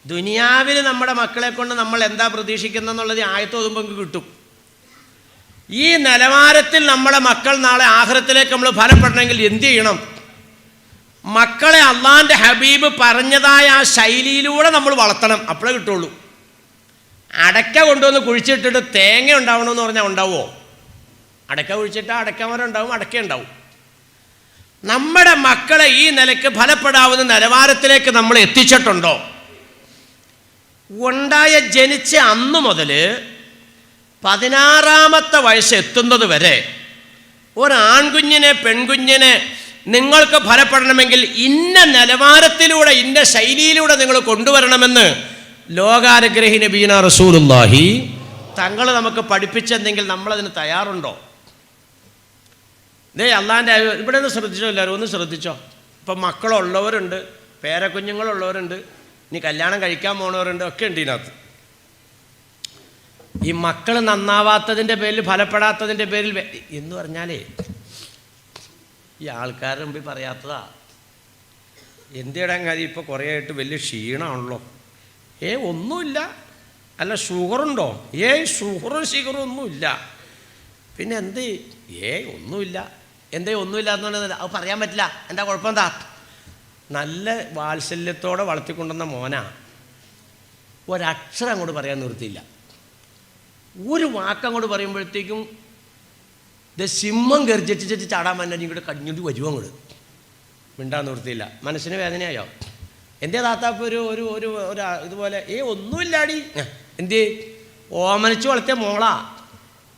ദുനിയാവിൽ നമ്മുടെ മക്കളെ കൊണ്ട് നമ്മൾ എന്താ പ്രതീക്ഷിക്കുന്നതെന്നുള്ളത് ആയത്ത് ഓതുമ്പോൾ കിട്ടും. ഈ നിലവാരത്തിൽ നമ്മളെ മക്കൾ നാളെ ആഖിറത്തിലേക്ക് നമ്മൾ ഫലപ്പെടണമെങ്കിൽ എന്ത് ചെയ്യണം? മക്കളെ അള്ളാൻ്റെ ഹബീബ് പറഞ്ഞതായ ആ ശൈലിയിലൂടെ നമ്മൾ വളർത്തണം. അപ്പോഴേ കിട്ടുള്ളൂ. അടയ്ക്ക കൊണ്ടുവന്ന് കുഴിച്ചിട്ടിട്ട് തേങ്ങ ഉണ്ടാവണമെന്ന് പറഞ്ഞാൽ ഉണ്ടാവുമോ? അടയ്ക്ക കുഴിച്ചിട്ട് അടയ്ക്കമരം ഉണ്ടാവും, അടയ്ക്ക ഉണ്ടാവും. നമ്മുടെ മക്കളെ ഈ നിലയ്ക്ക് ഫലപ്പെടാവുന്ന നിലവാരത്തിലേക്ക് നമ്മൾ എത്തിച്ചിട്ടുണ്ടോ? ജനിച്ച അന്ന് മുതൽ 16ാമത്തെ വയസ്സ് എത്തുന്നത് വരെ ഒരാൺകുഞ്ഞിനെ പെൺകുഞ്ഞിനെ നിങ്ങൾക്ക് ഫലപ്പെടണമെങ്കിൽ ഇന്ന നിലവാരത്തിലൂടെ ഇന്ന ശൈലിയിലൂടെ നിങ്ങൾ കൊണ്ടുവരണമെന്ന് ലോകാനുഗ്രഹി നബീന റസൂലുള്ളാഹി തങ്ങൾ നമുക്ക് പഠിപ്പിച്ചെന്നെങ്കിൽ നമ്മളതിന് തയ്യാറുണ്ടോ? ഇതേ അള്ളാൻ്റെ ഇവിടെ ഒന്ന് ശ്രദ്ധിച്ചോ, എല്ലാവരും ഒന്ന് ശ്രദ്ധിച്ചോ. ഇപ്പം മക്കളുള്ളവരുണ്ട്, പേരക്കുഞ്ഞുങ്ങളുള്ളവരുണ്ട്, ഇനി കല്യാണം കഴിക്കാൻ പോണവരുണ്ട്, ഒക്കെ ഉണ്ട് ഇതിനകത്ത്. ഈ മക്കൾ നന്നാവാത്തതിൻ്റെ പേരിൽ, ഫലപ്പെടാത്തതിൻ്റെ പേരിൽ എന്ന് പറഞ്ഞാലേ ഈ ആൾക്കാരുടെ മുമ്പിൽ പറയാത്തതാ. എന്തിടാൻ കാര്യം ഇപ്പോൾ കുറേ ആയിട്ട് വലിയ ക്ഷീണമാണല്ലോ. ഒന്നുമില്ല. അല്ല ഷുഗറുണ്ടോ? ഷുഗറും ഒന്നുമില്ല. പിന്നെ എന്ത്? ഒന്നുമില്ല. ഒന്നുമില്ല എന്ന് പറഞ്ഞാൽ അത് പറയാൻ പറ്റില്ല. എന്താ കുഴപ്പം? എന്താ? നല്ല വാത്സല്യത്തോടെ വളർത്തിക്കൊണ്ടുവന്ന മോനാ, ഒരക്ഷരം അങ്ങോട്ട് പറയാൻ നിർത്തിയില്ല. ഒരു വാക്കങ്ങോട്ട് പറയുമ്പോഴത്തേക്കും സിംഹം ഗർജിച്ച് ചാടാൻ മന്നെ ഇങ്ങോട്ട് കഞ്ഞിട്ട് വരുമോ അങ്ങോട്ട്. മിണ്ടാൻ നിർത്തിയില്ല. മനസ്സിന് വേദനയായോ? എന്തേ താത്താപ്പ് ഒരു ഒരു ഒരു ഇതുപോലെ ഒന്നുമില്ലാടി. എന്തേ? ഓമനിച്ച് വളർത്തിയ മോളാ.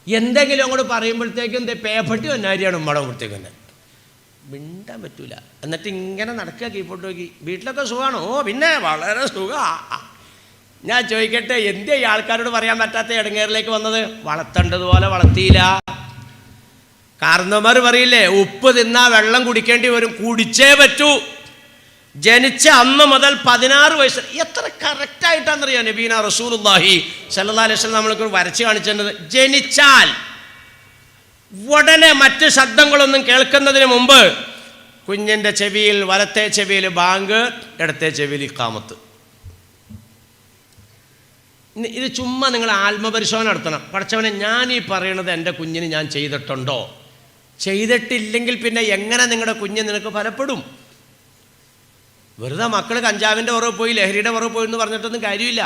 എന്തെങ്കിലും അങ്ങോട്ട് പറയുമ്പോഴത്തേക്കും പേപ്പട്ടി ഒന്നാരിയാണ് ഉമ്മയുടെ അവിടത്തേക്ക് തന്നെ. മിണ്ടാൻ പറ്റൂല. എന്നിട്ട് ഇങ്ങനെ നടക്കുക, കീപ്പോട്ട് നോക്കി. വീട്ടിലൊക്കെ സുഖമാണോ? പിന്നെ വളരെ സുഖമാണ്. ഞാൻ ചോദിക്കട്ടെ, എന്തേ ഈ ആൾക്കാരോട് പറയാൻ പറ്റാത്ത ഇടങ്ങേറിലേക്ക് വന്നത്? വളർത്തേണ്ടതുപോലെ വളർത്തിയില്ല. കാരണവന്മാർ പറയില്ലേ, ഉപ്പ് തിന്നാ വെള്ളം കുടിക്കേണ്ടി വരും, കുടിച്ചേ പറ്റൂ. ജനിച്ച അന്ന് മുതൽ 16 വയസ്സ്. എത്ര കറക്റ്റായിട്ടാണെന്നറിയാം നബീന റസൂലുള്ളാഹി സ്വല്ലല്ലാഹു അലൈഹി വസല്ലം നമ്മൾക്ക് വരച്ച് കാണിച്ചിട്ടുണ്ട്. ജനിച്ചാൽ ഉടനെ മറ്റ് ശബ്ദങ്ങളൊന്നും കേൾക്കുന്നതിന് മുമ്പ് കുഞ്ഞിൻ്റെ ചെവിയിൽ, വലത്തെ ചെവിയിൽ ബാങ്ക്, ഇടത്തെ ചെവിയിൽ ഇഖാമത്ത്. ഇത് ചുമ്മാ നിങ്ങൾ ആത്മപരിശോധന നടത്തണം. പഠിച്ചവനെ, ഞാൻ ഈ പറയണത് എൻ്റെ കുഞ്ഞിന് ഞാൻ ചെയ്തിട്ടുണ്ടോ? ചെയ്തിട്ടില്ലെങ്കിൽ പിന്നെ എങ്ങനെ നിങ്ങളുടെ കുഞ്ഞ് നിനക്ക് ഫലപ്പെടും? വെറുതെ മക്കൾ കഞ്ചാവിൻ്റെ പുറകെ പോയി, ലഹരിയുടെ പുറകെ പോയി എന്ന് പറഞ്ഞിട്ടൊന്നും കാര്യമില്ല.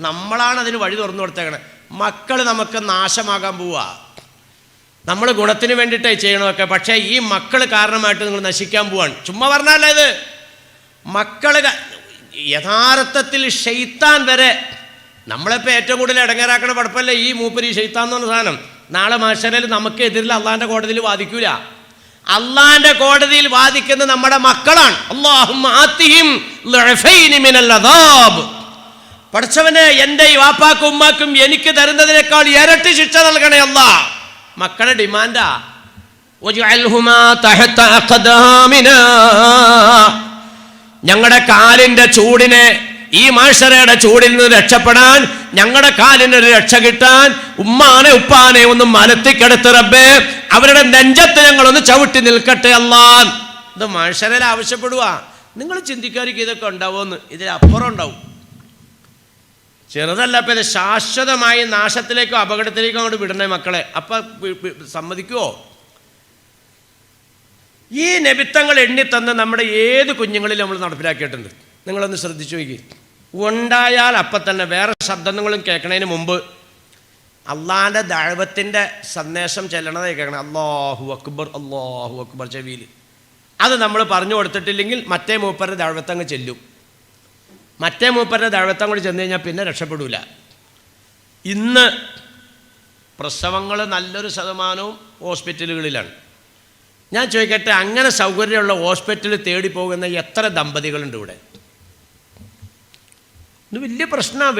നമ്മളാണ് അതിന് വഴി തുറന്നു കൊടുത്തേക്കണേ. മക്കൾ നമുക്ക് നാശമാകാൻ പോവുക. നമ്മൾ ഗുണത്തിന് വേണ്ടിയിട്ടായി ചെയ്യണമൊക്കെ, പക്ഷേ ഈ മക്കൾ കാരണമായിട്ട് നിങ്ങൾ നശിക്കാൻ പോവാണ്. ചുമ്മാ പറഞ്ഞാലേ ഇത്. മക്കൾ യഥാർത്ഥത്തിൽ ഷെയ്ത്താൻ വരെ നമ്മളിപ്പോൾ ഏറ്റവും കൂടുതൽ ഇടങ്ങേറാക്കണ പടപ്പല്ലേ ഈ മൂപ്പര്, ഷെയ്ത്താൻ എന്ന് പറഞ്ഞ സാധനം. നാളെ മാശറയിൽ നമുക്ക് എതിരിൽ അള്ളാഹിൻ്റെ കോടതിയിൽ വാദിക്കൂല. അള്ളാഹിൻ്റെ കോടതിയിൽ വാദിക്കുന്ന നമ്മുടെ മക്കളാണ്. അല്ലാഹുമ്മ ആതിഹിം ളഅഫൈനി മിനൽ അദാബ്. പഠിച്ചവനെ, എൻ്റെ ഈ വാപ്പാക്കും ഉമ്മാക്കും എനിക്ക് തരുന്നതിനേക്കാൾ ഇരട്ടി ശിക്ഷ നൽകണേ അല്ലാ. മക്കളുടെ ഡിമാൻഡാ. വജഅൽഹുമാ തഹത അഖദാമിനാ. ഞങ്ങളുടെ കാലിൻ്റെ ചൂടിനെ, ഈ മാഷറയുടെ ചൂടിൽ നിന്ന് രക്ഷപ്പെടാൻ, ഞങ്ങളുടെ കാലിന് ഒരു രക്ഷ കിട്ടാൻ ഉമ്മാനെ ഉപ്പാനെ ഒന്ന് മലത്തിക്കെടുത്ത് റബ്ബേ, അവരുടെ നെഞ്ചത്ത് ഞങ്ങളൊന്ന് ചവിട്ടി നിൽക്കട്ടെ അല്ലാ. ഇത് മാഷറയിൽ ആവശ്യപ്പെടുക. നിങ്ങൾ ചിന്തിക്കാതിരിക്കും ഇതൊക്കെ ഉണ്ടാവുമെന്ന്. ഇതിലപ്പുറം ഉണ്ടാവും. ചെറുതല്ല. അപ്പം ഇത് ശാശ്വതമായി നാശത്തിലേക്കോ അപകടത്തിലേക്കോ അങ്ങോട്ട് വിടണേ മക്കളെ. അപ്പം സമ്മതിക്കുമോ? ഈ നബിത്തങ്ങൾ എണ്ണിത്തന്ന് നമ്മുടെ ഏത് കുഞ്ഞുങ്ങളിലും നമ്മൾ നടപ്പിലാക്കിയിട്ടുണ്ട്. നിങ്ങളൊന്ന് ശ്രദ്ധിച്ചു നോക്കി. ഉണ്ടായാൽ അപ്പം തന്നെ വേറെ ശബ്ദങ്ങളും കേൾക്കണതിന് മുമ്പ് അള്ളാഹിൻ്റെ ദഅവത്തിൻ്റെ സന്ദേശം ചെല്ലണതായി കേൾക്കണം. അല്ലാഹു അക്ബർ, അല്ലാഹു അക്ബർ ചെവിയിൽ. അത് നമ്മൾ പറഞ്ഞു കൊടുത്തിട്ടില്ലെങ്കിൽ മറ്റേ മൂപ്പരുടെ ദഅവത്തങ്ങ് ചെല്ലും. മറ്റേ മൂപ്പരുടെ ദഅവത്തം കൂടി ചെന്ന് കഴിഞ്ഞാൽ പിന്നെ രക്ഷപ്പെടില്ല. ഇന്ന് പ്രസവങ്ങൾ നല്ലൊരു ശതമാനവും ഹോസ്പിറ്റലുകളിലാണ്. ഞാൻ ചോദിക്കട്ടെ, അങ്ങനെ സൗകര്യമുള്ള ഹോസ്പിറ്റലിൽ തേടി പോകുന്ന എത്ര ദമ്പതികളുണ്ട് ഇവിടെ? ഇത് വലിയ പ്രശ്നം.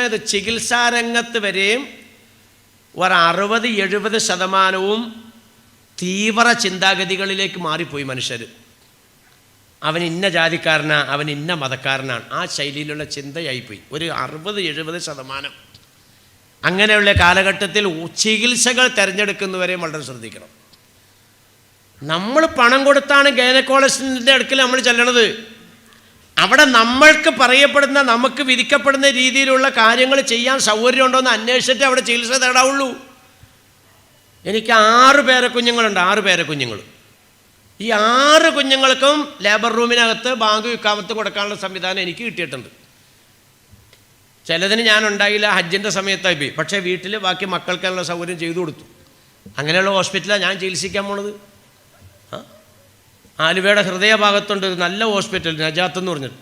ഇത് ചികിത്സാരംഗത്ത് വരെയും 60-70% തീവ്ര ചിന്താഗതികളിലേക്ക് മാറിപ്പോയി മനുഷ്യർ. അവൻ ഇന്ന ജാതിക്കാരനാ, അവൻ ഇന്ന മതക്കാരനാണ്, ആ ശൈലിയിലുള്ള ചിന്തയായിപ്പോയി. ഒരു 60-70% അങ്ങനെയുള്ള കാലഘട്ടത്തിൽ ചികിത്സകൾ തിരഞ്ഞെടുക്കുന്നവരെയും വളരെ ശ്രദ്ധിക്കണം. നമ്മൾ പണം കൊടുത്താണ് ഗൈനക്കോളജിസ്റ്റിൻ്റെ അടുക്കൽ നമ്മൾ ചെല്ലണത്. അവിടെ നമ്മൾക്ക് പറയപ്പെടുന്ന, നമുക്ക് വിധിക്കപ്പെടുന്ന രീതിയിലുള്ള കാര്യങ്ങൾ ചെയ്യാൻ സൗകര്യമുണ്ടോ എന്ന് അന്വേഷിച്ചിട്ട് അവിടെ ചികിത്സ തേടാവുള്ളൂ. എനിക്ക് 6 പേരക്കുഞ്ഞുങ്ങളുണ്ട്. 6 പേരക്കുഞ്ഞുങ്ങൾ. ഈ 6 കുഞ്ഞുങ്ങൾക്കും ലേബർ റൂമിനകത്ത് ബാങ്ക് ഇഖാമത്ത് കൊടുക്കാനുള്ള സംവിധാനം എനിക്ക് കിട്ടിയിട്ടുണ്ട്. ചിലതിന് ഞാൻ ഉണ്ടായില്ല, ഹജ്ജിൻ്റെ സമയത്തായി പോയി. പക്ഷേ വീട്ടിൽ ബാക്കി മക്കൾക്കുള്ള സൗകര്യം ചെയ്തു കൊടുത്തു. അങ്ങനെയുള്ള ഹോസ്പിറ്റലാണ് ഞാൻ ചികിത്സിക്കാൻ പോണത്. ആലുവയുടെ ഹൃദയഭാഗത്തുണ്ട് ഒരു നല്ല ഹോസ്പിറ്റൽ, നജാത്ത് എന്ന് പറഞ്ഞിട്ട്.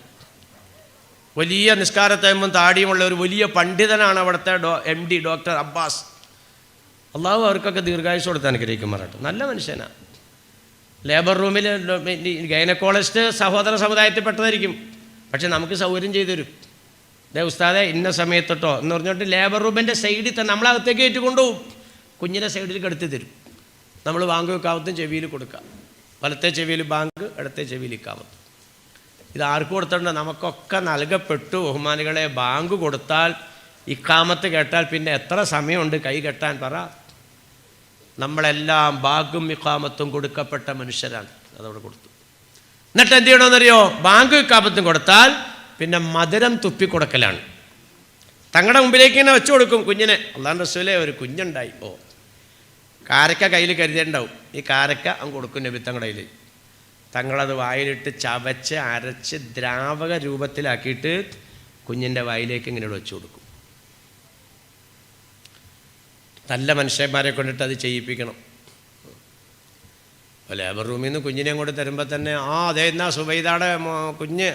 വലിയ നിസ്കാരത്തയമ്പും താടിയുമുള്ള ഒരു വലിയ പണ്ഡിതനാണ് അവിടുത്തെ MD ഡോക്ടർ അബ്ബാസ്. അള്ളാഹു അവർക്കൊക്കെ ദീർഘായുസ് കൊടുത്ത് അനുഗ്രഹിക്കുമാറാട്ടെ. നല്ല മനുഷ്യനാണ്. ലേബർ റൂമിൽ ഗൈനക്കോളജിസ്റ്റ് സഹോദര സമുദായത്തിൽപ്പെട്ടതായിരിക്കും, പക്ഷെ നമുക്ക് സൗകര്യം ചെയ്തു തരും. ഉസ്താദെ ഇന്ന സമയത്തോട്ടോ എന്ന് പറഞ്ഞിട്ട് ലേബർ റൂമിൻ്റെ സൈഡിൽ തന്നെ നമ്മളകത്തേക്ക് കയറ്റി കൊണ്ടുപോകും. കുഞ്ഞിൻ്റെ സൈഡിൽ കെടുത്തി തരും. നമ്മൾ ബാങ്ക് ഇഖാമത്തും ചെവിയിൽ കൊടുക്കുക. വലത്തെ ചെവിയിൽ ബാങ്ക്, ഇടത്തെ ചെവിയിൽ ഇഖാമത്ത്. ഇത് ആർക്ക് കൊടുത്തിട്ടുണ്ട്? നമുക്കൊക്കെ നൽകപ്പെട്ടു. ബഹുമാനികളെ, ബാങ്ക് കൊടുത്താൽ ഇഖാമത്ത് കേട്ടാൽ പിന്നെ എത്ര സമയമുണ്ട് കൈ കെട്ടാൻ പറ? നമ്മളെല്ലാം ബാങ്കും ഇഖാമത്തും കൊടുക്കപ്പെട്ട മനുഷ്യരാണ്. അതവിടെ കൊടുത്തു. എന്നിട്ട് എന്ത് ചെയ്യണമെന്നറിയോ? ബാങ്കും ഇഖാമത്തും കൊടുത്താൽ പിന്നെ മധുരം തുപ്പിക്കൊടുക്കലാണ്. തങ്ങളുടെ മുമ്പിലേക്ക് ഇങ്ങനെ വെച്ചു കൊടുക്കും കുഞ്ഞിനെ. അല്ലാഹുവിൻ്റെ റസൂലേ, ഒരു കുഞ്ഞുണ്ടായി. കാരക്ക കയ്യിൽ കരുതിയിട്ടുണ്ടാവും. ഈ കാരക്ക അങ്ങ് കൊടുക്കും നബി തങ്ങളുടെ കയ്യിൽ. തങ്ങളത് വായിലിട്ട് ചവച്ച് അരച്ച് ദ്രാവക രൂപത്തിലാക്കിയിട്ട് കുഞ്ഞിൻ്റെ വായിലേക്ക് ഇങ്ങനെ വെച്ചു കൊടുക്കും. നല്ല മനുഷ്യന്മാരെ കൊണ്ടിട്ട് അത് ചെയ്യിപ്പിക്കണം. ലേബർ റൂമിൽ നിന്ന് കുഞ്ഞിനെ അങ്ങോട്ട് തരുമ്പോൾ തന്നെ അതെ എന്നാ സുബൈദാടെ കുഞ്ഞ്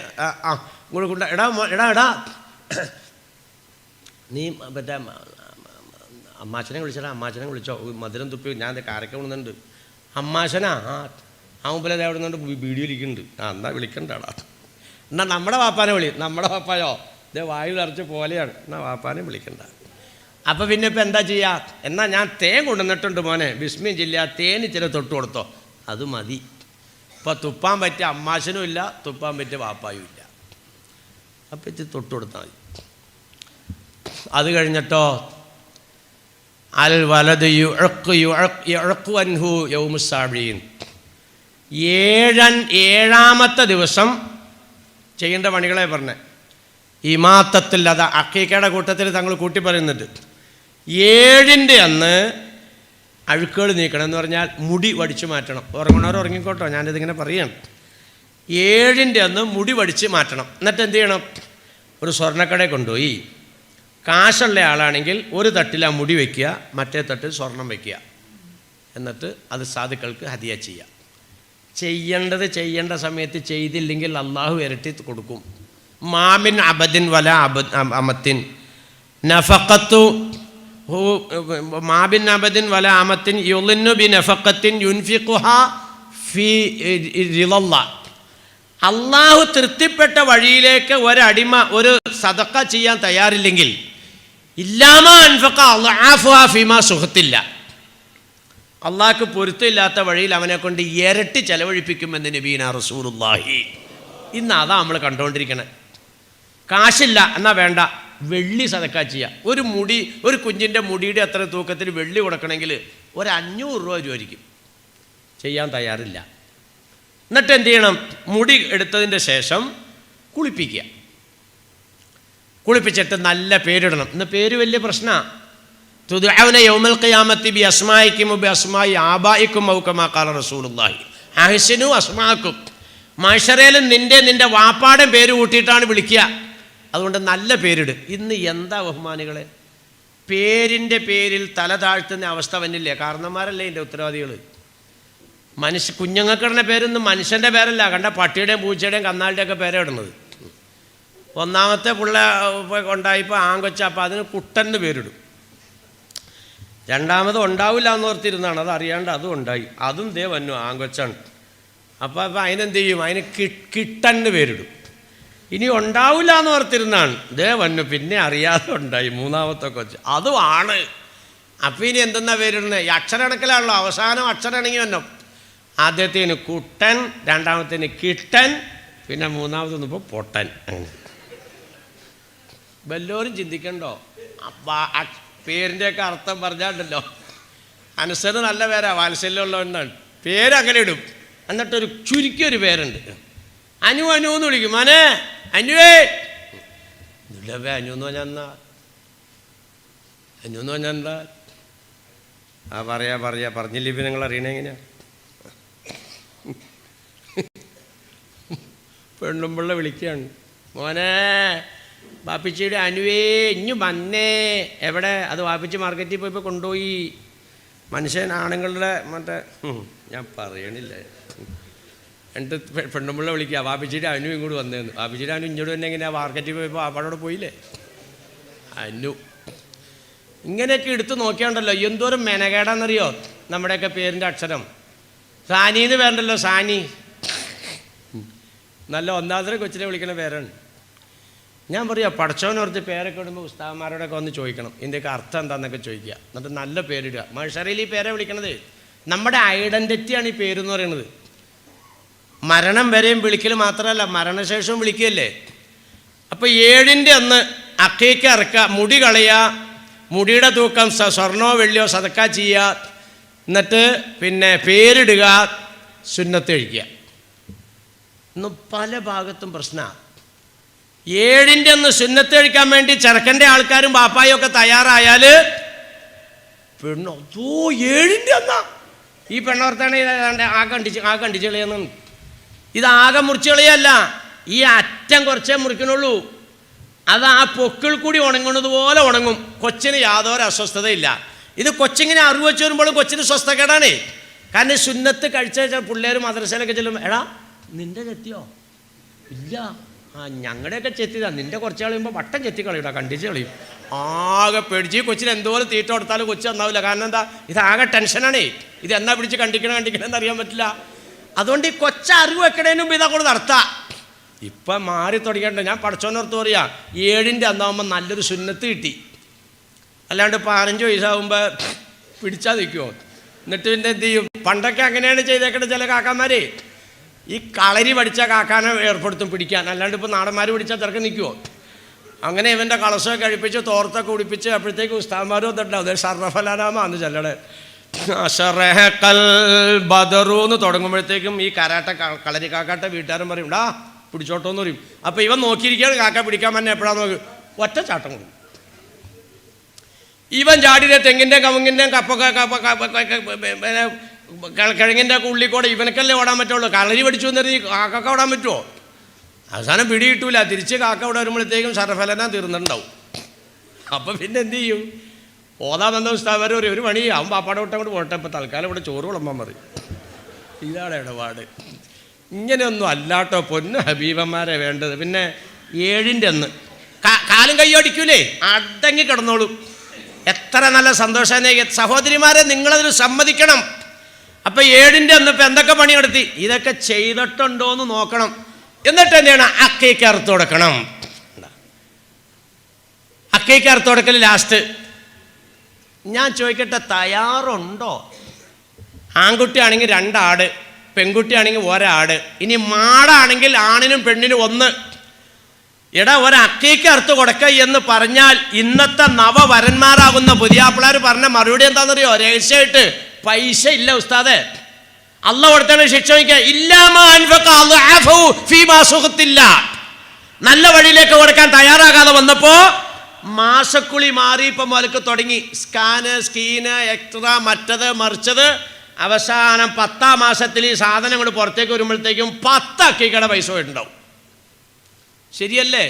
ഇങ്ങോട്ട് കൊണ്ട എടാ നീ മറ്റേ അമ്മാച്ചനെ വിളിച്ചടാ, അമ്മാച്ചനെ വിളിച്ചോ, മധുരം തുപ്പി ഞാൻ കാരക്ക കൊണ്ടുന്നുണ്ട്. അമ്മാച്ചനാ? ആ മുമ്പിൽ അവിടെ നിന്നുണ്ട് വീഡിയോ ഇരിക്കുന്നുണ്ട്. എന്നാ വിളിക്കണ്ടാടാ. എന്നാൽ നമ്മുടെ വാപ്പാനെ വിളി. നമ്മുടെ വാപ്പായോ ഇതേ വായു നിറച്ച് പോലെയാണ്, എന്നാൽ വാപ്പാനെ വിളിക്കണ്ട. അപ്പോൾ പിന്നെ ഇപ്പം എന്താ ചെയ്യുക? എന്നാൽ ഞാൻ തേൻ കൊണ്ടുവന്നിട്ടുണ്ട് മോനെ, ബിസ്മിൻ ജില്ല, തേന് ചില തൊട്ട് കൊടുത്തോ, അത് മതി. ഇപ്പോൾ തുപ്പാൻ പറ്റിയ അമ്മാശനും ഇല്ല, തുപ്പാൻ പറ്റിയ വാപ്പായും ഇല്ല. അപ്പം ഇത് തൊട്ട് കൊടുത്താൽ മതി. അത് കഴിഞ്ഞിട്ടോ അൽ വലത് യുഅഖു യൗമുസ്സാബീൻ, 7ാമത്തെ ദിവസം ചെയ്യേണ്ട പണികളെ പറഞ്ഞേ. ഇമാത്തത്തിൽ അത് അക്കീക്കയുടെ കൂട്ടത്തിൽ തങ്ങൾ കൂട്ടി പറയുന്നുണ്ട്. 7ൻ്റെ അന്ന് അഴുക്കുകൾ നീക്കണം എന്ന് പറഞ്ഞാൽ മുടി വടിച്ചു മാറ്റണം. ഉറങ്ങണവർ ഉറങ്ങിക്കോട്ടോ, ഞാനിതിങ്ങനെ പറയുകയാണ്. 7ൻ്റെ അന്ന് മുടി വടിച്ച് മാറ്റണം. എന്നിട്ട് എന്ത് ചെയ്യണം? ഒരു സ്വർണ്ണക്കടയിൽ കൊണ്ടുപോയി കാശുള്ള ആളാണെങ്കിൽ ഒരു തട്ടിൽ ആ മുടി വയ്ക്കുക, മറ്റേ തട്ടിൽ സ്വർണം വയ്ക്കുക. എന്നിട്ട് അത് സാധുക്കൾക്ക് ഹദിയ ചെയ്യുക. ചെയ്യേണ്ട സമയത്ത് ചെയ്തില്ലെങ്കിൽ അള്ളാഹു ഇരട്ടി കൊടുക്കും. മാമിൻ അബദിൻ വല അമത്തിൻ നഫഖത്തു മാബിൻ അബദിൻ വല അമത്തിൻ യുളിന്നു ബി നഫഖത്തിൻ യുൻഫിഖുഹാ ഫി റിളല്ലാഹ്. അള്ളാഹു തൃപ്തിപ്പെട്ട വഴിയിലേക്ക് ഒരടിമ ഒരു സദഖ ചെയ്യാൻ തയ്യാറില്ലെങ്കിൽ ഇല്ലാമ അൻഫഖ അദ്ആഫുഹാ ഫീമാ സുഖത്തില്ല, അള്ളാഹ്ക്ക് പൊരുത്തമില്ലാത്ത വഴിയിൽ അവനെ കൊണ്ട് ഇരട്ടി ചെലവഴിപ്പിക്കുമെന്ന് നബീന റസൂലുള്ളാഹി. ഇന്ന് അതാ നമ്മൾ കണ്ടുകൊണ്ടിരിക്കണേ. കാശില്ല എന്നാൽ വേണ്ട, വെള്ളി സദക്ക ചെയ്യുക. ഒരു കുഞ്ഞിൻ്റെ മുടിയുടെ അത്ര തൂക്കത്തിൽ വെള്ളി കൊടുക്കണമെങ്കിൽ ഒരു 500 രൂപ ചോദിക്കും. ചെയ്യാൻ തയ്യാറില്ല. എന്നിട്ട് എന്ത് ചെയ്യണം? മുടി എടുത്തതിൻ്റെ ശേഷം കുളിപ്പിക്കുക. കുളിപ്പിച്ചിട്ട് നല്ല പേരിടണം. ഇന്ന് പേര് വലിയ പ്രശ്നമാണ്. തുദ്അൗന യൗമൽ ഖിയാമത്തി ബി അസ്മാഇക്കും ബി അസ്മാഇ ആബായിക്കും ഔ കമാ ഖാല റസൂലുള്ളാഹി അഹ്സിനു അസ്മാഅക്കും. മഹ്ശറയിൽ നിന്റെ വാപ്പാടെ പേര് കൂട്ടിയിട്ടാണ് വിളിക്കുക. അതുകൊണ്ട് നല്ല പേരിട്. ഇന്ന് എന്താ ബഹുമാനികളെ, പേരിൻ്റെ പേരിൽ തല താഴ്ത്തുന്ന അവസ്ഥ വന്നില്ലേ? കാരണന്മാരല്ലേ ഇതിൻ്റെ ഉത്തരവാദികൾ. കുഞ്ഞുങ്ങൾക്കിടുന്ന പേരൊന്നും മനുഷ്യൻ്റെ പേരല്ല, കണ്ട പട്ടിയുടെയും പൂച്ചയുടെയും കന്നാലിൻ്റെ ഒക്കെ പേരാണ് ഇടുന്നത്. ഒന്നാമത്തെ പിള്ള ഉണ്ടായിപ്പോൾ ആങ്കൊച്ച, അപ്പോൾ അതിന് കുട്ടന് പേരിടും. രണ്ടാമത് ഉണ്ടാവില്ല എന്ന് ഓർത്തിരുന്നാണ്, അത് അറിയാണ്ട് അതും ഉണ്ടായി. അതും ദേ വന്നു ആങ്കൊച്ചാണ്. അപ്പോൾ അതിനെന്ത് ചെയ്യും? അതിന് കിട്ടന് പേരിടും. ഇനി ഉണ്ടാവില്ല എന്ന് ഓർത്തിരുന്നാണ്, ദേ വന്നു, പിന്നെ അറിയാതെ ഉണ്ടായി മൂന്നാമത്തെ കൊച്ച്, അതുമാണ്. അപ്പം ഇനി എന്തെന്നാ പേരിടുന്നത്? ഈ അക്ഷരക്കണക്കിലാണല്ലോ, അവസാനം അക്ഷരമാണെങ്കിൽ വന്നോ. ആദ്യത്തേന് കുട്ടൻ, രണ്ടാമത്തേന് കിട്ടൻ, പിന്നെ മൂന്നാമതൊന്നിപ്പോൾ പൊട്ടൻ. അങ്ങനെ വല്ലവരും ചിന്തിക്കണ്ടോ? പേരിൻ്റെയൊക്കെ അർത്ഥം പറഞ്ഞാണ്ടല്ലോ. അനുസരിച്ച് നല്ല പേരാ, വാത്സല്യമുള്ളവനാണ്, പേരങ്ങനെ ഇടും. എന്നിട്ടൊരു ചുരുക്കിയൊരു പേരുണ്ട്, അനു എന്ന് വിളിക്കും. മോനെ അനുവേ, അനു എന്ന് പറഞ്ഞാൽ എന്താ? പറഞ്ഞില്ല. ഇപ്പം നിങ്ങൾ അറിയണേ എങ്ങനെയാ? പെണ്ണുമ്പിള്ള വിളിക്കുകയാണ്, മോനെ വാപ്പിച്ചിയുടെ അനുവേ ഇഞ്ഞു വന്നേ. എവിടെ? അത് വാപ്പിച്ചി മാർക്കറ്റിൽ പോയപ്പോൾ കൊണ്ടുപോയി. മനുഷ്യൻ ആണുങ്ങളുടെ മറ്റേ ഞാൻ പറയണില്ല. എന്നിട്ട് പെണ്ണുമ്പിള്ള വിളിക്കുക, വാപ്പിച്ചിയുടെ അനു ഇങ്ങോട്ട് വന്നേന്ന്. വാപ്പിച്ചിയുടെ അനു ഇങ്ങോട്ട് തന്നെ എങ്ങനെയാണ്? മാർക്കറ്റിൽ പോയപ്പോൾ അവിടെ പോയില്ലേ അനു. ഇങ്ങനെയൊക്കെ എടുത്ത് നോക്കിയാണ്ടല്ലോ എന്തോരം മെനകേടാന്നറിയോ നമ്മുടെയൊക്കെ പേരിൻ്റെ അക്ഷരം. സാനിന്ന് പേരുണ്ടല്ലോ, സാനി. നല്ല ഒന്നാമത്തെ കൊച്ചിനെ വിളിക്കുന്ന പേരാണ്. ഞാൻ പറയാം, പഠിച്ചവനോർത്ത് പേരൊക്കെ ഇടുമ്പോൾ ഉസ്താദന്മാരോടൊക്കെ വന്ന് ചോദിക്കണം ഇതിൻ്റെയൊക്കെ അർത്ഥം എന്താണെന്നൊക്കെ ചോദിക്കുക. എന്നിട്ട് നല്ല പേരിടുക. മഹ്ശറയിൽ ഈ പേരെ വിളിക്കണത് നമ്മുടെ ഐഡൻറ്റിറ്റിയാണ് ഈ പേരെന്ന് പറയുന്നത്. മരണം വരെയും വിളിക്കൽ മാത്രമല്ല, മരണശേഷവും വിളിക്കുകയല്ലേ. അപ്പോൾ 7ൻ്റെ അന്ന് അക്കീക്ക ഇറക്കുക, മുടി കളയുക, മുടിയുടെ തൂക്കം സ്വർണ്ണോ വെള്ളിയോ സദക്ക ചെയ്യുക, എന്നിട്ട് പിന്നെ പേരിടുക, സുന്നത്ത് കഴിക്കുക. ഇന്ന് പല ഭാഗത്തും പ്രശ്നമാണ്. 7ൻ്റെ അന്ന് സുന്നത്ത് കഴിക്കാൻ വേണ്ടി ചെറുക്കൻ്റെ ആൾക്കാരും ബാപ്പായും ഒക്കെ തയ്യാറായാൽ പെണ്ണോ 7ൻ്റെ അന്നാ ഈ പെണ്ണോർത്താണ് ആ കണ്ടിച്ച് കളയുന്നു. ഇതാകെ മുറിച്ച് കളയല്ല, ഈ അറ്റം കുറച്ചേ മുറിക്കണുള്ളൂ. അത് ആ പൊക്കിൾ കൂടി ഉണങ്ങുന്നത് പോലെ ഉണങ്ങും. കൊച്ചിന് യാതൊരു അസ്വസ്ഥതയില്ല. ഇത് കൊച്ചിങ്ങനെ അറിവ് വെച്ച് വരുമ്പോഴും കൊച്ചിന് സ്വസ്ഥക്കേടാണ്. കാരണം സുന്നത്ത് കഴിച്ച പിള്ളേർ മദ്രസയിലൊക്കെ ചെല്ലും, എടാ നിൻ്റെ ചെത്തിയോ? ഇല്ല. ഞങ്ങളുടെയൊക്കെ ചെത്തിയതാണ്. നിൻ്റെ കുറച്ച് കളയുമ്പോൾ വട്ടം ചെത്തി കളയൂടാ, കണ്ടിച്ച് കളയും. ആകെ പേടിച്ച്. ഈ കൊച്ചിന് എന്തോരം തീറ്റ കൊടുത്താലും കൊച്ചു നന്നാവില്ല. കാരണം എന്താ? ഇതാകെ ടെൻഷനാണേ. ഇത് എന്നാ പിടിച്ച് കണ്ടിക്കണമെന്ന് അറിയാൻ പറ്റില്ല. അതുകൊണ്ട് ഈ കൊച്ച അറിവ് വെക്കണേന് മുമ്പ് ഇതാ കൂടെ നടത്താം. ഇപ്പം മാറി തുടങ്ങിയിട്ട് ഞാൻ പഠിച്ചോന്നോർത്ത് പറയാ, 7ൻ്റെ അന്നാകുമ്പോൾ നല്ലൊരു സുന്നത്ത് കിട്ടി. അല്ലാണ്ട് 15 വയസ്സാകുമ്പോൾ പിടിച്ചാൽ നിൽക്കുമോ? എന്നിട്ട് പിന്നെ എന്ത് ചെയ്യും? പണ്ടൊക്കെ അങ്ങനെയാണ് ചെയ്തേക്കട്ടെ ചില കാക്കാന്മാർ. ഈ കളരി പഠിച്ച കാക്കാനെ ഏർപ്പെടുത്തും പിടിക്കാൻ. അല്ലാണ്ട് ഇപ്പോൾ നാടന്മാർ പിടിച്ചാൽ തിരക്ക് നിൽക്കുമോ? അങ്ങനെ ഇവൻ്റെ കളസമൊക്കെ കഴിപ്പിച്ച് തോർത്തൊക്കെ കുടിപ്പിച്ച് അപ്പോഴത്തേക്ക് ഉസ്താദ്മാരും വന്നിട്ടുണ്ടാവും. അത് ഷറഫലാനാമാന്ന് ചെല്ലടെ അഷറഹക്കൽ ബദറു എന്ന് തുടങ്ങുമ്പോഴത്തേക്കും ഈ കളരി കാക്കാട്ട വീട്ടുകാരൻ പറയും, ഡാ പിടിച്ചോട്ടോന്ന് പറയും. അപ്പോൾ ഇവൻ നോക്കിയിരിക്കുകയാണ്, കാക്ക പിടിക്കാൻ തന്നെ എപ്പോഴാന്ന് നോക്കി ഒറ്റ ചാട്ടം കൊടുക്കും. ഇവൻ ചാടിയുടെ തെങ്ങിൻ്റെ കവുങ്ങിൻ്റെയും കിഴങ്ങിൻ്റെ ഒക്കെ ഉള്ളിൽ കൂടെ ഇവനക്കല്ലേ ഓടാൻ പറ്റുള്ളൂ. കളരി പഠിച്ചു എന്നറിഞ്ഞ് കാക്ക ഓടാൻ പറ്റുമോ? അവസാനം പിടി കിട്ടൂല. തിരിച്ച് കാക്ക ഇവിടെ വരുമ്പോഴത്തേക്കും സർഫലന തീർന്നിട്ടുണ്ടാവും. അപ്പം പിന്നെ എന്ത് ചെയ്യും? ഓതാൻ വന്ന ഉസ്താദ് ഒരു പണി അവൻ പാപ്പാടെ വിട്ട് അങ്ങോട്ട് പോട്ടെ, ഇപ്പം തൽക്കാലം ഇവിടെ ചോറ് വിളമ്പാൻ പറയും. ഇതാണ് ഇടപാട്. ഇങ്ങനെയൊന്നും അല്ലാട്ടോ പൊന്നു ഹബീബന്മാരെ വേണ്ടത്. പിന്നെ 7-ൻ്റെ അന്ന് കാലും കയ്യോടിക്കൂലേ, അടങ്ങി കിടന്നോളൂ. എത്ര നല്ല സന്തോഷം സഹോദരിമാരെ, നിങ്ങളതിന് സമ്മതിക്കണം. അപ്പം 7-ൻ്റെ അന്ന് ഇപ്പം എന്തൊക്കെ പണി നടത്തി, ഇതൊക്കെ ചെയ്തിട്ടുണ്ടോ എന്ന് നോക്കണം. എന്നിട്ട് തന്നെയാണ് അക്കയ്ക്ക് അറുത്ത് കൊടുക്കണം. അക്കയ്ക്ക് അറുത്ത് കൊടുക്കൽ ലാസ്റ്റ്. ഞാൻ ചോദിക്കട്ടെ, തയ്യാറുണ്ടോ? ആൺകുട്ടിയാണെങ്കിൽ 2 ആട്, പെൺകുട്ടിയാണെങ്കിൽ 1 ആട്. ഇനി മാടാണെങ്കിൽ ആണിനും പെണ്ണിനും 1. എടാ ഒരക്കയ്ക്ക് അറുത്ത് കൊടുക്ക എന്ന് പറഞ്ഞാൽ ഇന്നത്തെ നവവരന്മാരാകുന്ന പുതിയാപ്പിളാർ പറഞ്ഞ മറുപടി എന്താണെന്നറിയോ? രഹസ്യമായിട്ട് പൈസ ഇല്ല ഉസ്താദേ, അള്ള കൊടുത്താണ് ശിക്ഷ വയ്ക്കുക. നല്ല വഴിയിലേക്ക് കൊടുക്കാൻ തയ്യാറാകാതെ വന്നപ്പോ മാസക്കുളി മാറി. ഇപ്പം മുതൽക്ക് തുടങ്ങി സ്കാന്, സ്കീന്, എക്സ്ട്രാ, മറ്റത് മറിച്ചത്. അവസാനം 10-ാം മാസത്തിൽ ഈ സാധനങ്ങൾ പുറത്തേക്ക് വരുമ്പോഴത്തേക്കും 10 അക്കീക്കയുടെ പൈസ പോയിട്ടുണ്ടാവും. ശരിയല്ലേ?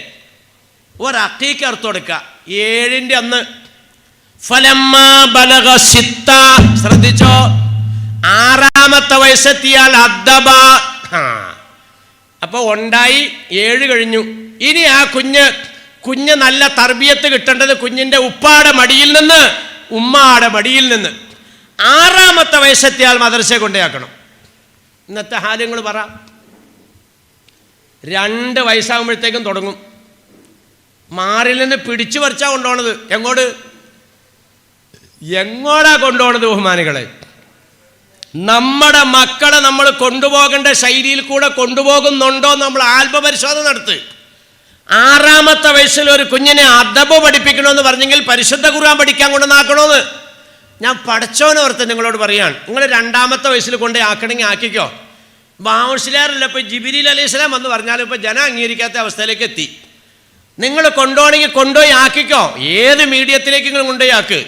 ഒരക്കീക്ക് അറുത്ത് കൊടുക്കുക 7-ൻ്റെ അന്ന്. ശ്രദ്ധിച്ചോ, 6-ാമത്തെ വയസ്സെത്തിയാൽ അദ്ദബ. അപ്പോൾ ഉണ്ടായി 7 കഴിഞ്ഞു. ഇനി ആ കുഞ്ഞ് നല്ല തർബിയത്ത് കിട്ടേണ്ടത് കുഞ്ഞിൻ്റെ ഉപ്പാടെ മടിയിൽ നിന്ന്, ഉമ്മാടെ മടിയിൽ നിന്ന്. 6-ാമത്തെ വയസ്സെത്തിയാൽ മദ്രസയെ കൊണ്ടുപോയാക്കണം. ഇന്നത്തെ ഹാല്യങ്ങൾ പറ. 2 വയസ്സാകുമ്പോഴത്തേക്കും തുടങ്ങും. മാറിൽ നിന്ന് പിടിച്ചു പറിച്ചാ കൊണ്ടുപോണത്. എങ്ങോട്ടാ കൊണ്ടുപോണത് ബഹുമാനികളെ? നമ്മുടെ മക്കളെ നമ്മൾ കൊണ്ടുപോകേണ്ട ശൈലിയിൽ കൂടെ കൊണ്ടുപോകുന്നുണ്ടോ നമ്മൾ ആത്മപരിശോധന നടത്ത്. 6-ാമത്തെ വയസ്സിൽ ഒരു കുഞ്ഞിനെ അദബ് പഠിപ്പിക്കണമെന്ന് പറഞ്ഞെങ്കിൽ പരിശുദ്ധ ഖുർആൻ പഠിക്കാൻ കൊണ്ടുവന്നാക്കണമെന്ന് ഞാൻ പഠിച്ചോനോർത്ത് നിങ്ങളോട് പറയാണ്. നിങ്ങൾ 2-ാമത്തെ വയസ്സിൽ കൊണ്ട് ആക്കണമെങ്കിൽ ആക്കിക്കോ. ബാവുസിലാറില്ല, ഇപ്പോൾ ജിബിരിൽ അലൈഹിസ്സലാം എന്ന് പറഞ്ഞാലും ഇപ്പോൾ ജനം അംഗീകരിക്കാത്ത അവസ്ഥയിലേക്ക് എത്തി. നിങ്ങൾ കൊണ്ടുപോകണമെങ്കിൽ കൊണ്ടുപോയി ആക്കിക്കോ. ഏത് മീഡിയത്തിലേക്ക് നിങ്ങൾ കൊണ്ടുപോയി ആക്ക്.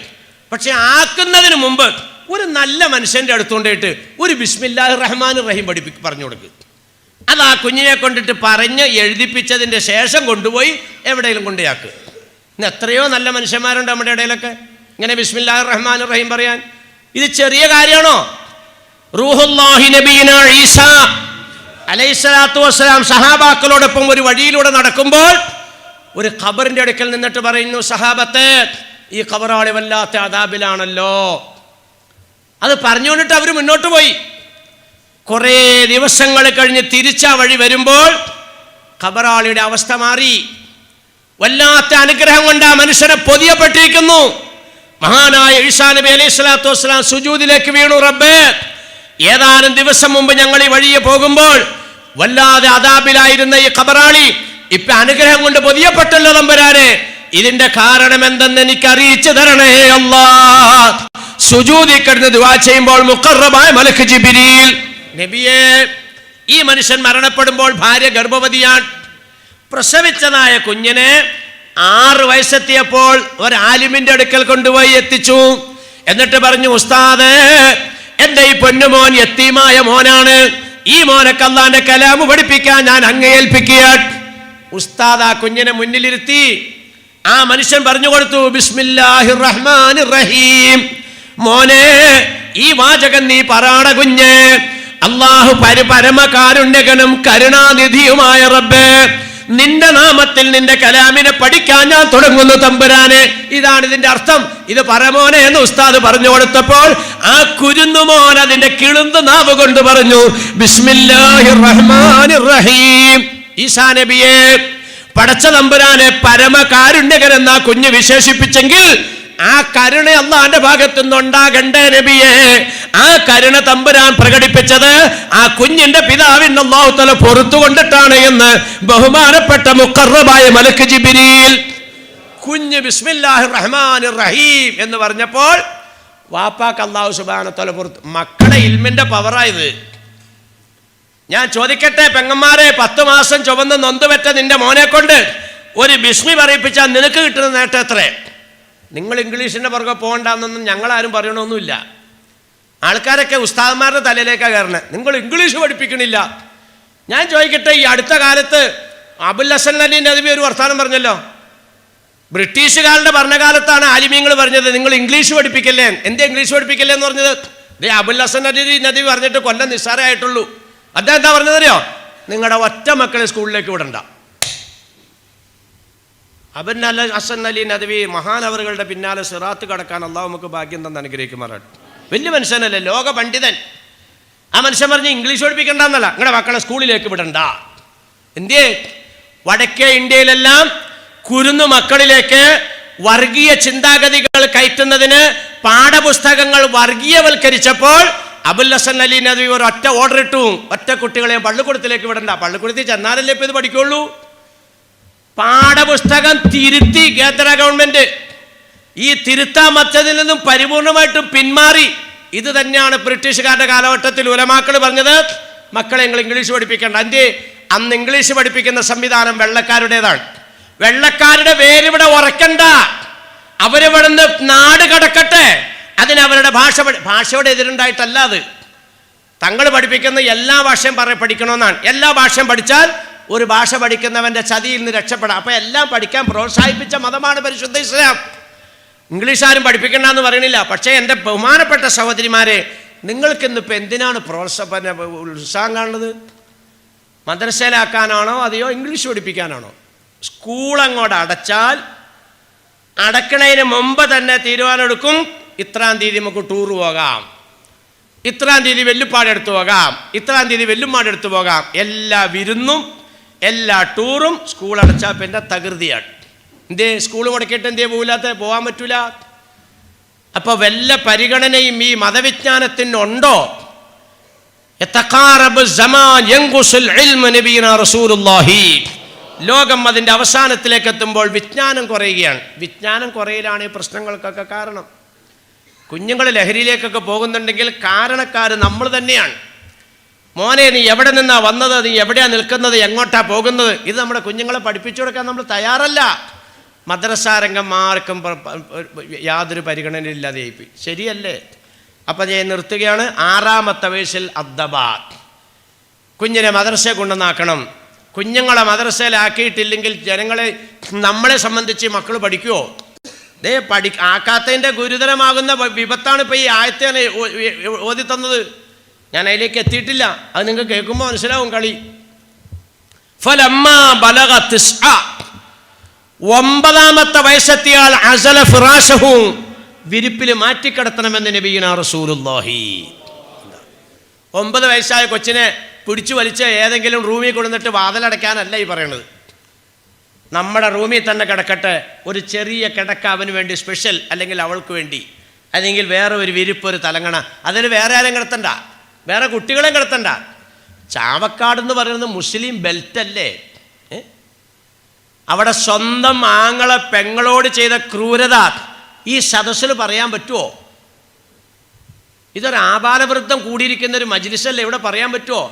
പക്ഷെ ആക്കുന്നതിന് മുമ്പ് ഒരു നല്ല മനുഷ്യൻ്റെ അടുത്തുകൊണ്ടിട്ട് ഒരു ബിസ്മില്ലാഹിർ റഹ്മാനിർ റഹീം പറഞ്ഞു കൊടുക്കുക. അത് ആ കുഞ്ഞിനെ കൊണ്ടിട്ട് പറഞ്ഞ് എഴുതിപ്പിച്ചതിൻ്റെ ശേഷം കൊണ്ടുപോയി എവിടെയെങ്കിലും കൊണ്ടുപോയാക്കുക. ഇന്ന് എത്രയോ നല്ല മനുഷ്യന്മാരുണ്ട് നമ്മുടെ ഇടയിലൊക്കെ ഇങ്ങനെ ബിസ്മില്ലാഹിർ റഹ്മാനിർ റഹീം പറയാൻ. ഇത് ചെറിയ കാര്യമാണോ? റൂഹുല്ലാഹി നബീന ഈസാ അലൈഹിസ്സലാത്തു വസ്സലാം സഹാബാക്കളോടൊപ്പം ഒരു വഴിയിലൂടെ നടക്കുമ്പോൾ ഒരു ഖബറിൻ്റെ അടുക്കൽ നിന്നിട്ട് പറയുന്നു, സഹാബത്തെ, ഈ ഖബറാളി വല്ലാത്ത അദാബിലാണല്ലോ. അത് പറഞ്ഞുകൊണ്ടിട്ട് അവർ മുന്നോട്ട് പോയി. കുറേ ദിവസങ്ങൾ കഴിഞ്ഞ് തിരിച്ചാ വഴി വരുമ്പോൾ ഖബറാളിയുടെ അവസ്ഥ മാറി. വല്ലാത്ത അനുഗ്രഹം കൊണ്ട് ആ മനുഷ്യനെ പൊതിയപ്പെട്ടിരിക്കുന്നു. മഹാനായ ഈസാ നബി അലൈഹിസ്സലാത്തു വസ്സലാം സുജൂദിലേക്ക് വീണു. റബ്ബേ, ഏതാനും ദിവസം മുമ്പ് ഞങ്ങൾ ഈ വഴിയെ പോകുമ്പോൾ വല്ലാതെ അദാബിലായിരുന്ന ഈ ഖബറാളി ഇപ്പൊ അനുഗ്രഹം കൊണ്ട് പൊതിയപ്പെട്ടല്ലോ തമ്പുരാനെ. ഇതിന്റെ കാരണം എന്തെന്ന് എനിക്ക് അറിയിച്ചു തരണേ അല്ലാഹ്. സുജൂദിൽ കിടന്ന് ദുആ ചെയ്യുമ്പോൾ മുഖറബായ മലക്ക് ജിബ്രീൽ, നബിയേ, ഈ മനുഷ്യൻ മരണപ്പെടുമ്പോൾ ഭാര്യ ഗർഭവതിയാണ്. പ്രസവിച്ചതായ കുഞ്ഞിനെ 6 വയസ്സെത്തിയപ്പോൾ ഒരു ആലിമിന്റെ അടുക്കൽ കൊണ്ടുപോയി എത്തിച്ചു. എന്നിട്ട് പറഞ്ഞു, ഉസ്താദ്, എന്റെ ഈ പൊന്നുമോൻ യത്തീമായ മോനാണ്. ഈ മോനക്ക് അല്ലാഹുവിന്റെ കലാമ് പഠിപ്പിക്കാൻ ഞാൻ അങ്ങേ ഏൽപ്പിക്കുകയാണ്. ഉസ്താദ് ആ കുഞ്ഞിനെ മുന്നിലിരുത്തി. ആ മനുഷ്യൻ പറഞ്ഞു കൊടുത്തു, ബിസ്മില്ലാഹിർ റഹ്മാനിർ റഹീം. മോനെ, ഈ വാചകം നീ പറയണ കുഞ്ഞ്. അല്ലാഹു പരമകാരുണ്യകനും കരുണാനിധിയുമായ റബ്ബേ, നിന്റെ നാമത്തിൽ നിന്റെ കലാമിനെ പഠിക്കാൻ ഞാൻ തുടങ്ങുന്നു തമ്പുരാനെ. ഇതാണ് ഇതിന്റെ അർത്ഥം. ഇത് പറമോനെ എന്ന് ഉസ്താദ് പറഞ്ഞു കൊടുത്തപ്പോൾ ആ കുരുന്നുമോൻ അതിന്റെ കിളുന്ത് നാവ് കൊണ്ട് പറഞ്ഞു, ബിസ്മില്ലാഹിർ റഹ്മാനിർ റഹീം. ഈസാ നബിയെ, പടച്ച തമ്പുരാനെ പരമകാരുണ്യകൻ ആ കുഞ്ഞ് വിശേഷിപ്പിച്ചെങ്കിൽ ആ കരുണ അല്ലാഹുവിന്റെ ഭാഗത്തു നിന്നുണ്ടാകണ്ടേ നബിയെ. ആ കരുണ തമ്പുരാൻ പ്രകടിപ്പിച്ചത് ആ കുഞ്ഞിന്റെ പിതാവിന് അല്ലാഹു തആല പുറത്തു കൊണ്ടിട്ടാണ് എന്ന് ബഹുമാനപ്പെട്ട മുഖറബായ മലക്ക് ജിബ്രീൽ കുഞ്ഞ് ബിസ്മില്ലാഹിർ റഹ്മാനിർ റഹീം എന്ന് പറഞ്ഞപ്പോൾ വാപ്പാക്ക് അല്ലാഹു സുബ്ഹാനഹു വ തആല പുറത്ത്. മക്കളുടെ ഇൽമിന്റെ പവറായത്. ഞാൻ ചോദിക്കട്ടെ പെങ്ങന്മാരെ, 10 മാസം ചുവന്ന് നൊന്തുപെറ്റ നിന്റെ മോനെ കൊണ്ട് ഒരു ബിസ്മി പറയിപ്പിച്ചാൽ നിനക്ക് കിട്ടുന്ന നേട്ടം എത്രേ? നിങ്ങൾ ഇംഗ്ലീഷിൻ്റെ പുറകെ പോകണ്ടെന്നൊന്നും ഞങ്ങളാരും പറയണമൊന്നുമില്ല. ആൾക്കാരൊക്കെ ഉസ്താദന്മാരുടെ തലയിലേക്കാണ് കയറണേ, നിങ്ങൾ ഇംഗ്ലീഷ് പഠിപ്പിക്കണില്ല. ഞാൻ ചോദിക്കട്ടെ, ഈ അടുത്ത കാലത്ത് അബുൽ ഹസൻ അലി നദ്വി ഒരു വർത്താനം പറഞ്ഞല്ലോ. ബ്രിട്ടീഷുകാരുടെ ഭരണകാലത്താണ് ആലിമീങ്ങൾ പറഞ്ഞത് നിങ്ങൾ ഇംഗ്ലീഷ് പഠിപ്പിക്കല്ലേ. എന്താ ഇംഗ്ലീഷ് പഠിപ്പിക്കല്ലേ എന്ന് പറഞ്ഞത്? അബുൽ ഹസൻ അലി നദ്വി പറഞ്ഞിട്ട് കൊല്ലം നിസ്സാരമായിട്ടുള്ളൂ. അദ്ദേഹം എന്താ പറഞ്ഞതറിയോ? നിങ്ങളുടെ ഒറ്റ മക്കളെ സ്കൂളിലേക്ക് വിടണ്ട. അബുൽ ഹസൻ അലി നദ്വി മഹാനവറുകളുടെ പിന്നാലെ സിറാത്ത് കടക്കാൻ അള്ളാഹു നമുക്ക് ഭാഗ്യം തന്നെ അനുഗ്രഹിക്കുമാറാണ്. വലിയ മനുഷ്യനല്ലേ, ലോക പണ്ഡിതൻ. ആ മനുഷ്യൻ പറഞ്ഞ് ഇംഗ്ലീഷ് പഠിപ്പിക്കണ്ടെന്നല്ല, നിങ്ങളുടെ മക്കളെ സ്കൂളിലേക്ക് വിടണ്ട. എന്തേ? വടക്കേ ഇന്ത്യയിലെല്ലാം കുരുന്നു മക്കളിലേക്ക് വർഗീയ ചിന്താഗതികൾ കയറ്റുന്നതിന് പാഠപുസ്തകങ്ങൾ വർഗീയവൽക്കരിച്ചപ്പോൾ അബുൽ ഹസൻ അലി നദ്വി ഒരു ഒറ്റ ഓർഡർ ഇട്ടു, ഒറ്റ കുട്ടികളെയും പള്ളിക്കൂടത്തിലേക്ക് വിടണ്ട. പള്ളിക്കൂടത്തിൽ ചെന്നാലല്ലേ ഇപ്പം ഇത് പഠിക്കുള്ളൂ. പാഠപുസ്തകം തിരുത്തി കേന്ദ്ര ഗവൺമെന്റ്. ഈ തിരുത്താൻ വച്ചതിൽ നിന്നും പരിപൂർണമായിട്ടും പിന്മാറി. ഇത് തന്നെയാണ് ബ്രിട്ടീഷുകാരുടെ കാലഘട്ടത്തിൽ ഉലമാക്കൾ പറഞ്ഞത്, മക്കളെ നിങ്ങൾ ഇംഗ്ലീഷ് പഠിപ്പിക്കേണ്ട. അഞ്ച് അന്ന് ഇംഗ്ലീഷ് പഠിപ്പിക്കുന്ന സംവിധാനം വെള്ളക്കാരുടേതാണ്. വെള്ളക്കാരുടെ പേരിവിടെ ഉറക്കണ്ട, അവരിവിടുന്ന് നാട് കടക്കട്ടെ. അതിനവരുടെ ഭാഷയോട് എതിരുണ്ടായിട്ടല്ല. അത് തങ്ങൾ പഠിപ്പിക്കുന്ന എല്ലാ ഭാഷയും പഠിക്കണമെന്നാണ്. എല്ലാ ഭാഷയും പഠിച്ചാൽ ഒരു ഭാഷ പഠിക്കുന്നവൻ്റെ ചതിയിൽ നിന്ന് രക്ഷപ്പെടാം. അപ്പം എല്ലാം പഠിക്കാൻ പ്രോത്സാഹിപ്പിച്ച മതമാണ് പരിശുദ്ധ ഇസ്ലാം. ഇംഗ്ലീഷ് ആരും പഠിപ്പിക്കണ്ടെന്ന് പറയണില്ല. പക്ഷേ എൻ്റെ ബഹുമാനപ്പെട്ട സഹോദരിമാരെ, നിങ്ങൾക്കിന്നിപ്പോൾ എന്തിനാണ് ഉത്സാഹം കാണുന്നത്? മദ്രസയിലാക്കാനാണോ അതെയോ ഇംഗ്ലീഷ് പഠിപ്പിക്കാനാണോ? സ്കൂൾ അങ്ങോട്ട് അടച്ചാൽ അടക്കണതിന് മുമ്പ് തന്നെ തീരുമാനമെടുക്കും, ഇത്രാം തീയതി നമുക്ക് ടൂർ പോകാം, ഇത്രാം തീയതി വെല്ലുപ്പാടെടുത്ത് പോകാം, ഇത്രാം തീയതി വെല്ലുമാടെടുത്ത് പോകാം. എല്ലാ വിരുന്നും എല്ലാ ടൂറും സ്കൂൾ അടച്ചാൽ പിന്നെ തകൃതിയാണ്. എന്തേ സ്കൂൾ മുടക്കിയിട്ട് എന്തേ പോകാൻ പറ്റൂല? അപ്പോൾ വല്ല പരിഗണനയും ഈ മതവിജ്ഞാനത്തിനുണ്ടോ? ലോകം അതിൻ്റെ അവസാനത്തിലേക്ക് എത്തുമ്പോൾ വിജ്ഞാനം കുറയുകയാണ്. വിജ്ഞാനം കുറയലാണ് ഈ പ്രശ്നങ്ങൾക്കൊക്കെ കാരണം. കുഞ്ഞുങ്ങൾ ലഹരിയിലേക്കൊക്കെ പോകുന്നുണ്ടെങ്കിൽ കാരണക്കാർ നമ്മൾ തന്നെയാണ്. മോനെ, നീ എവിടെ നിന്നാ വന്നത്, നീ എവിടെയാണ് നിൽക്കുന്നത്, എങ്ങോട്ടാ പോകുന്നത്, ഇത് നമ്മുടെ കുഞ്ഞുങ്ങളെ പഠിപ്പിച്ചു കൊടുക്കാൻ നമ്മൾ തയ്യാറല്ല. മദ്രസാരംഗന്മാർക്കും യാതൊരു പരിഗണനയില്ലാതെയായിപ്പോയി. ശരിയല്ലേ? അപ്പം ഞാൻ നിർത്തുകയാണ്. 6ാമത്തെ വയസ്സിൽ അദ്ദബാത്ത്, കുഞ്ഞിനെ മദ്രസയെ കൊണ്ടുവന്നാക്കണം. കുഞ്ഞുങ്ങളെ മദ്രസയിലാക്കിയിട്ടില്ലെങ്കിൽ ജനങ്ങളെ, നമ്മളെ സംബന്ധിച്ച് മക്കൾ പഠിക്കുമോ? ആക്കാത്തതിൻ്റെ ഗുരുതരമാകുന്ന വിപത്താണ് ഇപ്പോൾ ഈ ആയത്തെ ഓതി തന്നത്. ഞാൻ അതിലേക്ക് എത്തിയിട്ടില്ല, അത് നിങ്ങൾക്ക് കേൾക്കുമ്പോൾ മനസ്സിലാവും കളി. ഫലമ്മാ ബലഗ തിസ്അ, 9ാമത്തെ വയസ്സെത്തിയാൽ അസല ഫിറാശഹു, വിരിപ്പിൽ മാറ്റിക്കിടത്തണമെന്ന് നബിയുനാ റസൂലുള്ളാഹി. 9 വയസ്സായ കൊച്ചിനെ പിടിച്ചു വലിച്ച് ഏതെങ്കിലും റൂമിൽ കൊണ്ടുവന്നിട്ട് വാതിലടയ്ക്കാനല്ല ഈ പറയണത്. നമ്മുടെ റൂമിൽ തന്നെ കിടക്കട്ടെ, ഒരു ചെറിയ കിടക്ക അവന് വേണ്ടി സ്പെഷ്യൽ, അല്ലെങ്കിൽ അവൾക്ക് വേണ്ടി, അല്ലെങ്കിൽ വേറെ ഒരു വിരിപ്പ്, ഒരു തലങ്ങണ, അതിൽ വേറെ ആരും കിടത്തണ്ട, വേറെ കുട്ടികളെ കിടത്തണ്ട. ചാവക്കാട് എന്ന് പറയുന്നത് മുസ്ലിം ബെൽറ്റല്ലേ? അവിടെ സ്വന്തം ആങ്ങളെ പെങ്ങളോട് ചെയ്ത ക്രൂരത ഈ സദസ്സിൽ പറയാൻ പറ്റുമോ? ഇതൊരു ആബാലവൃദ്ധം കൂടിയിരിക്കുന്ന ഒരു മജ്ലിസല്ലേ, ഇവിടെ പറയാൻ പറ്റുമോ?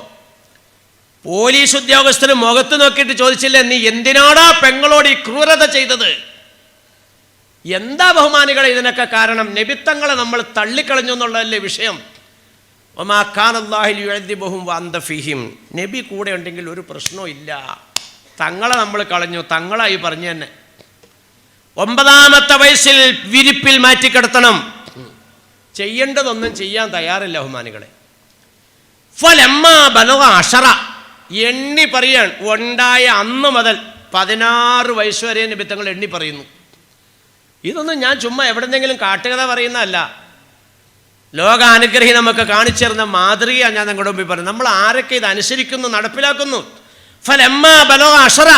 പോലീസ് ഉദ്യോഗസ്ഥർ മുഖത്ത് നോക്കിയിട്ട് ചോദിച്ചില്ലേ, നീ എന്തിനാടാ പെങ്ങളോട് ഈ ക്രൂരത ചെയ്തത്? എന്താ ബഹുമാനികളെ ഇതിനൊക്കെ കാരണം? നബിത്തങ്ങളെ നമ്മൾ തള്ളിക്കളഞ്ഞു എന്നുള്ളതല്ലേ വിഷയം. വമാ കാനല്ലാഹു ലിയുഅദ്ദിബുഹും വഅന്ത ഫീഹിം, നബി കൂടെ ഉണ്ടെങ്കിൽ ഒരു പ്രശ്നവും ഇല്ല. തങ്ങളെ നമ്മൾ കളഞ്ഞു, തങ്ങളായി പറഞ്ഞു തന്നെ. 9ാമത്തെ വയസ്സിൽ വിരിപ്പിൽ മാറ്റിക്കിടത്തണം. ചെയ്യേണ്ടതൊന്നും ചെയ്യാൻ തയ്യാറില്ല ബഹുമാനികളെ. ഫലമ്മാ ബലഗ അശറ, എണ്ണി പറയാൻ ഉണ്ടായ അന്ന് മുതൽ 16 വയസ്സ് വരെ നിബിത്തങ്ങൾ എണ്ണി പറയുന്നു. ഇതൊന്നും ഞാൻ ചുമ്മാ എവിടെന്നെങ്കിലും കാട്ടുകഥ പറയുന്നതല്ല. ലോകാനുഗ്രഹി നമുക്ക് കാണിച്ചിരുന്ന മാതൃകയാണ് ഞാൻ നിങ്ങളുടെ മുമ്പിൽ പറയുന്നത്. നമ്മൾ ആരൊക്കെ ഇത് അനുസരിക്കുന്നു, നടപ്പിലാക്കുന്നു. ഫലമ്മാ ബലഗ അശറ,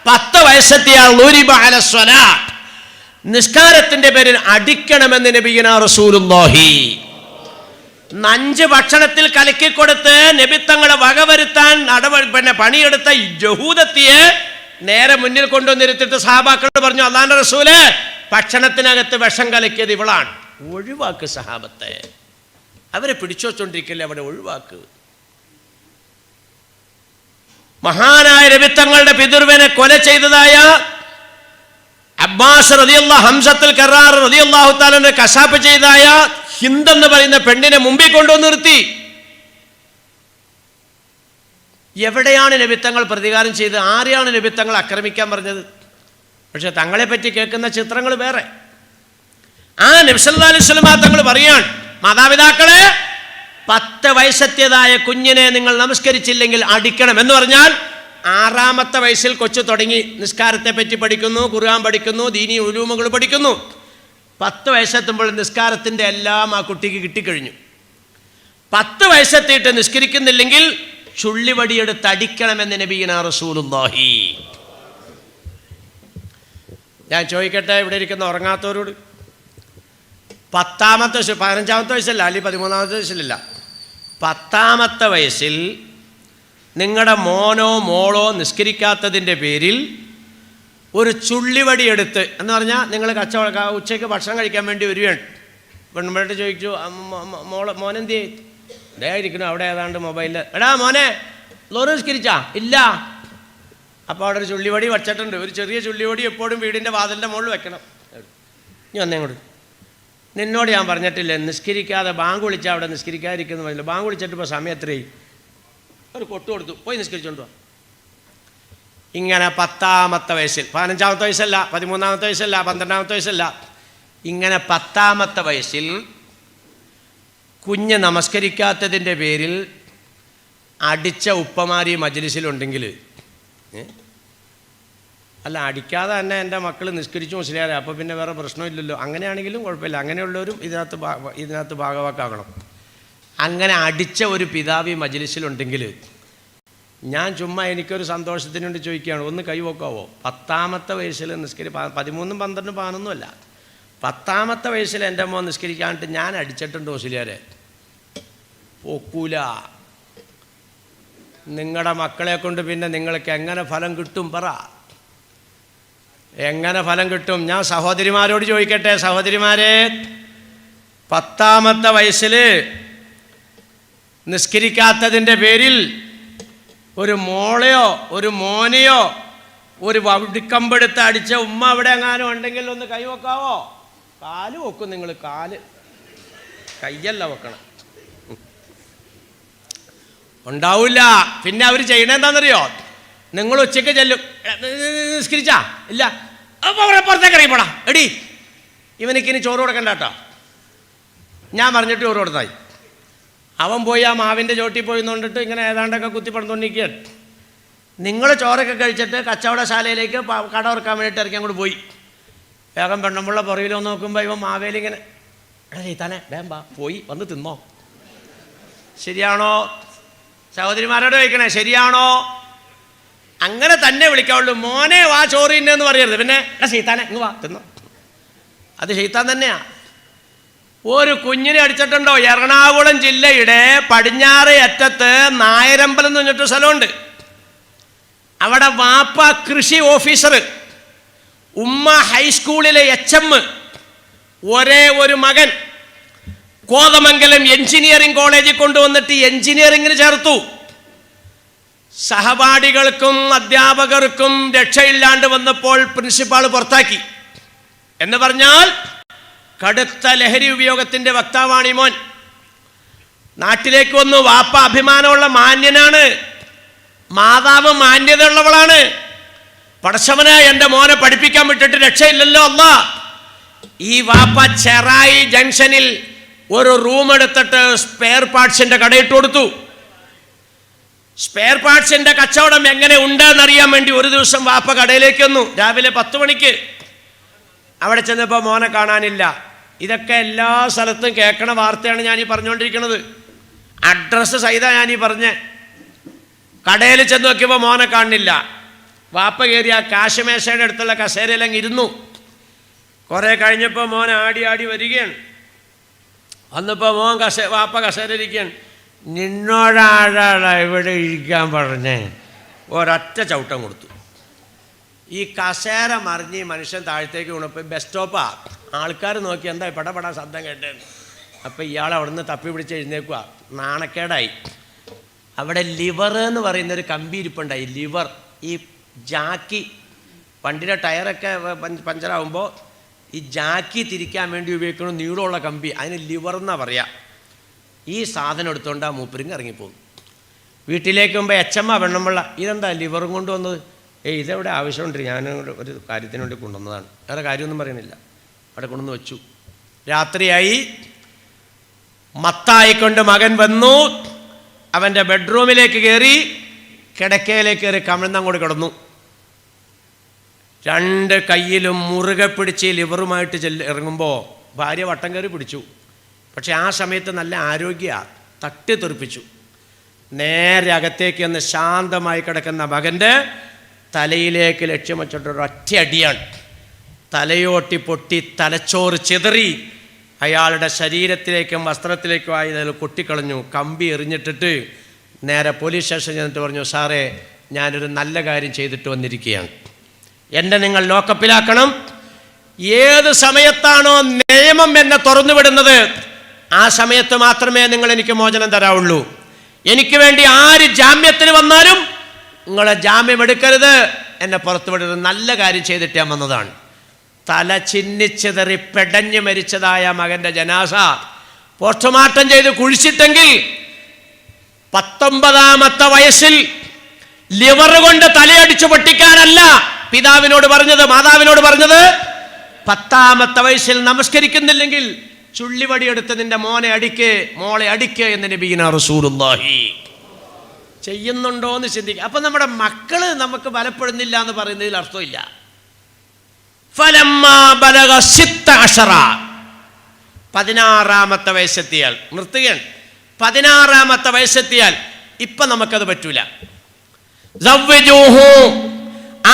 10 വയസ്സെത്തിയാൽ ളുരിബ അല സ്വലാത്ത്, നിസ്കാരത്തിന്റെ പേരിൽ അടിക്കണമെന്ന് നബിയുനാ റസൂലുള്ളാഹി. നഞ്ച് ഭക്ഷണത്തിൽ കലക്കിക്കൊടുത്ത് നബിത്തങ്ങളെ വകവരുത്താൻ പണിയെടുത്ത യഹൂദത്തിയെ നേരെ മുന്നിൽ കൊണ്ടുവന്നിരുത്തിട്ട് സഹാബാക്കളോട് പറഞ്ഞു, അല്ലാഹുവിന്റെ റസൂലേ, ഭക്ഷണത്തിനകത്ത് വിഷം കലക്കിയത് ഇവളാണ്, ഒഴിവാക്ക് സഹാബത്തെ. അവരെ പിടിച്ചു വച്ചോണ്ടിരിക്കല്ലേ, അവിടെ ഒഴിവാക്ക്. മഹാനായ നബിത്തങ്ങളുടെ പിതൃവിനെ കൊല ചെയ്തതായ അബ്ബാസ് റളിയല്ലാഹു ഹംസത്തുൽ കറാർ റളിയല്ലാഹു തആലയെ കശാപ്പ് ചെയ്തതായ ഹിന്ദ് എന്ന് പറയുന്ന പെണ്ണിനെ മുമ്പിൽ കൊണ്ടുവന്ന് നിർത്തി. എവിടെയാണ് നബിത്തങ്ങൾ പ്രതികാരം ചെയ്ത്? ആരെയാണ് നബിത്തങ്ങൾ ആക്രമിക്കാൻ പറഞ്ഞത്? പക്ഷെ തങ്ങളെ പറ്റി കേൾക്കുന്ന ചിത്രങ്ങൾ വേറെ. ആ നബി സല്ലല്ലാഹു അലൈഹി വസല്ലം തങ്ങൾ പറയാണ്, മാതാപിതാക്കളെ 10 വയസ്സെത്തിയതായ കുഞ്ഞിനെ നിങ്ങൾ നമസ്കരിച്ചില്ലെങ്കിൽ അടിക്കണം എന്ന് പറഞ്ഞാൽ 6ാമത്തെ വയസ്സിൽ കൊച്ചു തുടങ്ങി നിസ്കാരത്തെ പറ്റി പഠിക്കുന്നു, ഖുർആൻ പഠിക്കുന്നു, ദീനി ഉലൂമുകൾ പഠിക്കുന്നു. 10 വയസ്സെത്തുമ്പോൾ നിസ്കാരത്തിൻ്റെ എല്ലാം ആ കുട്ടിക്ക് കിട്ടിക്കഴിഞ്ഞു. 10 വയസ്സെത്തിയിട്ട് നിസ്കരിക്കുന്നില്ലെങ്കിൽ ചുള്ളിവടിയെടുത്ത് അടിക്കണമെന്ന് നബിയുനാ റസൂലുള്ളാഹി. ഞാൻ ചോദിക്കട്ടെ, ഇവിടെ ഇരിക്കുന്ന ഉറങ്ങാത്തവരോട്, 10ാമത്തെ 15ാമത്തെ വയസ്സല്ല, അല്ലെങ്കിൽ 13ാമത്തെ വയസ്സിലല്ല, 10ാമത്തെ വയസ്സിൽ നിങ്ങളുടെ മോനോ മോളോ നിസ്കരിക്കാത്തതിൻ്റെ പേരിൽ ഒരു ചുള്ളിവടി എടുത്ത് എന്ന് പറഞ്ഞാൽ നിങ്ങൾ ഉച്ചയ്ക്ക് ഭക്ഷണം കഴിക്കാൻ വേണ്ടി വരികയാണ്. പെൺപിള്ളേട്ട് ചോദിച്ചു, മോനെന്തി ഇതേ ഇരിക്കുന്നു അവിടെ ഏതാണ്ട് മൊബൈലിൽ, എടാ മോനെ ലോറ് നിസ്കരിച്ചാ? ഇല്ല. അപ്പോൾ അവിടെ ഒരു ചുള്ളിവടി വച്ചിട്ടുണ്ട്. ഒരു ചെറിയ ചുള്ളിവടി എപ്പോഴും വീടിൻ്റെ വാതിലിൻ്റെ മുകളിൽ വെക്കണം. നീ വന്നേ ഇങ്ങോട്ട്. നിന്നോട് ഞാൻ പറഞ്ഞിട്ടില്ലേ നിസ്കരിക്കാതെ ബാങ്ക് വിളിച്ചാൽ അവിടെ നിസ്കരിക്കാതിരിക്കുന്ന പറഞ്ഞില്ല. ബാങ്ക് വിളിച്ചിട്ട് ഇപ്പോൾ സമയം എത്രയായി? ഒരു കൊട്ടു കൊടുത്തു, പോയി നിസ്കരിച്ചോണ്ട് വാ. ഇങ്ങനെ 10ാമത്തെ വയസ്സിൽ, 15ാമത്തെ വയസ്സല്ല, 13ാമത്തെ വയസ്സല്ല, 12ാമത്തെ വയസ്സല്ല, ഇങ്ങനെ 10ാമത്തെ വയസ്സിൽ കുഞ്ഞ് നമസ്കരിക്കാത്തതിൻ്റെ പേരിൽ അടിച്ച ഉപ്പമാരി മജ്ലിസിലുണ്ടെങ്കിൽ, അല്ല അടിക്കാതെ തന്നെ എൻ്റെ മക്കൾ നിസ്കരിച്ചു മുസ്ലിയാരെ, അപ്പോൾ പിന്നെ വേറെ പ്രശ്നമില്ലല്ലോ, അങ്ങനെയാണെങ്കിലും കുഴപ്പമില്ല, അങ്ങനെയുള്ളവരും ഇതിനകത്ത് ഭാഗവാക്കാകണം. അങ്ങനെ അടിച്ച ഒരു പിതാവി മജ്ലിസിലുണ്ടെങ്കിൽ ഞാൻ ചുമ്മാ എനിക്കൊരു സന്തോഷത്തിന് വേണ്ടി ചോദിക്കുകയാണ്, ഒന്ന് കൈവക്കാവോ? 10ാമത്തെ വയസ്സിൽ 13, 12, 15 അല്ല, 10ാമത്തെ വയസ്സിൽ എൻ്റെ മോൻ നിസ്കരിക്കാണ്ട് ഞാൻ അടിച്ചിട്ടുണ്ട് മുസ്ലിയാരെ? ഒക്കൂല. നിങ്ങളുടെ മക്കളെ കൊണ്ട് പിന്നെ നിങ്ങൾക്ക് എങ്ങനെ ഫലം കിട്ടും? പറ, എങ്ങനെ ഫലം കിട്ടും? ഞാൻ സഹോദരിമാരോട് ചോദിക്കട്ടെ, സഹോദരിമാരെ, 10ാമത്തെ വയസ്സിൽ നിസ്കരിക്കാത്തതിൻ്റെ പേരിൽ ഒരു മോളെയോ ഒരു മോനെയോ ഒരു വടിക്കമ്പെടുത്ത് അടിച്ച ഉമ്മ അവിടെ എങ്ങാനും ഉണ്ടെങ്കിൽ ഒന്ന് കൈ വെക്കാവോ? കാല് വെക്കും നിങ്ങൾ, കാല്, കയ്യല്ല വെക്കണം. ഉണ്ടാവില്ല. പിന്നെ അവർ ചെയ്യണെന്താണെന്നറിയോ? നിങ്ങൾ ഉച്ചയ്ക്ക് ചെല്ലും, നിസ്കരിച്ചാ? ഇല്ല. അപ്പോൾ പുറത്തേക്ക് ഇറങ്ങിപ്പോടാ, എടി ഇവനിക്കിനി ചോറ് കൊടുക്കണ്ട കേട്ടോ. ഞാൻ പറഞ്ഞിട്ട് ചോറ് കൊടുത്തായി. അവൻ പോയി ആ മാവിൻ്റെ ചോട്ടിൽ പോയി നോണ്ടിട്ട് ഇങ്ങനെ ഏതാണ്ടൊക്കെ കുത്തിപ്പടന്നുകൊണ്ടിരിക്കുകയാണ്. നിങ്ങൾ ചോറൊക്കെ കഴിച്ചിട്ട് കച്ചവടശാലയിലേക്ക് കട ഓർക്കാൻ വേണ്ടിയിട്ട് ഇറക്കി അങ്ങോട്ട് പോയി. വേഗം പെണ്ണുമ്പുള്ള പുറകിലോ നോക്കുമ്പോൾ ഇവൻ മാവേലിങ്ങനെ, എടാ ചെയ്താനെ വേഗം വാ, പോയി വന്ന് തിന്നോ. ശരിയാണോ? സഹോദരിമാരോട് ചോദിക്കണേ, ശരിയാണോ? അങ്ങനെ തന്നെ വിളിക്കാവുള്ളൂ. മോനെ വാ ചോറ് തിന്നെന്ന് പറയരുത്. പിന്നെ എടാ ചെയ്താനെ ഇങ്ങ് വാ തിന്നോ. അത് ചെയ്താൻ തന്നെയാ. ഒരു കുഞ്ഞിനെ അടിച്ചിട്ടുണ്ടോ? എറണാകുളം ജില്ലയുടെ പടിഞ്ഞാറേ അറ്റത്ത് നായരമ്പലം എന്ന് പറഞ്ഞിട്ട് സ്ഥലമുണ്ട്. അവിടെ വാപ്പ കൃഷി ഓഫീസർ, ഉമ്മ ഹൈസ്കൂളിലെ HM, ഒരേ ഒരു മകൻ കോതമംഗലം എഞ്ചിനീയറിംഗ് കോളേജിൽ കൊണ്ടുവന്നിട്ട് എഞ്ചിനീയറിംഗിന് ചേർത്തു. സഹപാഠികൾക്കും അധ്യാപകർക്കും രക്ഷയില്ലാണ്ട് വന്നപ്പോൾ പ്രിൻസിപ്പാൾ പുറത്താക്കി. എന്ന് പറഞ്ഞാൽ കടുത്ത ലഹരി ഉപയോഗത്തിൻ്റെ വക്താവാണ് ഈ മോൻ. നാട്ടിലേക്ക് വന്നു. വാപ്പ അഭിമാനമുള്ള മാന്യനാണ്, മാതാവ് മാന്യതയുള്ളവളാണ്. പടച്ചവനെ എൻ്റെ മോനെ പഠിപ്പിക്കാൻ വിട്ടിട്ട് രക്ഷയില്ലല്ലോ അല്ലാ. ഈ വാപ്പ ചെറായി ജംഗ്ഷനിൽ ഒരു റൂം എടുത്തിട്ട് സ്പെയർ പാർട്സിൻ്റെ കടയിട്ട് കൊടുത്തു. സ്പെയർ പാർട്സിൻ്റെ കച്ചവടം എങ്ങനെ ഉണ്ടെന്നറിയാൻ വേണ്ടി ഒരു ദിവസം വാപ്പ കടയിലേക്ക് വന്നു. രാവിലെ 10 മണിക്ക്. അവിടെ ചെന്നപ്പോൾ മോനെ കാണാനില്ല. ഇതൊക്കെ എല്ലാ സ്ഥലത്തും കേൾക്കണ വാർത്തയാണ് ഞാനീ പറഞ്ഞുകൊണ്ടിരിക്കുന്നത്. അഡ്രസ്സ് സഹിത ഞാനീ പറഞ്ഞ്. കടയിൽ ചെന്ന് നോക്കിയപ്പോൾ മോനെ കാണുന്നില്ല. വാപ്പ കയറി ആ കാശമേശയുടെ അടുത്തുള്ള കസേരയിലങ്ങ് ഇരുന്നു. കുറേ കഴിഞ്ഞപ്പോൾ മോൻ ആടി ആടി വരികയാണ്. അന്നിപ്പോൾ മോൻ വാപ്പ കസേരയിരിക്കുകയാണ്. നിന്നോടാടാ ഇവിടെ ഇരിക്കാൻ പറഞ്ഞേ. ഒരൊറ്റ ചവിട്ടം കൊടുത്തു. ഈ കസേര മറിഞ്ഞ് മനുഷ്യൻ താഴത്തേക്ക് വീണപ്പോൾ ബസ് സ്റ്റോപ്പാ. ആൾക്കാർ നോക്കി എന്താ പടപടാ ശബ്ദം കേട്ടേന്ന്. അപ്പോൾ ഇയാൾ അവിടെ നിന്ന് തപ്പി പിടിച്ച് എഴുന്നേക്കുക. നാണക്കേടായി. അവിടെ ലിവർ എന്ന് പറയുന്നൊരു കമ്പി ഇരിപ്പുണ്ടായി. ലിവർ, ഈ ജാക്കി, വണ്ടിയുടെ ടയറൊക്കെ പഞ്ചറാകുമ്പോൾ ഈ ജാക്കി തിരിക്കാൻ വേണ്ടി ഉപയോഗിക്കുന്ന നീളമുള്ള കമ്പി, അതിന് ലിവർ എന്നാണ് പറയുക. ഈ സാധനം എടുത്തുകൊണ്ട് ആ മൂപ്പരിങ്ങ് ഇറങ്ങിപ്പോകും. വീട്ടിലേക്ക് മുമ്പ് എച്ചമ്മ വെണ്ണമുള്ള ഇതെന്താ ലിവറും കൊണ്ടുവന്നത്? ഇതെവിടെ ആവശ്യമുണ്ട്, ഞാൻ ഒരു കാര്യത്തിന് വേണ്ടി കൊണ്ടുവന്നതാണ്, വേറെ കാര്യമൊന്നും പറയുന്നില്ല. അവിടെ കൊണ്ടുവന്ന് വെച്ചു. രാത്രിയായി, മത്തായിക്കൊണ്ട് മകൻ വന്നു. അവൻ്റെ ബെഡ്റൂമിലേക്ക് കയറി, കിടക്കയിലേക്ക് കയറി കമിഴ്ന്നങ്ങോട്ട് കിടന്നു. രണ്ട് കയ്യിലും മുറുകെ പിടിച്ച് ലിവറുമായിട്ട് ഇറങ്ങുമ്പോൾ ഭാര്യ വട്ടം കയറി പിടിച്ചു. പക്ഷെ ആ സമയത്ത് നല്ല ആരോഗ്യ, തട്ടി തെറിപ്പിച്ചു. നേരെ അകത്തേക്ക് വന്ന് ശാന്തമായി കിടക്കുന്ന മകൻ്റെ തലയിലേക്ക് ലക്ഷ്യം വെച്ചിട്ടൊരു ഒറ്റ അടിയാണ്. തലയോട്ടി പൊട്ടി തലച്ചോറ് ചിതറി അയാളുടെ ശരീരത്തിലേക്കും വസ്ത്രത്തിലേക്കും ആയി അതിൽ കൊട്ടിക്കളഞ്ഞു. കമ്പി എറിഞ്ഞിട്ടിട്ട് നേരെ പോലീസ് സ്റ്റേഷനിൽ ചെന്നിട്ട് പറഞ്ഞു, സാറേ ഞാനൊരു നല്ല കാര്യം ചെയ്തിട്ട് വന്നിരിക്കുകയാണ്, എന്നെ നിങ്ങൾ ലോക്കപ്പിലാക്കണം. ഏത് സമയത്താണോ നിയമം എന്നെ തുറന്നുവിടുന്നത് ആ സമയത്ത് മാത്രമേ നിങ്ങൾ എനിക്ക് മോചനം തരാവുള്ളൂ. എനിക്ക് വേണ്ടി ആര് ജാമ്യത്തിന് വന്നാലും നിങ്ങളെ ജാമ്യം എടുക്കരുത്, എന്നെ പുറത്തുവിടരുത്. നല്ല കാര്യം ചെയ്തിട്ട് ഞാൻ വന്നതാണ്. തല ചിന്നിച്ചെതറി പെടഞ്ഞു മരിച്ചതായ മകൻ്റെ ജനാസ പോസ്റ്റ്മോർട്ടം ചെയ്ത് കുഴിച്ചിട്ടെങ്കിൽ 19ാമത്തെ വയസ്സിൽ ലിവർ കൊണ്ട് തലയടിച്ചു പൊട്ടിക്കാനല്ല പിതാവിനോട് പറഞ്ഞത്, മാതാവിനോട് പറഞ്ഞത്. 10ാമത്തെ വയസ്സിൽ നമസ്കരിക്കുന്നില്ലെങ്കിൽ ചുള്ളിവടിയെടുത്ത് നിന്റെ മോനെ അടിക്ക്, മോളെ അടിക്ക് എന്ന് നബിയിന റസൂലുള്ളാഹി. ചെയ്യുന്നുണ്ടോ എന്ന് ചിന്തിക്കുക. അപ്പം നമ്മുടെ മക്കള് നമുക്ക് ബലപ്പെടുന്നില്ല എന്ന് പറയുന്നതിൽ അർത്ഥമില്ല. ഫലമ്മാ ബലഗ 16, 16ാമത്തെ വയസ്സെത്തിയാൽ നിർത്തുകയാണ്. 16ാമത്തെ വയസ്സെത്തിയാൽ ഇപ്പം നമുക്കത് പറ്റൂല. സവ്വജൂഹു,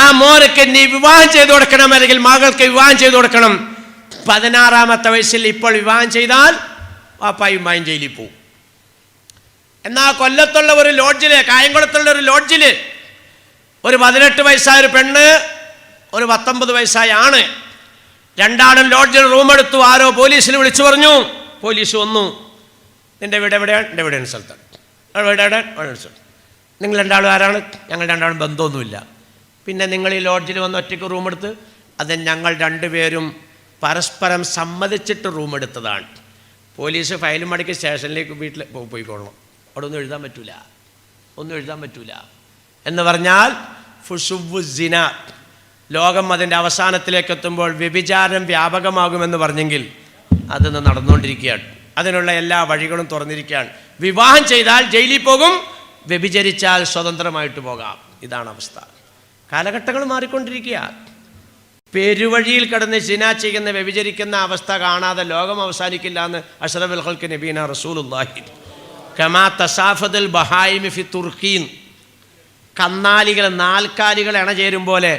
ആ മോനക്ക് നീ വിവാഹം ചെയ്തു കൊടുക്കണം, അല്ലെങ്കിൽ മകൾക്ക് വിവാഹം ചെയ്തു കൊടുക്കണം. 16ാമത്തെ വയസ്സിൽ ഇപ്പോൾ വിവാഹം ചെയ്താൽ വാപ്പായും ഉമ്മായും ജയിലിൽ പോവും. എന്നാൽ കൊല്ലത്തുള്ള ഒരു ലോഡ്ജില്, കായംകുളത്തുള്ള ഒരു ലോഡ്ജില് ഒരു 18 വയസ്സായ ഒരു പെണ്ണ്, ഒരു 19 വയസ്സായ ആണ്, രണ്ടാളും ലോഡ്ജിൽ റൂമെടുത്തു. ആരോ പോലീസിൽ വിളിച്ചു പറഞ്ഞു. പോലീസ് വന്നു. നിന്റെ വീട് എവിടെയാണ്? എൻ്റെ വീട് സ്ഥലത്താണ്. എവിടെയാണ്? നിങ്ങൾ രണ്ടാളും ആരാണ്? ഞങ്ങൾ രണ്ടാളും ബന്ധമൊന്നുമില്ല. പിന്നെ നിങ്ങൾ ഈ ലോഡ്ജിൽ വന്ന് ഒറ്റയ്ക്ക് റൂമെടുത്ത്? അത് ഞങ്ങൾ രണ്ടുപേരും പരസ്പരം സമ്മതിച്ചിട്ട് റൂമെടുത്തതാണ്. പോലീസ് ഫയലും മടക്കി സ്റ്റേഷനിലേക്ക് വീട്ടിൽ പോയിക്കൊള്ളണം. അവിടെ ഒന്നും എഴുതാൻ പറ്റൂല, ഒന്നും എഴുതാൻ പറ്റൂല. എന്ന് പറഞ്ഞാൽ ഫുഷുവുസിന, ലോകം അതിൻ്റെ അവസാനത്തിലേക്ക് എത്തുമ്പോൾ വ്യഭിചാരം വ്യാപകമാകുമെന്ന് പറഞ്ഞെങ്കിൽ അതൊന്ന് നടന്നുകൊണ്ടിരിക്കുകയാണ്. അതിനുള്ള എല്ലാ വഴികളും തുറന്നിരിക്കുകയാണ്. വിവാഹം ചെയ്താൽ ജയിലിൽ പോകും, വ്യഭിചരിച്ചാൽ സ്വതന്ത്രമായിട്ട് പോകാം. ഇതാണ് അവസ്ഥ. കാലഘട്ടങ്ങൾ മാറിക്കൊണ്ടിരിക്കുക. പെരുവഴിയിൽ കിടന്ന് സിന ചെയ്യുന്ന, വ്യഭിചരിക്കുന്ന അവസ്ഥ കാണാതെ ലോകം അവസാനിക്കില്ല എന്ന് അഷ്റഫുൽ ഖൽഖ് നബീന റസൂലുള്ളാഹി. കമാ തസാഫദൽ ബഹായിമി ഫി തുർക്കീൻ, കന്നാലികൾ നാൽക്കാലികൾ ഇണചേരും പോലെ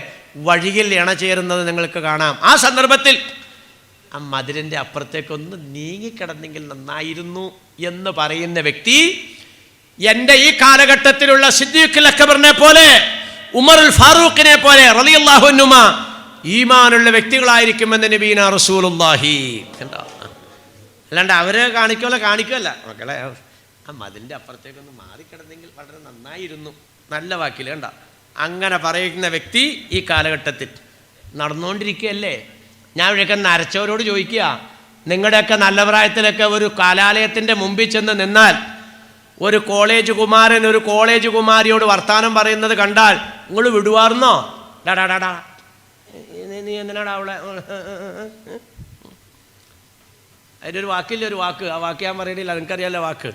വഴിയിൽ ഇണചേരുന്നത് നിങ്ങൾക്ക് കാണാം. ആ സന്ദർഭത്തിൽ ആ മതിലിൻ്റെ അപ്പുറത്തേക്കൊന്ന് നീങ്ങിക്കിടന്നെങ്കിൽ നന്നായിരുന്നു എന്ന് പറയുന്ന വ്യക്തി എൻ്റെ ഈ കാലഘട്ടത്തിലുള്ള സിദ്ദീഖുൽ അക്ബറിനെ പോലെ, ഉമറുൽ ഫാറൂഖിനെ പോലെ റളിയല്ലാഹു അൻഹുമ ഈമാനുള്ള വ്യക്തികളായിരിക്കുമെന്ന് നബീന റസൂലുള്ളാഹി. അല്ലാണ്ട് അവരെ കാണിക്കുമല്ല മക്കളെ, ആ മതിലിൻ്റെ അപ്പുറത്തേക്കൊന്ന് മാറിക്കിടന്നെങ്കിൽ വളരെ നന്നായിരുന്നു, നല്ല വാക്കിൽ കണ്ട. അങ്ങനെ പറയുന്ന വ്യക്തി ഈ കാലഘട്ടത്തിൽ നടന്നുകൊണ്ടിരിക്കുകയല്ലേ. ഞാൻ ഇവിടെയൊക്കെ നരച്ചവരോട് ചോദിക്കുക, നിങ്ങളുടെയൊക്കെ നല്ല പ്രായത്തിലൊക്കെ ഒരു കലാലയത്തിൻ്റെ മുമ്പിൽ ചെന്ന് നിന്നാൽ ഒരു കോളേജ് കുമാരൻ ഒരു കോളേജ് കുമാരിയോട് വർത്തമാനം പറയുന്നത് കണ്ടാൽ നിങ്ങൾ വിടുവാർന്നോ? ഡാ നീ എന്തിനാടാ അവളെ? അതിൻ്റെ ഒരു വാക്കില്ല, ഒരു വാക്ക്, ആ വാക്ക് ഞാൻ പറയണില്ല, നിനക്കറിയാമല്ലോ വാക്ക്.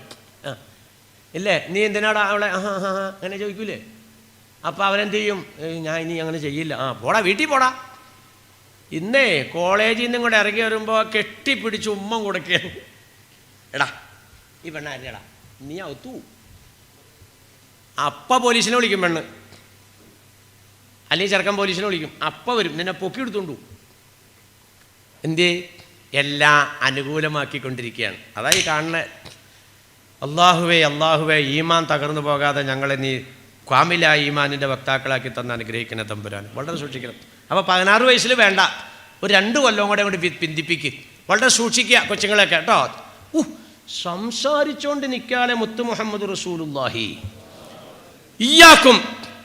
ഇല്ലേ, നീ എന്തിനാടാ അവളെ അങ്ങനെ ചോദിക്കൂലേ? അപ്പം അവരെന്ത് ചെയ്യും? ഞാൻ ഇനി അങ്ങനെ ചെയ്യില്ല. പോടാ, വീട്ടിൽ പോടാ. ഇന്നേ കോളേജിൽ നിന്നും കൂടെ ഇറങ്ങി വരുമ്പോൾ കെട്ടിപ്പിടിച്ച് ഉമ്മ കൊടുക്കുകയാണ്. എടാ ഈ പെണ്ണാരിടാ, നീ ഔത്തു. അപ്പ പോലീസിനെ വിളിക്കും പെണ്ണ്, അല്ലെങ്കിൽ ചെറുക്കൻ പോലീസിനെ വിളിക്കും. അപ്പം വരും, നിന്നെ പൊക്കി എടുത്തോണ്ടു. എന്തേ? എല്ലാം അനുകൂലമാക്കിക്കൊണ്ടിരിക്കുകയാണ്. അതായി കാണുന്ന. അള്ളാഹുവേ അള്ളാഹുവേ, ഈമാൻ തകർന്നു പോകാതെ ഞങ്ങളെ നീ കാമിലായ ഈമാനിൻ്റെ വക്താക്കളാക്കി തന്ന് അനുഗ്രഹിക്കുന്ന തമ്പുരാൻ. വളരെ സൂക്ഷിക്കണം. അപ്പോൾ 16 വയസ്സിൽ വേണ്ട, ഒരു 2 കൊല്ലം കൂടെ കൊണ്ട് പിന്തിപ്പിക്കുക. വളരെ സൂക്ഷിക്കുക കൊച്ചുങ്ങളെയൊക്കെ കേട്ടോ. സംസാരിച്ചുകൊണ്ട് നിൽക്കാതെ മുത്തു മുഹമ്മദ് റസൂലുള്ളാഹി ഇയ്യാക്കും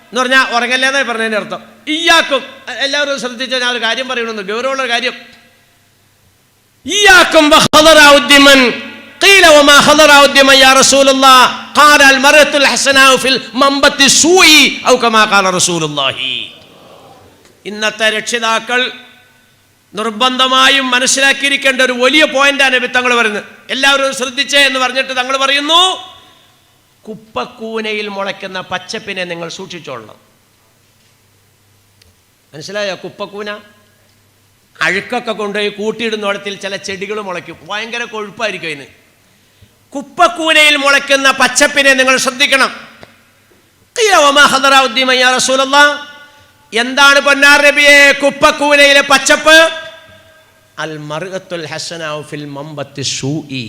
എന്ന് പറഞ്ഞാൽ ഉറങ്ങല്ലേന്നായി പറഞ്ഞതിൻ്റെ അർത്ഥം. ഇയ്യാക്കും, എല്ലാവരും ശ്രദ്ധിച്ചാൽ ഞാൻ ഒരു കാര്യം പറയണമെന്ന്, ഗൗരവമുള്ള കാര്യം. ഇയ്യാക്കും വഖദറഉദ്ദിമൻ ഖീല വമാ ഖദറഉദ്ദിമൻ യാ റസൂലല്ലാഹ് ഖാല അൽ മർഅത്തുൽ ഹസനാഉ ഫിൽ മംബത്തി സൂഇ ഔ കമാ ഖാല റസൂലുള്ളാഹി. ഇന്നത്തെ രക്ഷിതാക്കൾ നിർബന്ധമായും മനസ്സിലാക്കിയിരിക്കേണ്ട ഒരു വലിയ പോയിന്റാണ് നബി തങ്ങൾ പറയുന്നത്. എല്ലാവരും ശ്രദ്ധിച്ചേ എന്ന് പറഞ്ഞിട്ട് തങ്ങൾ പറയുന്നു, കുപ്പക്കൂനയിൽ മുളയ്ക്കുന്ന പച്ചപ്പിനെ നിങ്ങൾ സൂക്ഷിച്ചോളണം. മനസ്സിലായോ? കുപ്പക്കൂന അഴുക്കൊക്കെ കൊണ്ടുപോയി കൂട്ടിയിടുന്നിടത്തിൽ ചില ചെടികൾ മുളയ്ക്കും, ഭയങ്കര കൊഴുപ്പായിരിക്കും അതിന്. കുപ്പക്കൂനയിൽ മുളയ്ക്കുന്ന പച്ചപ്പിനെ നിങ്ങൾ ശ്രദ്ധിക്കണം. എന്താണ് പൊന്നാർ നബിയെ കുപ്പക്കൂനയിലെ പച്ചപ്പ്? അൽ മർഅത്തുൽ ഹസനാഉ ഫിൽ മംബത്തി സൂഇ.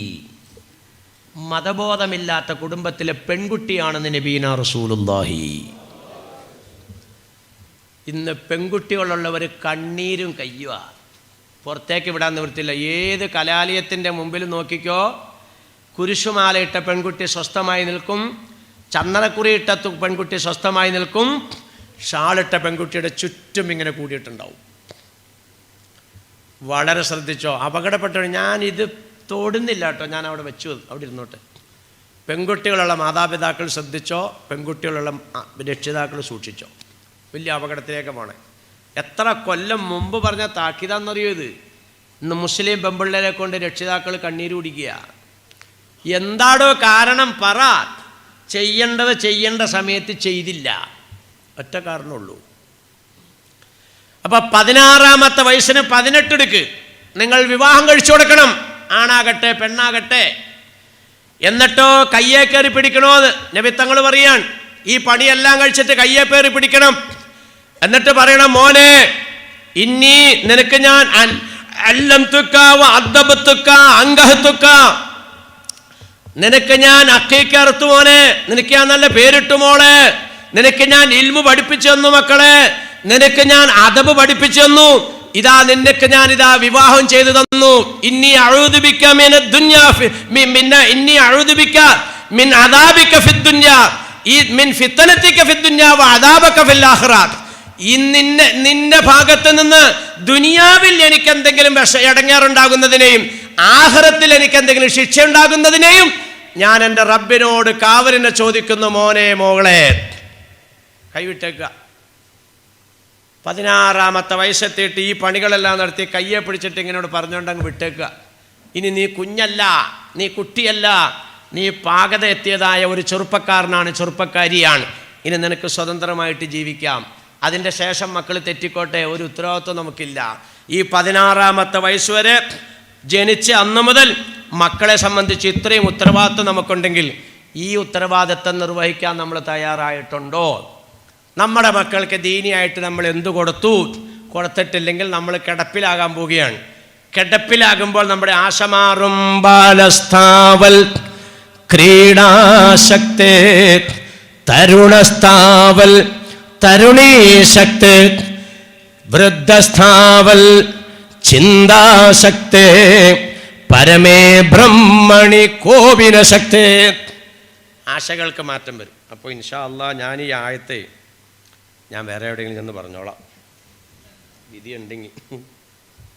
മതബോധമില്ലാത്ത കുടുംബത്തിലെ പെൺകുട്ടിയാണെന്ന് നബീന റസൂലുള്ളാഹി. ഇന്ന് പെൺകുട്ടികളുള്ളവർ കണ്ണീരും കയ്യുക, പുറത്തേക്ക് വിടാൻ നിവൃത്തില്ല. ഏത് കലാലയത്തിൻ്റെ മുമ്പിൽ നോക്കിക്കോ, കുരിശുമാലയിട്ട പെൺകുട്ടി സ്വസ്ഥമായി നിൽക്കും, ചന്ദനക്കുറിയിട്ട പെൺകുട്ടി സ്വസ്ഥമായി നിൽക്കും, ഷാളിട്ട പെൺകുട്ടിയുടെ ചുറ്റും ഇങ്ങനെ കൂടിയിട്ടുണ്ടാവും. വളരെ ശ്രദ്ധിച്ചോ, അപകടപ്പെട്ട. ഞാനിത് തോടുന്നില്ല കേട്ടോ, ഞാൻ അവിടെ വെച്ചു, അവിടെ ഇരുന്നോട്ടെ. പെൺകുട്ടികളുള്ള മാതാപിതാക്കൾ ശ്രദ്ധിച്ചോ, പെൺകുട്ടികളുള്ള രക്ഷിതാക്കൾ സൂക്ഷിച്ചോ. വലിയ അപകടത്തിലേക്ക് പോണേ. എത്ര കൊല്ലം മുമ്പ് പറഞ്ഞ താക്കീതാന്നറിയോ ഇത്? ഇന്ന് മുസ്ലിം പെൺപിള്ളേരെ കൊണ്ട് രക്ഷിതാക്കൾ കണ്ണീര് കുടിക്കുക. എന്താടോ കാരണം പറ? ചെയ്യേണ്ടത് ചെയ്യേണ്ട സമയത്ത് ചെയ്തില്ല, ഒറ്റ കാരണമുള്ളൂ. അപ്പം 16-ാമത്തെ വയസ്സിന് 18 എടുക്ക്, നിങ്ങൾ വിവാഹം കഴിച്ചു കൊടുക്കണം, ആണാകട്ടെ പെണ്ണാകട്ടെ. എന്നിട്ടോ കയ്യെ കയറി പിടിക്കണോന്ന് നബി തങ്ങൾ പറയാൻ. ഈ പണിയെല്ലാം കഴിച്ചിട്ട് കയ്യെ കയറി പിടിക്കണം. എന്നിട്ട് പറയണം, മോനെ ഇന്നീ നിനക്ക് ഞാൻ അല്ലംതുക വഅദ്ദബതുക അൻഗഹതുക, നിനക്ക് ഞാൻ അഖീഖ അറുത്തു മോനെ, നിനക്ക് ഞാൻ നല്ല പേരിട്ടു മോളെ, നിനക്ക് ഞാൻ ഇൽമു പഠിപ്പിച്ചു തന്നു മക്കളെ, നിനക്ക് ഞാൻ അദബ് പഠിപ്പിച്ചു തന്നു, ഇതാ നിനക്ക് ഞാൻ ഇതാ വിവാഹം ചെയ്തു തന്നു. ഇന്നി അഊദു ബിക മിന ദുനിയാ ഇന്നി അഊദു ബിക മിൻ അദാബിക ഫിദ് ദുനിയാ മിൻ ഫിത്നതിക ഫിദ് ദുനിയാ വഅദാബക ഫിൽ ആഖിറ. നിന്റെ ഭാഗത്ത് നിന്ന് ദുനിയാവിൽ എനിക്ക് എന്തെങ്കിലും ഇടങ്ങേറുണ്ടാകുന്നതിനെയും ആഖിറത്തിൽ എനിക്ക് എന്തെങ്കിലും ശിക്ഷ ഉണ്ടാകുന്നതിനെയും ഞാൻ എൻ്റെ റബ്ബിനോട് കാവലിനെ ചോദിക്കുന്നു. മോനെ മോളെ കൈവിട്ടേക്കുക. 16-ാമത്തെ വയസ്സെത്തിയിട്ട് ഈ പണികളെല്ലാം നടത്തി കയ്യെ പിടിച്ചിട്ട് ഇങ്ങനോട് പറഞ്ഞുകൊണ്ടങ്ങ് വിട്ടേക്കുക. ഇനി നീ കുഞ്ഞല്ല, നീ കുട്ടിയല്ല, നീ പാകത എത്തിയതായ ഒരു ചെറുപ്പക്കാരനാണ്, ചെറുപ്പക്കാരിയാണ്. ഇനി നിനക്ക് സ്വതന്ത്രമായിട്ട് ജീവിക്കാം. അതിൻ്റെ ശേഷം മക്കൾ തെറ്റിക്കോട്ടെ, ഒരു ഉത്തരവാദിത്വം നമുക്കില്ല. ഈ 16-ാമത്തെ വയസ്സ് വരെ ജനിച്ച് അന്ന് മുതൽ മക്കളെ സംബന്ധിച്ച് ഇത്രയും ഉത്തരവാദിത്വം നമുക്കുണ്ടെങ്കിൽ ഈ ഉത്തരവാദിത്വം നിർവഹിക്കാൻ നമ്മൾ തയ്യാറായിട്ടുണ്ടോ? നമ്മുടെ മക്കൾക്ക് ദീനിയായിട്ട് നമ്മൾ എന്തു കൊടുത്തിട്ടില്ലെങ്കിൽ നമ്മൾ കിടപ്പിലാകാൻ പോവുകയാണ്. കിടപ്പിലാകുമ്പോൾ നമ്മുടെ ആശ മാറും. ബാലസ്ഥാവൽ ക്രീഡാശക്തേ തരുണസ്ഥാവൽ തരുണീശക്തേ വൃദ്ധസ്ഥാവൽ ചിന്താശക്തേ പരമേ ബ്രഹ്മണി കോപിനശക്തേ. ആശകൾക്ക് മാറ്റം വരും. അപ്പോൾ ഇൻഷാ അല്ലാഹ് ഞാൻ ഈ ആയത്തെ ഞാൻ വേറെ എവിടെയെങ്കിലും ചെന്ന് പറഞ്ഞോളാം, വിധി ഉണ്ടെങ്കിൽ.